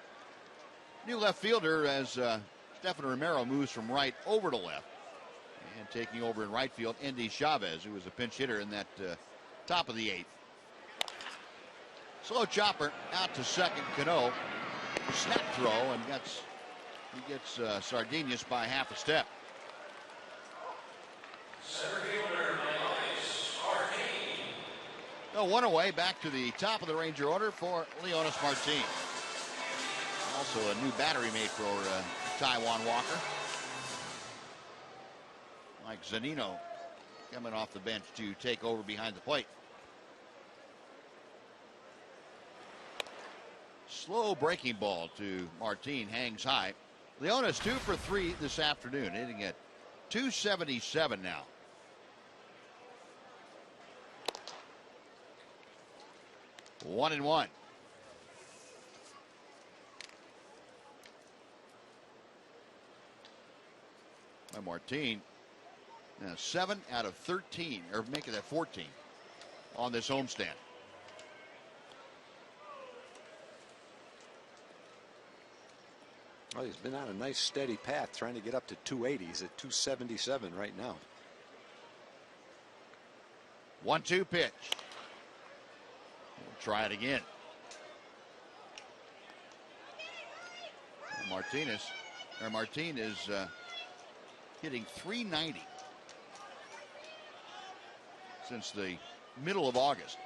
New left fielder as Stefan Romero moves from right over to left. And taking over in right field, Endy Chavez, who was a pinch hitter in that top of the 8th. Slow chopper out to second. Cano snap throw and he gets Sardinas by half a step. Center fielder, Martin. No, 1 away, back to the top of the Ranger order for Leonis Martin. Also a new battery mate for Taijuan Walker. Mike Zunino coming off the bench to take over behind the plate. Slow breaking ball to Martin, hangs high. Leonis 2 for 3 this afternoon, hitting at .277 now. One and one. By Martin. Now 7 out of 13, or making that 14 on this homestand. Well, he's been on a nice steady path trying to get up to 280. He's at 277 right now. 1-2 pitch. We'll try it again. Martin is hitting .390 since the middle of August.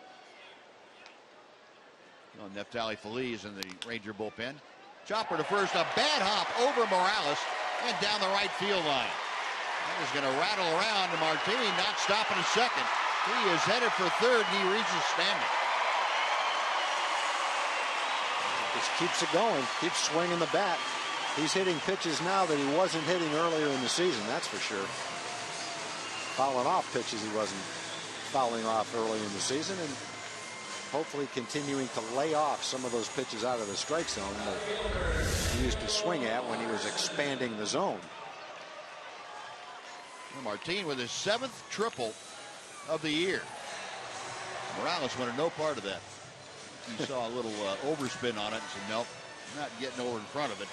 Neftali Feliz in the Ranger bullpen. Chopper to first, a bad hop over Morales and down the right field line. That is going to rattle around to Martin, not stopping a second. He is headed for third and he reaches standing. Just keeps it going, keeps swinging the bat. He's hitting pitches now that he wasn't hitting earlier in the season, that's for sure. Fouling off pitches he wasn't fouling off early in the season, and hopefully continuing to lay off some of those pitches out of the strike zone that he used to swing at when he was expanding the zone. Martin with his 7th triple of the year. Morales wanted no part of that. He saw a little overspin on it and said, nope, not getting over in front of it.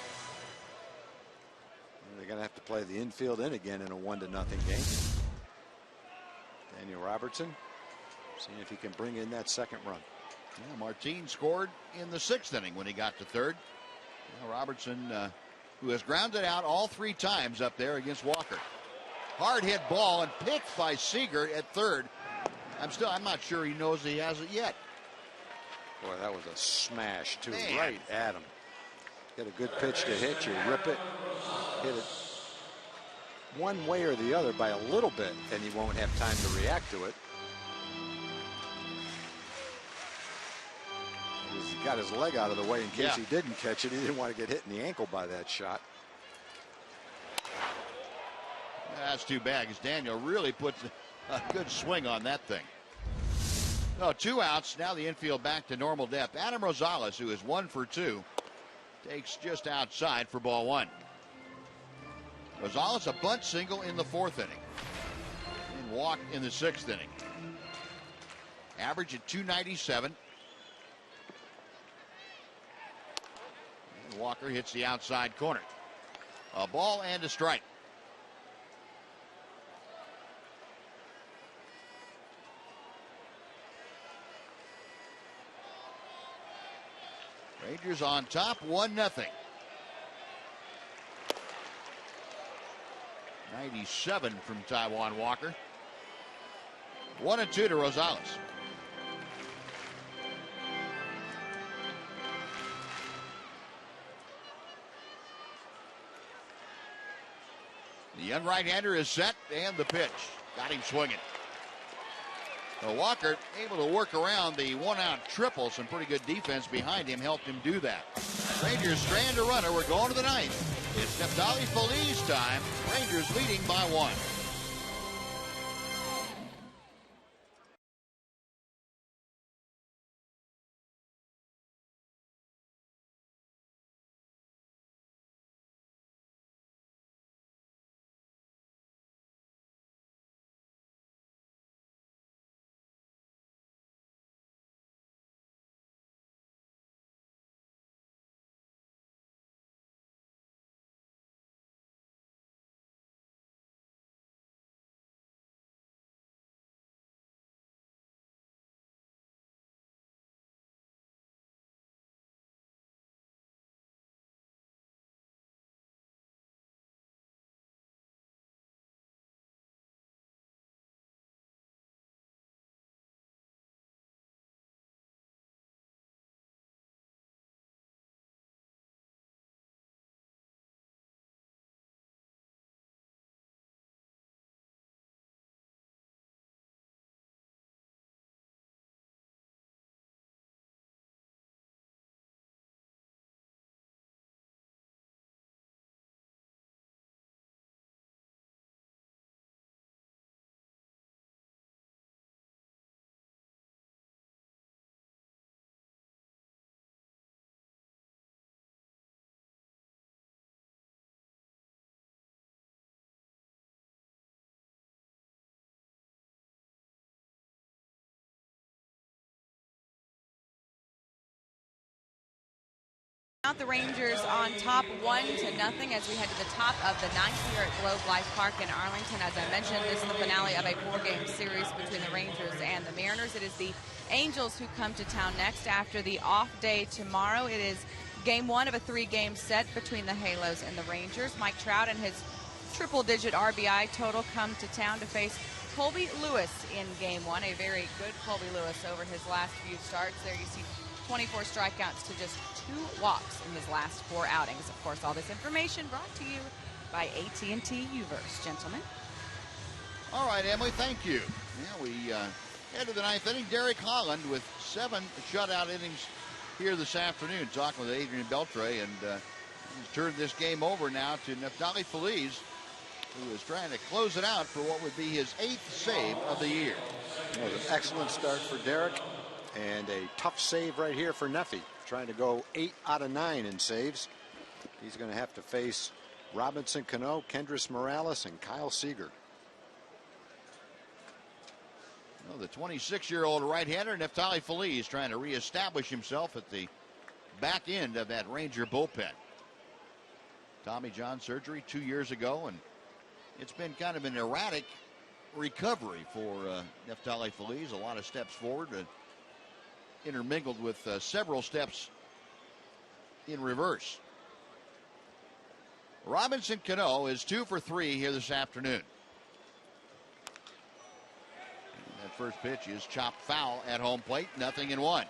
They're going to have to play the infield in again in a 1-0 game. Daniel Robertson seeing if he can bring in that second run. Yeah, Martin scored in the 6th inning when he got to third. Robertson, who has grounded out all 3 times up there against Walker. Hard hit ball and picked by Seager at third. I'm not sure he knows he has it yet. Boy, that was a smash too, right at him. Get a good pitch to hit, you rip it, hit it one way or the other by a little bit, and he won't have time to react to it. He got his leg out of the way in case he didn't catch it. He didn't want to get hit in the ankle by that shot. That's too bad because Daniel really puts a good swing on that thing. Oh, 2 outs. Now the infield back to normal depth. Adam Rosales, who is 1 for 2, takes just outside for ball 1. Rosales a bunt single in the 4th inning and walk in the 6th inning. Average at 297. And Walker hits the outside corner. A ball and a strike. Rangers on top, 1-0. 97 from Taijuan Walker. 1-2 to Rosales. The young right-hander is set, and the pitch. Got him swinging. Well, Walker able to work around the one-out triple. Some pretty good defense behind him helped him do that. Rangers strand a runner. We're going to the ninth. It's Neftali Feliz time. Rangers leading by 1. The Rangers on top 1-0 as we head to the top of the ninth here at Globe Life Park in Arlington. As I mentioned, this is the finale of a 4-game series between the Rangers and the Mariners. It is the Angels who come to town next after the off day tomorrow. It is game 1 of a 3-game set between the Halos and the Rangers. Mike Trout and his triple-digit RBI total come to town to face Colby Lewis in game 1. A very good Colby Lewis over his last few starts. There you see 24 strikeouts to just 2 walks in his last 4 outings. Of course, all this information brought to you by AT UVerse. Gentlemen. All right, Emily, thank you. Yeah, we head to the ninth inning. Derek Holland with 7 shutout innings here this afternoon, talking with Adrian Beltre, and he's turned this game over now to Neftali Feliz, who is trying to close it out for what would be his 8th save of the year. It was an excellent start for Derek. And a tough save right here for Neffy, trying to go 8 out of 9 in saves. He's going to have to face Robinson Cano, Kendrys Morales, and Kyle Seager. Well, the 26-year-old right-hander Neftali Feliz trying to reestablish himself at the back end of that Ranger bullpen. Tommy John surgery 2 years ago, and it's been kind of an erratic recovery for Neftali Feliz. A lot of steps forward and intermingled with several steps in reverse. Robinson Cano is 2 for 3 here this afternoon. And that first pitch is chopped foul at home plate, 0-1.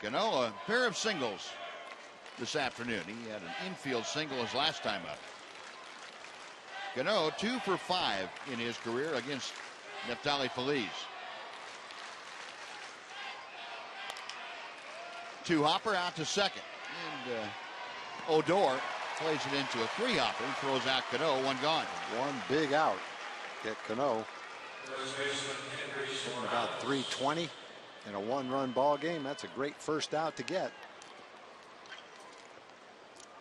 Cano, a pair of singles this afternoon. He had an infield single his last time up. Cano 2 for 5 in his career against Neftali Feliz. 2-hopper out to second. And Odor plays it into a 3-hopper and throws out Cano, 1 gone. 1 big out. Get Cano about 320 in a 1-run ball game. That's a great first out to get.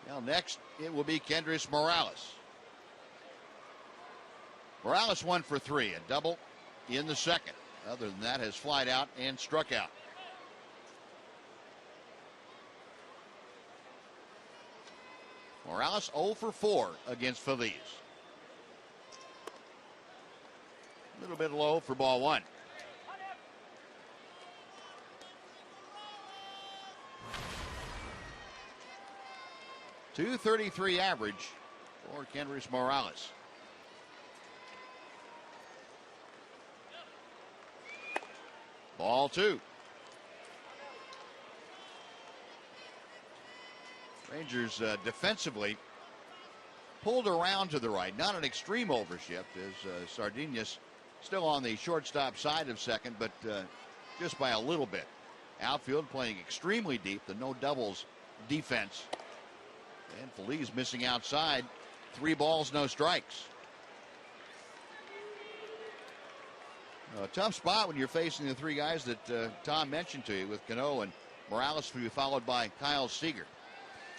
Well, next it will be Kendrys Morales. Morales 1 for 3, a double in the second. Other than that, has flied out and struck out. Morales 0 for 4 against Phillies. A little bit low for ball one. .233 average for Kendrys Morales. Ball two. Rangers defensively pulled around to the right. Not an extreme overshift as Sardinas still on the shortstop side of second, but just by a little bit. Outfield playing extremely deep. The no doubles defense. And Feliz missing outside. 3 balls, no strikes. A tough spot when you're facing the 3 guys that Tom mentioned to you, with Cano and Morales, to be followed by Kyle Seager.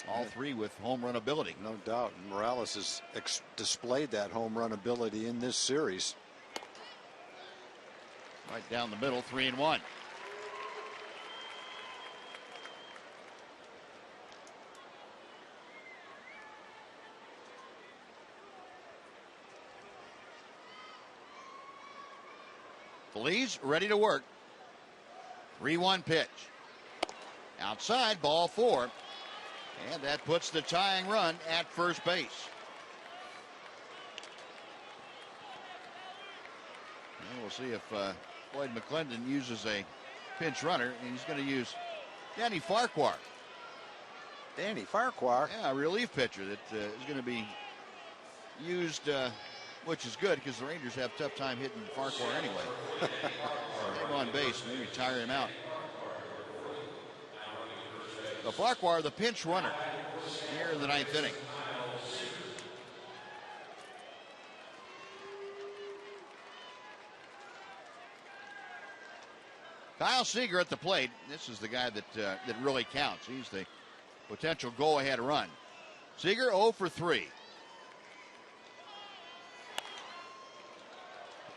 All 3 with home run ability. No doubt. Morales has displayed that home run ability in this series. Right down the middle, 3-1. Feliz ready to work. 3-1 pitch. Outside, ball 4. And that puts the tying run at first base. And we'll see if Floyd McClendon uses a pinch runner, and he's going to use Danny Farquhar. Danny Farquhar? Yeah, a relief pitcher that is going to be used, which is good because the Rangers have a tough time hitting Farquhar anyway. Him on base and they retire him out. So Farquhar, the pinch runner here in the 9th inning. Kyle Seager at the plate. This is the guy that really counts. He's the potential go-ahead run. Seager 0 for 3.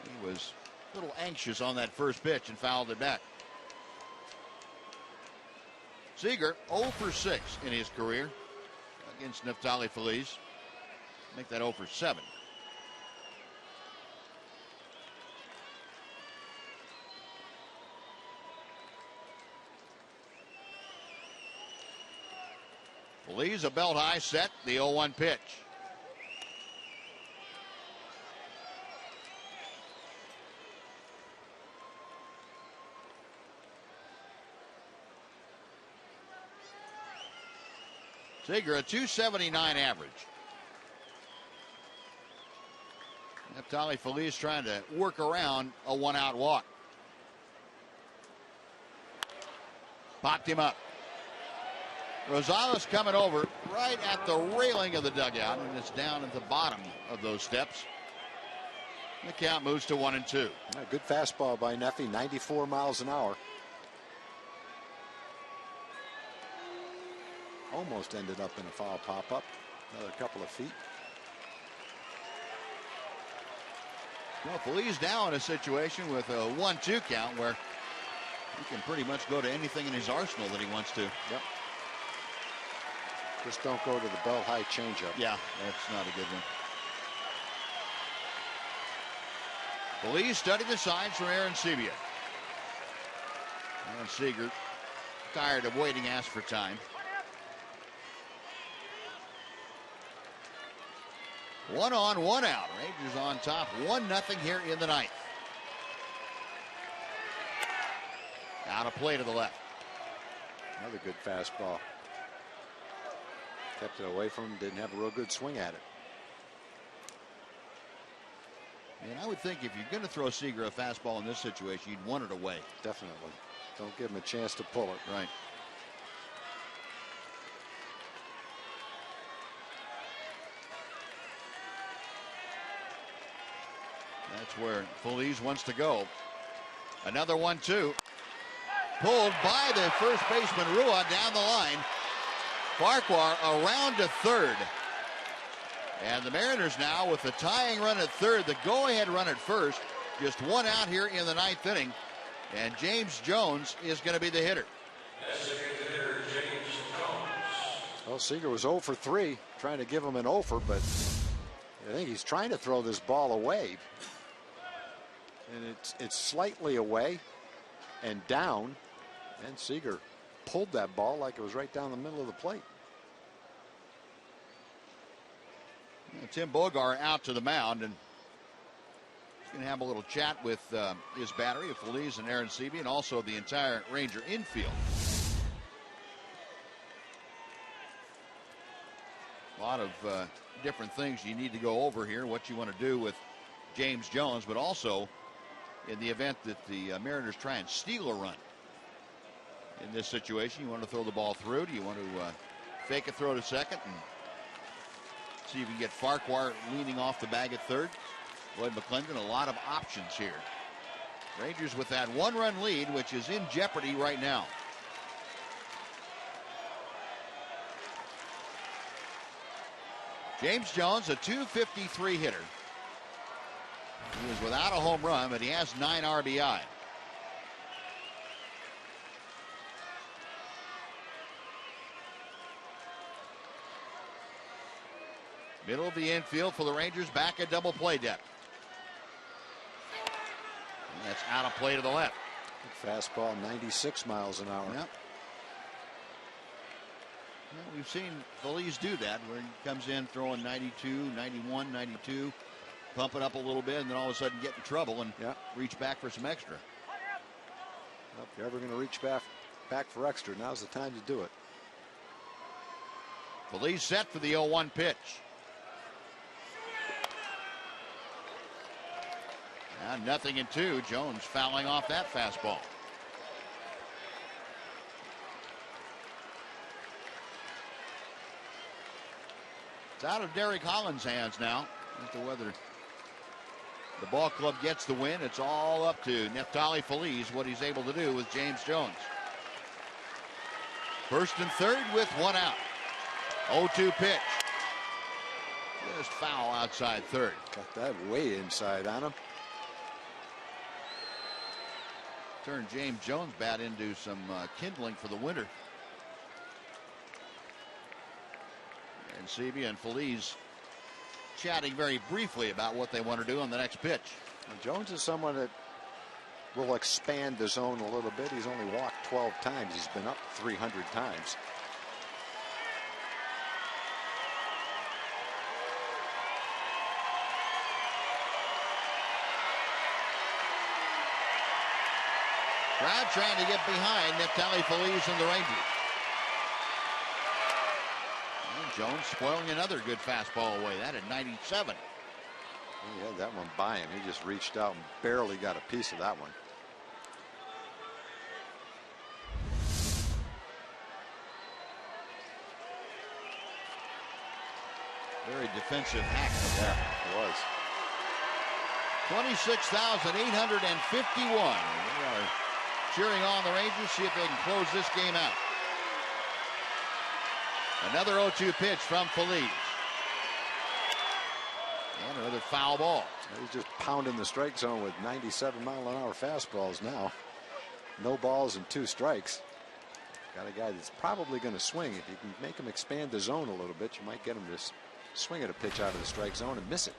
He was a little anxious on that first pitch and fouled it back. Seager 0 for 6 in his career against Neftali Feliz. Make that 0 for 7. Feliz a belt high set, the 0-1 pitch. Seager, a .279 average. Neftali Feliz trying to work around a 1-out walk. Popped him up. Rosales coming over right at the railing of the dugout, and it's down at the bottom of those steps. The count moves to 1-2. A good fastball by Neffy, 94 miles an hour. Almost ended up in a foul pop-up. Another couple of feet. Well, Feliz now in a situation with a 1-2 count where he can pretty much go to anything in his arsenal that he wants to. Yep. Just don't go to the belt high changeup. Yeah, that's not a good one. Feliz studied the signs from Aaron Sebia. And Seager, tired of waiting, asked for time. 1 on, 1 out. Rangers on top, 1-0 here in the 9th. Out of play to the left. Another good fastball. Kept it away from him, didn't have a real good swing at it. And I would think if you're going to throw Seager a fastball in this situation, you'd want it away. Definitely. Don't give him a chance to pull it. Right. That's where Feliz wants to go. Another 1-2. Pulled by the first baseman Rua down the line. Farquhar around to third. And the Mariners now with the tying run at third, the go-ahead run at first. Just 1 out here in the 9th inning. And James Jones is going to be the hitter. Well, Seager was 0 for 3, trying to give him an offer, but I think he's trying to throw this ball away. And it's slightly away and down, and Seager pulled that ball like it was right down the middle of the plate. Tim Bogar out to the mound, and he's going to have a little chat with his battery of Phillies and Aaron Sebe, and also the entire Ranger infield. A lot of different things you need to go over here, what you want to do with James Jones, but also in the event that the Mariners try and steal a run. In this situation, you want to throw the ball through. Do you want to fake a throw to second and see if you can get Farquhar leaning off the bag at third? Lloyd McClendon, a lot of options here. Rangers with that one-run lead, which is in jeopardy right now. James Jones, a .253 hitter. He is without a home run, but he has 9 RBI. Middle of the infield for the Rangers, back at double play depth. And that's out of play to the left. Fastball, 96 miles an hour. Yep. Well, we've seen Phillies do that, where he comes in throwing 92, 91, 92, pump it up a little bit, and then all of a sudden get in trouble and reach back for some extra. Well, if you're ever going to reach back for extra, now's the time to do it. Phillies set for the 0-1 pitch. And 0-2. Jones fouling off that fastball. It's out of Derek Holland's hands now. As to whether the ball club gets the win, it's all up to Neftali Feliz, what he's able to do with James Jones. First and third with 1 out. 0-2 pitch. Just foul outside third. Got that way inside on him. Turned James Jones' bat into some kindling for the winter. And Sebe and Feliz chatting very briefly about what they want to do on the next pitch. Well, Jones is someone that will expand the zone a little bit. He's only walked 12 times. He's been up 300 times. Crowd trying to get behind Neftali Feliz and the Rangers. And Jones spoiling another good fastball away. That at 97. He had that one by him. He just reached out and barely got a piece of that one. Very defensive act. Yeah, it was. 26,851. We are cheering on the Rangers, see if they can close this game out. Another 0-2 pitch from Feliz. And another foul ball. He's just pounding the strike zone with 97-mile-an-hour fastballs now. No balls and 2 strikes. Got a guy that's probably going to swing. If you can make him expand the zone a little bit, you might get him to swing at a pitch out of the strike zone and miss it.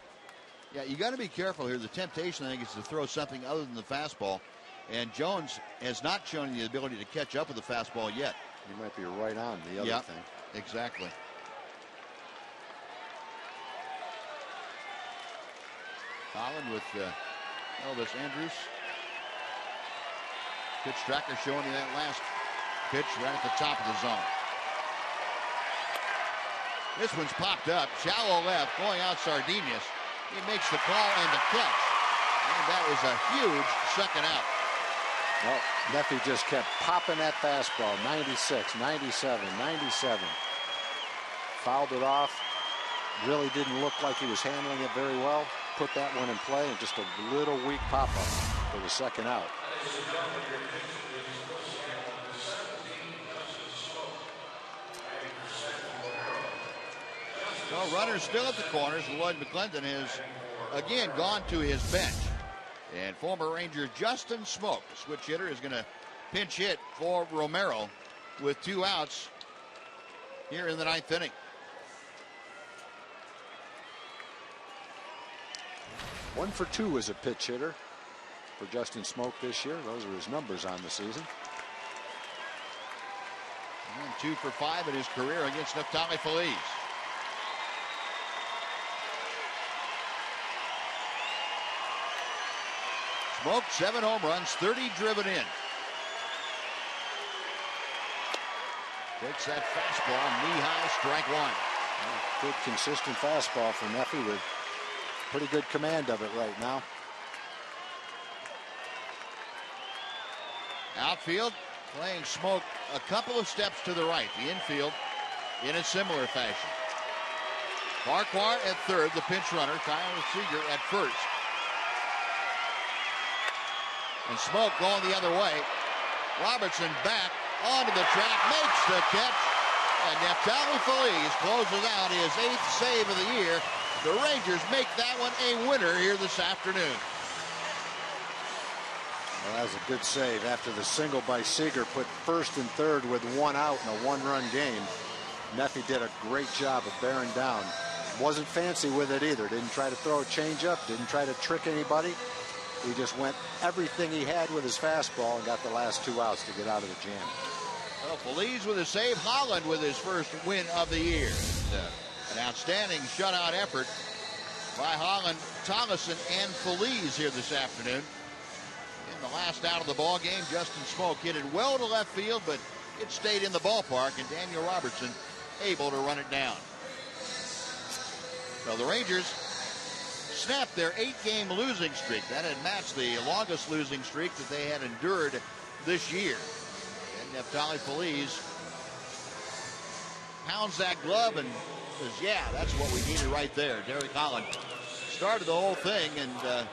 Yeah, you got to be careful here. The temptation, I think, is to throw something other than the fastball. And Jones has not shown the ability to catch up with the fastball yet. He might be right on the other thing. Exactly. Holland with Elvis Andrus. Pitch tracker showing you that last pitch right at the top of the zone. This one's popped up. Shallow left, going out Sardinius. He makes the call and the catch. And that is a huge second out. Well, Neffy just kept popping that fastball. 96, 97, 97. Fouled it off. Really didn't look like he was handling it very well. Put that one in play, and just a little weak pop-up for the second out. Well, runners still at the corners. Lloyd McClendon has again gone to his bench. And former Ranger Justin Smoke, the switch hitter, is going to pinch hit for Romero with 2 outs here in the 9th inning. One for 2 as a pitch hitter for Justin Smoak this year. Those are his numbers on the season. And 2 for 5 in his career against Neftali Feliz. Smoak, 7 home runs, 30 driven in. Takes that fastball, knee-high, strike 1. Good, consistent fastball for Neffy with pretty good command of it right now. Outfield, playing Smoak a couple of steps to the right. The infield in a similar fashion. Farquhar at third, the pinch runner. Tyler Seager at first. And Smoak going the other way. Robertson back onto the track, makes the catch. And Neftali Feliz closes out his 8th save of the year. The Rangers make that one a winner here this afternoon. Well, that was a good save after the single by Seager put first and third with 1 out in a 1-run game. Neffy did a great job of bearing down. Wasn't fancy with it either. Didn't try to throw a changeup. Didn't try to trick anybody. He just went everything he had with his fastball and got the last 2 outs to get out of the jam. Well, Feliz with a save. Holland with his first win of the year. An outstanding shutout effort by Holland, Thomason, and Feliz here this afternoon. In the last out of the ball game, Justin Smoak hit it well to left field, but it stayed in the ballpark, and Daniel Robertson able to run it down. So the Rangers snapped their 8-game losing streak. That had matched the longest losing streak that they had endured this year. And Neftali Feliz pounds that glove and says, yeah, that's what we needed right there. Derek Holland started the whole thing and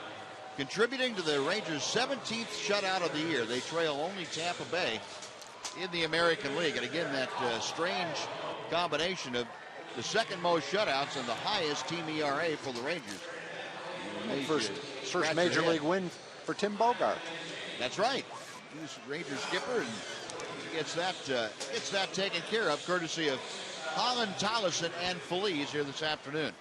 contributing to the Rangers' 17th shutout of the year. They trail only Tampa Bay in the American League. And again, that strange combination of the second most shutouts and the highest team ERA for the Rangers. First major league win for Tim Bogart. That's right. He's Rangers skipper and gets that taken care of courtesy of Holland, Tollison, and Feliz here this afternoon.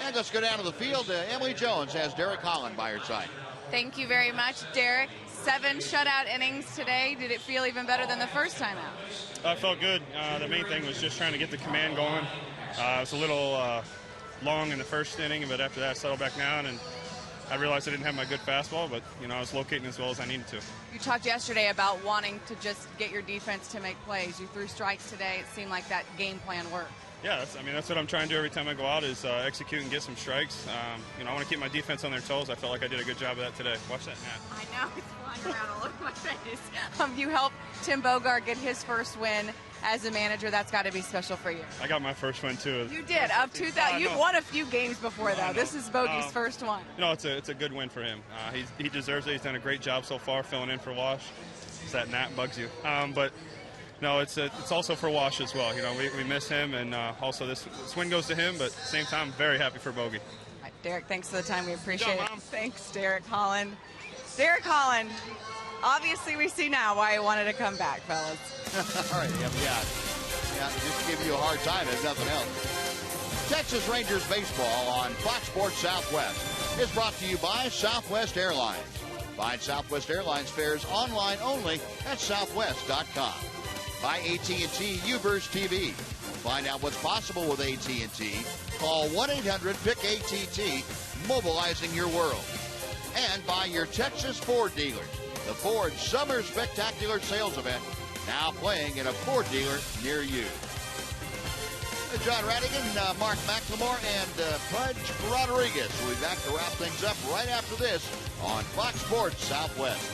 And let's go down to the field. Emily Jones has Derek Holland by her side. Thank you very much, Derek. 7 shutout innings today. Did it feel even better than the first time out? I felt good. The main thing was just trying to get the command going. It was a little long in the first inning, but after that I settled back down and I realized I didn't have my good fastball, but I was locating as well as I needed to. You talked yesterday about wanting to just get your defense to make plays. You threw strikes today. It seemed like that game plan worked. Yeah, that's what I'm trying to do every time I go out is execute and get some strikes. I want to keep my defense on their toes. I felt like I did a good job of that today. Watch that, Matt. I know, it's flying around all over my face. You helped Tim Bogart get his first win as a manager. That's got to be special for you. I got my first win too. You did. Of 2000, you've won a few games before though. This is Bogey's first one. It's a good win for him. He deserves it. He's done a great job so far filling in for Wash. That Nat bugs you, but. No, it's also for Wash as well. We miss him, and also this win goes to him. But at the same time, very happy for Bogey. Right, Derek, thanks for the time. We appreciate it. Thanks, Derek Holland. Derek Holland. Obviously, we see now why he wanted to come back, fellas. All right, yeah, just to give you a hard time, if nothing else. Texas Rangers baseball on Fox Sports Southwest is brought to you by Southwest Airlines. Find Southwest Airlines fares online only at southwest.com. By AT&T UVerse TV. Find out what's possible with AT&T. Call 1-800-PIC-ATT, mobilizing your world. And by your Texas Ford dealers. The Ford Summer Spectacular Sales Event, now playing at a Ford dealer near you. John Radigan, Mark McLemore, and Pudge Rodriguez will be back to wrap things up right after this on Fox Sports Southwest.